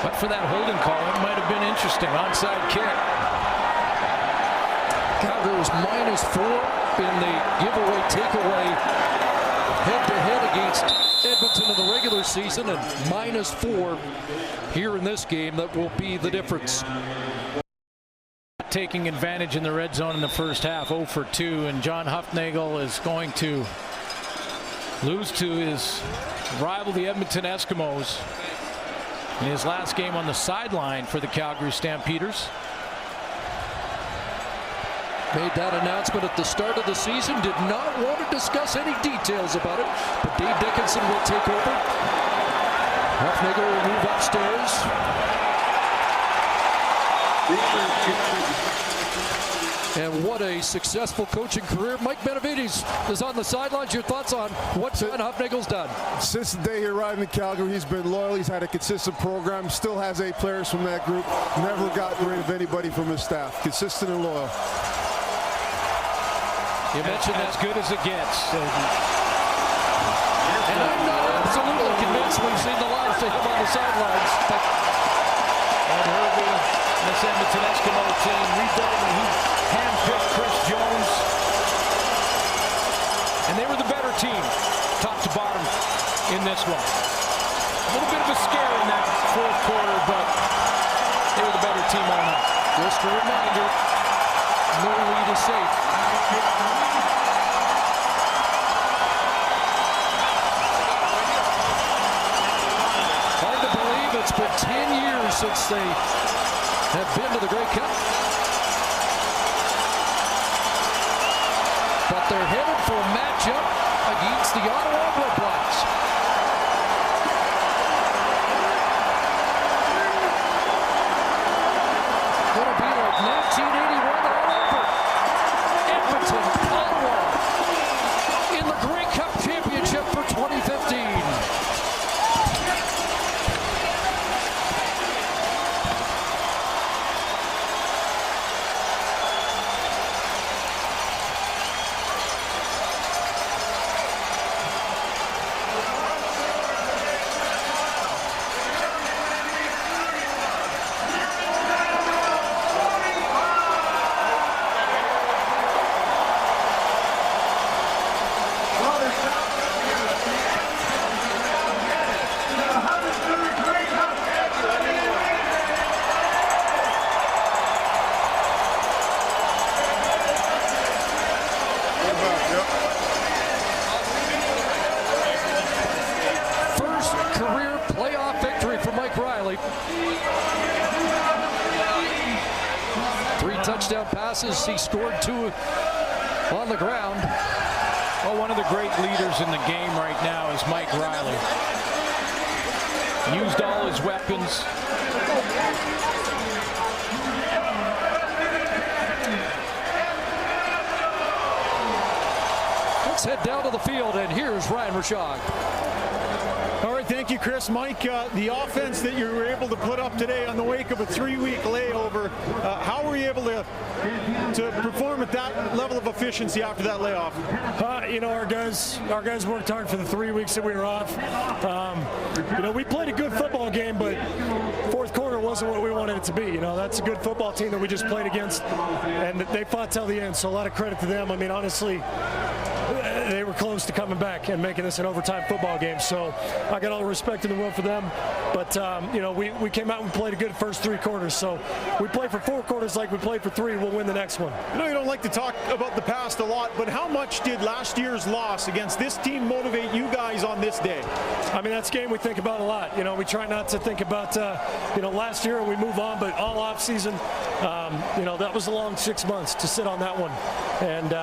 But for that holding call, it might have been interesting. Onside kick. Calgary was -4 in the giveaway takeaway head-to-head against Edmonton in the regular season, and -4 here in this game. That will be the difference. taking advantage in the red zone in the first half, 0 for 2, and John Hufnagel is going to lose to his rival, the Edmonton Eskimos, in his last game on the sideline for the Calgary Stampeders. Made that announcement at the start of the season, did not want to discuss any details about it, but Dave Dickinson will take over. Hufnagel will move upstairs. And what a successful coaching career. Mike Benavides is on the sidelines. Your thoughts on what John Hufnagel's done? Since the day he arrived in Calgary, he's been loyal. He's had a consistent program. Still has 8 players from that group. Never gotten rid of anybody from his staff. Consistent and loyal. You mentioned as good as it gets. And I'm not absolutely convinced we've seen the last of him on the sidelines. But this Edmonton Eskimo team rebuilt, and he handpicked Chris Jones. And they were the better team, top to bottom, in this one. A little bit of a scare in that fourth quarter, but they were the better team all night. just a reminder, no lead is safe. Hard to believe it's been 10 years since they have been to the Grey Cup. But they're headed for a matchup against the Ottawa Redblacks. Gonna be like 1981 all over. Edmonton, Ottawa in the Grey Cup Championship for 2015. Touchdown passes. He scored 2 on the ground. Well, one of the great leaders in the game right now is Mike Riley. Used all his weapons. Let's head down to the field, and here's Ryan Rashog. All right, thank you, Chris. Mike, the offense that you were able to put up today on the wake of a 3-week layover, how were you able to perform at that level of efficiency after that layoff? You know, our guys worked hard for the 3 weeks that we were off. You know, we played a good football game, but fourth quarter wasn't what we wanted it to be. You know, that's a good football team that we just played against, and they fought till the end, so a lot of credit to them. I mean, honestly, they were close to coming back and making this an overtime football game. So I got all the respect in the world for them. But, you know, we came out and played a good first 3 quarters. So we played for 4 quarters like we played for 3. We'll win the next one. I know you don't like to talk about the past a lot, but how much did last year's loss against this team motivate you guys on this day? I mean, that's a game we think about a lot. You know, we try not to think about, you know, last year and we move on. But all off season, you know, that was a long 6 months to sit on that one. And,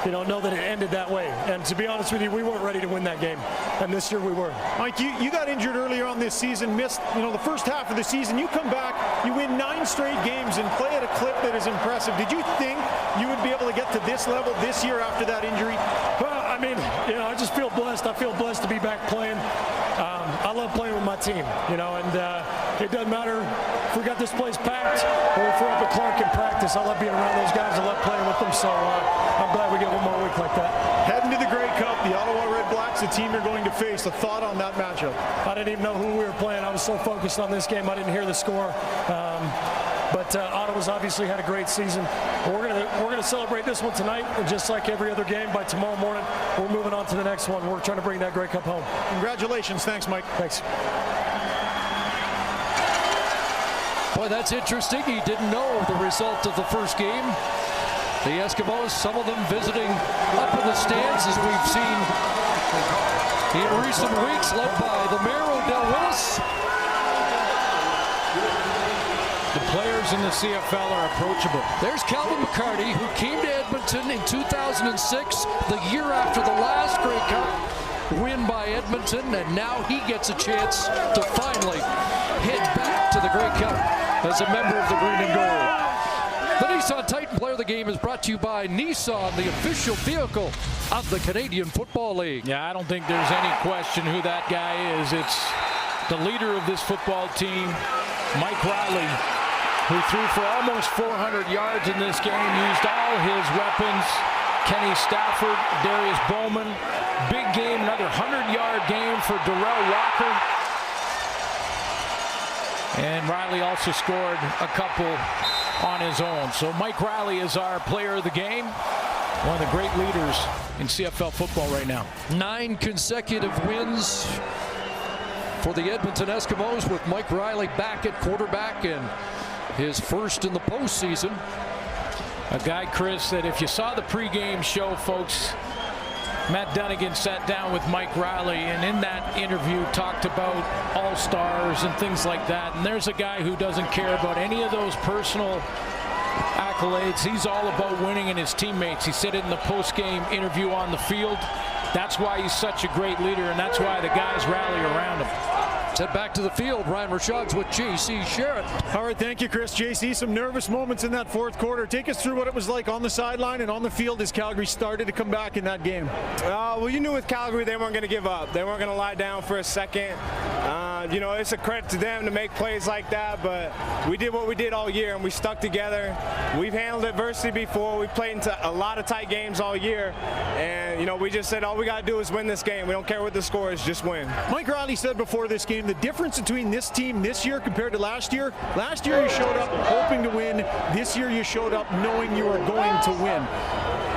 you know that it ended that way. And to be honest with you, we weren't ready to win that game. And this year we were. Mike, you got injured earlier on this season, missed, you know, the first half of the season. You come back, you win 9 straight games and play at a clip that is impressive. Did you think you would be able to get to this level this year after that injury? Well, I mean, you know, I just feel blessed. I feel blessed to be back playing. I love playing with my team, you know, and it doesn't matter if we got this place packed or if we're up at Clark in practice. I love being around those guys. I love playing with them, so I'm glad we get one more week like that. Heading to the Grey Cup, the Ottawa Redblacks, the team you're going to face. A thought on that matchup? I didn't even know who we were playing. I was so focused on this game, I didn't hear the score. But Ottawa's obviously had a great season. We're gonna celebrate this one tonight, and just like every other game, by tomorrow morning, we're moving on to the next one. We're trying to bring that Grey Cup home. Congratulations. Thanks, Mike. Thanks. Boy, that's interesting. He didn't know the result of the first game. The Eskimos, some of them visiting up in the stands, as we've seen in recent weeks, led by the mayor, Odell Willis. The players in the CFL are approachable. There's Calvin McCarty, who came to Edmonton in 2006, the year after the last Grey Cup win by Edmonton, and now he gets a chance to finally head back to the Grey Cup as a member of the Green and Gold. The Nissan Titan Player of the Game is brought to you by Nissan, the official vehicle of the Canadian Football League. Yeah, I don't think there's any question who that guy is. It's the leader of this football team, Mike Riley, who threw for almost 400 yards in this game, used all his weapons. Kenny Stafford, Darius Bowman, big game, another 100-yard game for Darrell Walker. And Riley also scored a couple on his own. So Mike Riley is our player of the game, one of the great leaders in CFL football right now. 9 consecutive wins for the Edmonton Eskimos, with Mike Riley back at quarterback and his first in the postseason. A guy, Chris, that if you saw the pregame show, folks, Matt Dunnigan sat down with Mike Riley and in that interview talked about all-stars and things like that. And there's a guy who doesn't care about any of those personal accolades. He's all about winning and his teammates. He said it in the post-game interview on the field. That's why he's such a great leader, and that's why the guys rally around him. Head back to the field. Ryan Rashog's with J.C. Sherritt. All right, thank you, Chris. J.C., some nervous moments in that fourth quarter. Take us through what it was like on the sideline and on the field as Calgary started to come back in that game. Well, you knew with Calgary they weren't going to give up. They weren't going to lie down for a second. You know, it's a credit to them to make plays like that, but we did what we did all year, and we stuck together. We've handled adversity before. We've played into a lot of tight games all year, and, you know, we just said all we got to do is win this game. We don't care what the score is, just win. Mike Riley said before this game, the difference between this team this year compared to last year you showed up hoping to win. This year you showed up knowing you were going to win.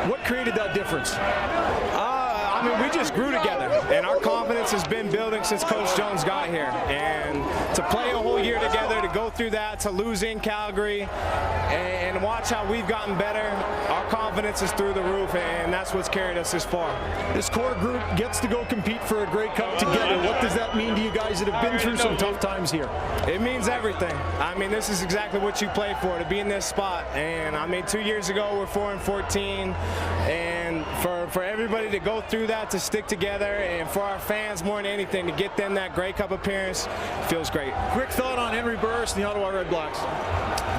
What created that difference? I mean, we just grew together, and our confidence has been building since Coach Jones got here. And to play a whole year together, to go through that, to lose in Calgary, and watch how we've gotten better, our confidence is through the roof, and that's what's carried us this far. This core group gets to go compete for a Grey Cup together. What does that mean to you guys that have been through some tough times here? It means everything. I mean, this is exactly what you play for, to be in this spot. And I mean, 2 years ago, we're 4-14, and for everybody to go through that, to stick together, and for our fans more than anything to get them that Grey Cup appearance feels great. Quick thought on Henry Burris and the Ottawa Red Blacks.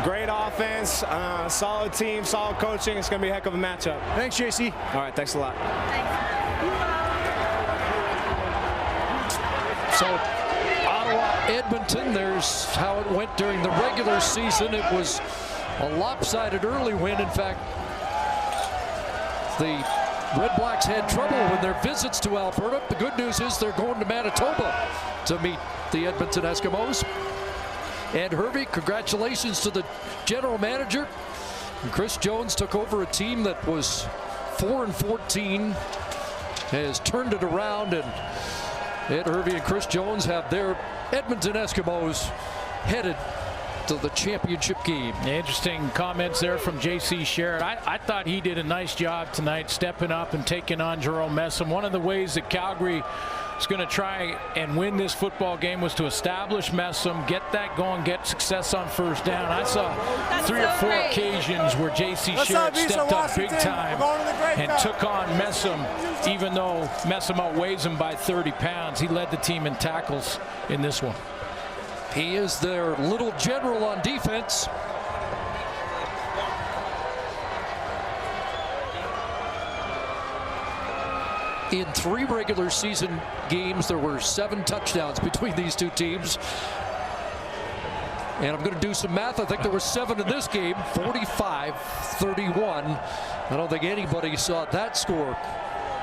Great offense, solid team, solid coaching. It's going to be a heck of a matchup. Thanks, JC. All right, thanks a lot. So Ottawa, Edmonton, there's how it went during the regular season. It was a lopsided early win. In fact, the Red Blacks had trouble with their visits to Alberta. The good news is they're going to Manitoba to meet the Edmonton Eskimos. And Hervey, congratulations to the general manager. And Chris Jones took over a team that was 4-14, has turned it around, and Ed Hervey and Chris Jones have their Edmonton Eskimos headed to the championship game. Interesting comments there from J.C. Sherritt. I thought he did a nice job tonight, stepping up and taking on Jerome Messam. One of the ways that Calgary is going to try and win this football game was to establish Messam, get that going, get success on first down. I saw 3 or 4 occasions where J.C. Sherritt stepped up big time and took on Messam, even though Messam outweighs him by 30 pounds. He led the team in tackles in this one. He is their little general on defense. In 3 regular season games, there were 7 touchdowns between these two teams. And I'm going to do some math. I think there were 7 in this game, 45-31. I don't think anybody saw that score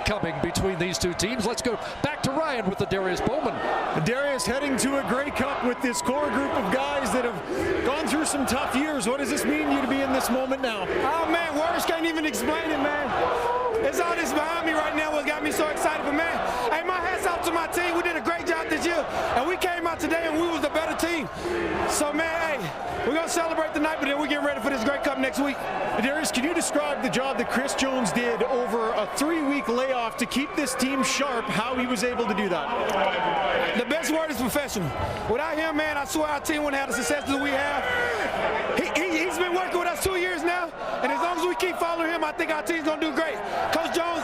coming between these two teams. Let's go back to Ryan with the Darius Bowman. Darius heading to a Grey Cup with this core group of guys that have gone through some tough years. What does this mean to you to be in this moment now? Oh, man, words can't even explain it, man. it's all this behind me right now what got me so excited. But man, hey, my hat's off to my team. We did a great job this year, and we came out today and we was the better team. So man, hey, we're gonna celebrate tonight, but then we're getting ready for this Grey Cup next week. Darius, can you describe the job that Chris Jones did over a 3-week layoff to keep this team sharp, how he was able to do that? The best word is professional. Without him, man, I swear our team wouldn't have the success that we have. He's been working with us 2 years now, and as long as we keep following him, I think our team's gonna do great. Coach Jones,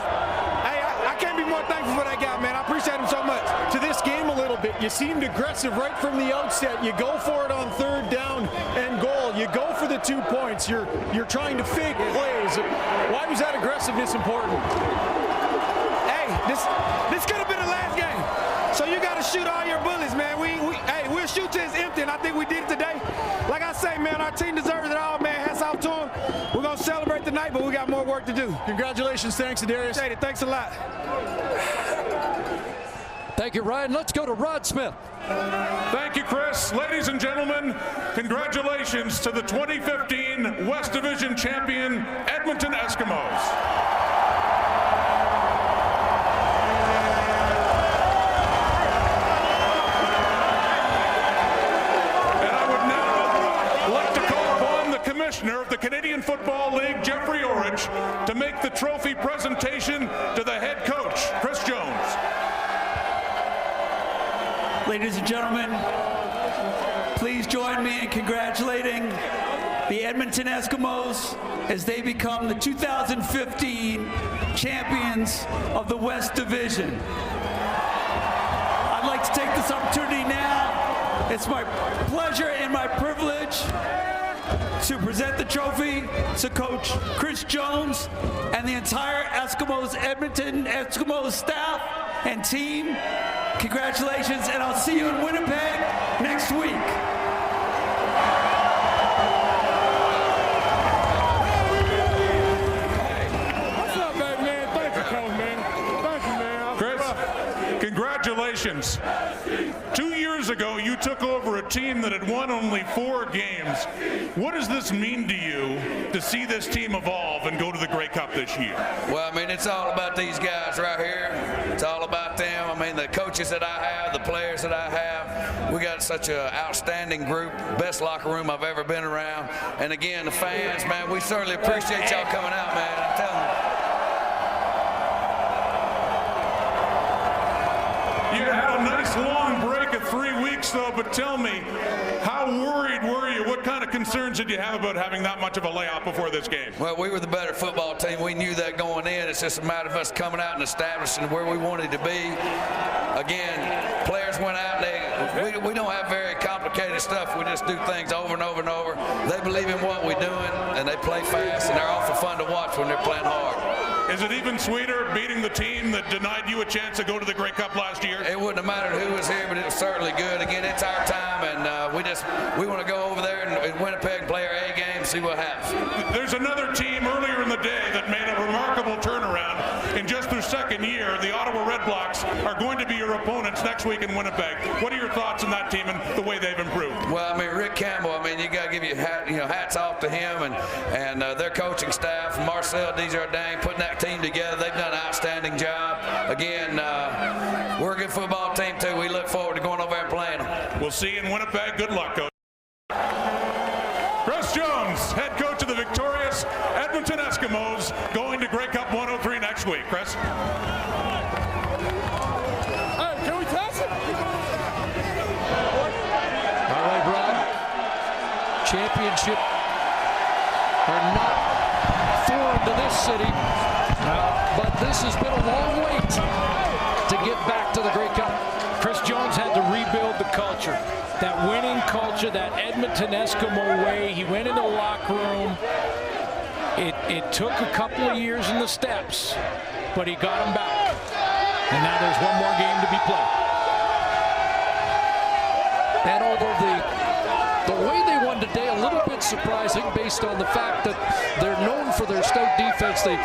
hey, I can't be more thankful for that guy, man. I appreciate him so much. To this game a little bit, you seemed aggressive right from the outset. You go for it on 3rd down and goal. You go for the 2 points. You're trying to fake plays. Why was that aggressiveness important? Hey, this could have been the last game. So you got to shoot all your bullets, man. We'll shoot till it's empty, and I think we did it today. Like I say, man, our team deserves it all, man. Hats off to them. We're going to celebrate tonight, but we got more work to do. Congratulations. Thanks, Darius. Appreciate it. Thanks a lot. Thank you, Ryan. Let's go to Rod Smith. Thank you, Chris. Ladies and gentlemen, congratulations to the 2015 West Division champion Edmonton Eskimos. Commissioner of the Canadian Football League, Jeffrey Orridge, to make the trophy presentation to the head coach, Chris Jones. Ladies and gentlemen, please join me in congratulating the Edmonton Eskimos as they become the 2015 champions of the West Division. I'd like to take this opportunity now. It's my pleasure and my privilege to present the trophy to Coach Chris Jones and the entire Edmonton Eskimos staff and team. Congratulations, and I'll see you in Winnipeg next week. What's up, man? Thanks for coming, man. Thank you, man. Chris, congratulations. 2 years ago, you took over a team that had won only 4 games. What does this mean to you to see this team evolve and go to the Grey Cup this year? Well, I mean, it's all about these guys right here. It's all about them. I mean, the coaches that I have, the players that I have. We got such an outstanding group, best locker room I've ever been around. And again, the fans, man, we certainly appreciate y'all coming out, man. I'm telling you. You had a nice long break of 3 weeks, though, but tell me, how worried were you? What kind of concerns did you have about having that much of a layoff before this game? Well, we were the better football team. We knew that going in. It's just a matter of us coming out and establishing where we wanted to be. Again, players went out. We don't have very complicated stuff. We just do things over and over and over. They believe in what we're doing, and they play fast, and they're awful fun to watch when they're playing hard. Is it even sweeter beating the team that denied you a chance to go to the Grey Cup last year? It wouldn't have mattered who was here, but it was certainly good. Again, it's our time, and we want to go over there and Winnipeg, play our A game, see what happens. There's another team earlier in the day that made a remarkable turnaround in just their second year. The Ottawa Redblacks are going to be your opponents next week in Winnipeg. What are your thoughts on that team and the way they've improved? Well, I mean, Rick Campbell, I mean, you got to give hats off to him and their coaching staff, Marcel Desjardins, putting that team together. They've done an outstanding job. Again, we're a good football team, too. We look forward to going over there and playing them. We'll see you in Winnipeg. Good luck, Coach. Chris Jones, head coach of the victorious Edmonton Eskimos, going to Grey Cup 103 next week. Chris? Hey, can we toss it? All right, Rod. Championship are not foreign to this city, but this has been a long wait to get back to the Grey Cup. Chris Jones had to rebuild the culture. That winning culture, that Edmonton Eskimo way. He went into the locker room. It took a couple of years in the steps, but he got them back. And now there's one more game to be played. And although the way they won win today a little bit surprising based on the fact that they're known for their stout defense. They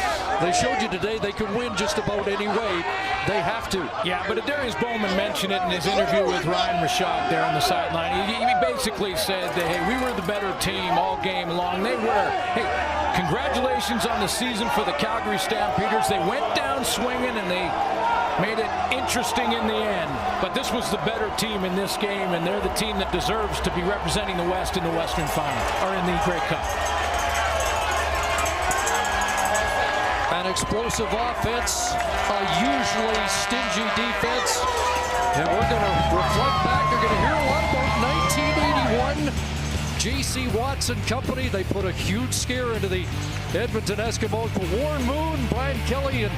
showed you today they can win just about any way they have to. Yeah, but Darius Bowman mentioned it in his interview with Ryan Rashad there on the sideline. He basically said that, hey, we were the better team all game long. They were. Hey, congratulations on the season for the Calgary Stampeders. They went down swinging and they made it interesting in the end. But this was the better team in this game, and they're the team that deserves to be representing the West in the Western Final, or in the Grey Cup. An explosive offense, a usually stingy defense, and we're going to reflect back. You're going to hear a lot about 1981. J.C. Watts and company, they put a huge scare into the Edmonton Eskimos. But Warren Moon, Brian Kelly, and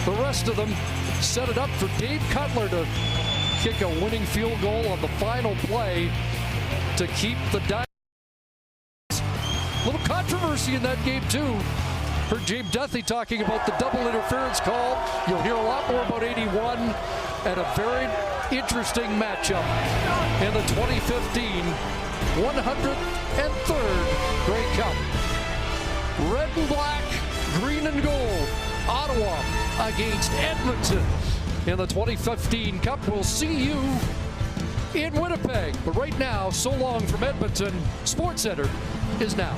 the rest of them set it up for Dave Cutler to kick a winning field goal on the final play to keep the Diamondbacks. A little controversy in that game, too. Heard James Duthie talking about the double interference call. You'll hear a lot more about 81 and a very interesting matchup in the 2015 103rd Grey Cup. Red and black, green and gold. Ottawa against Edmonton in the 2015 Cup. We'll see you in Winnipeg. But right now, so long from Edmonton. SportsCenter is now.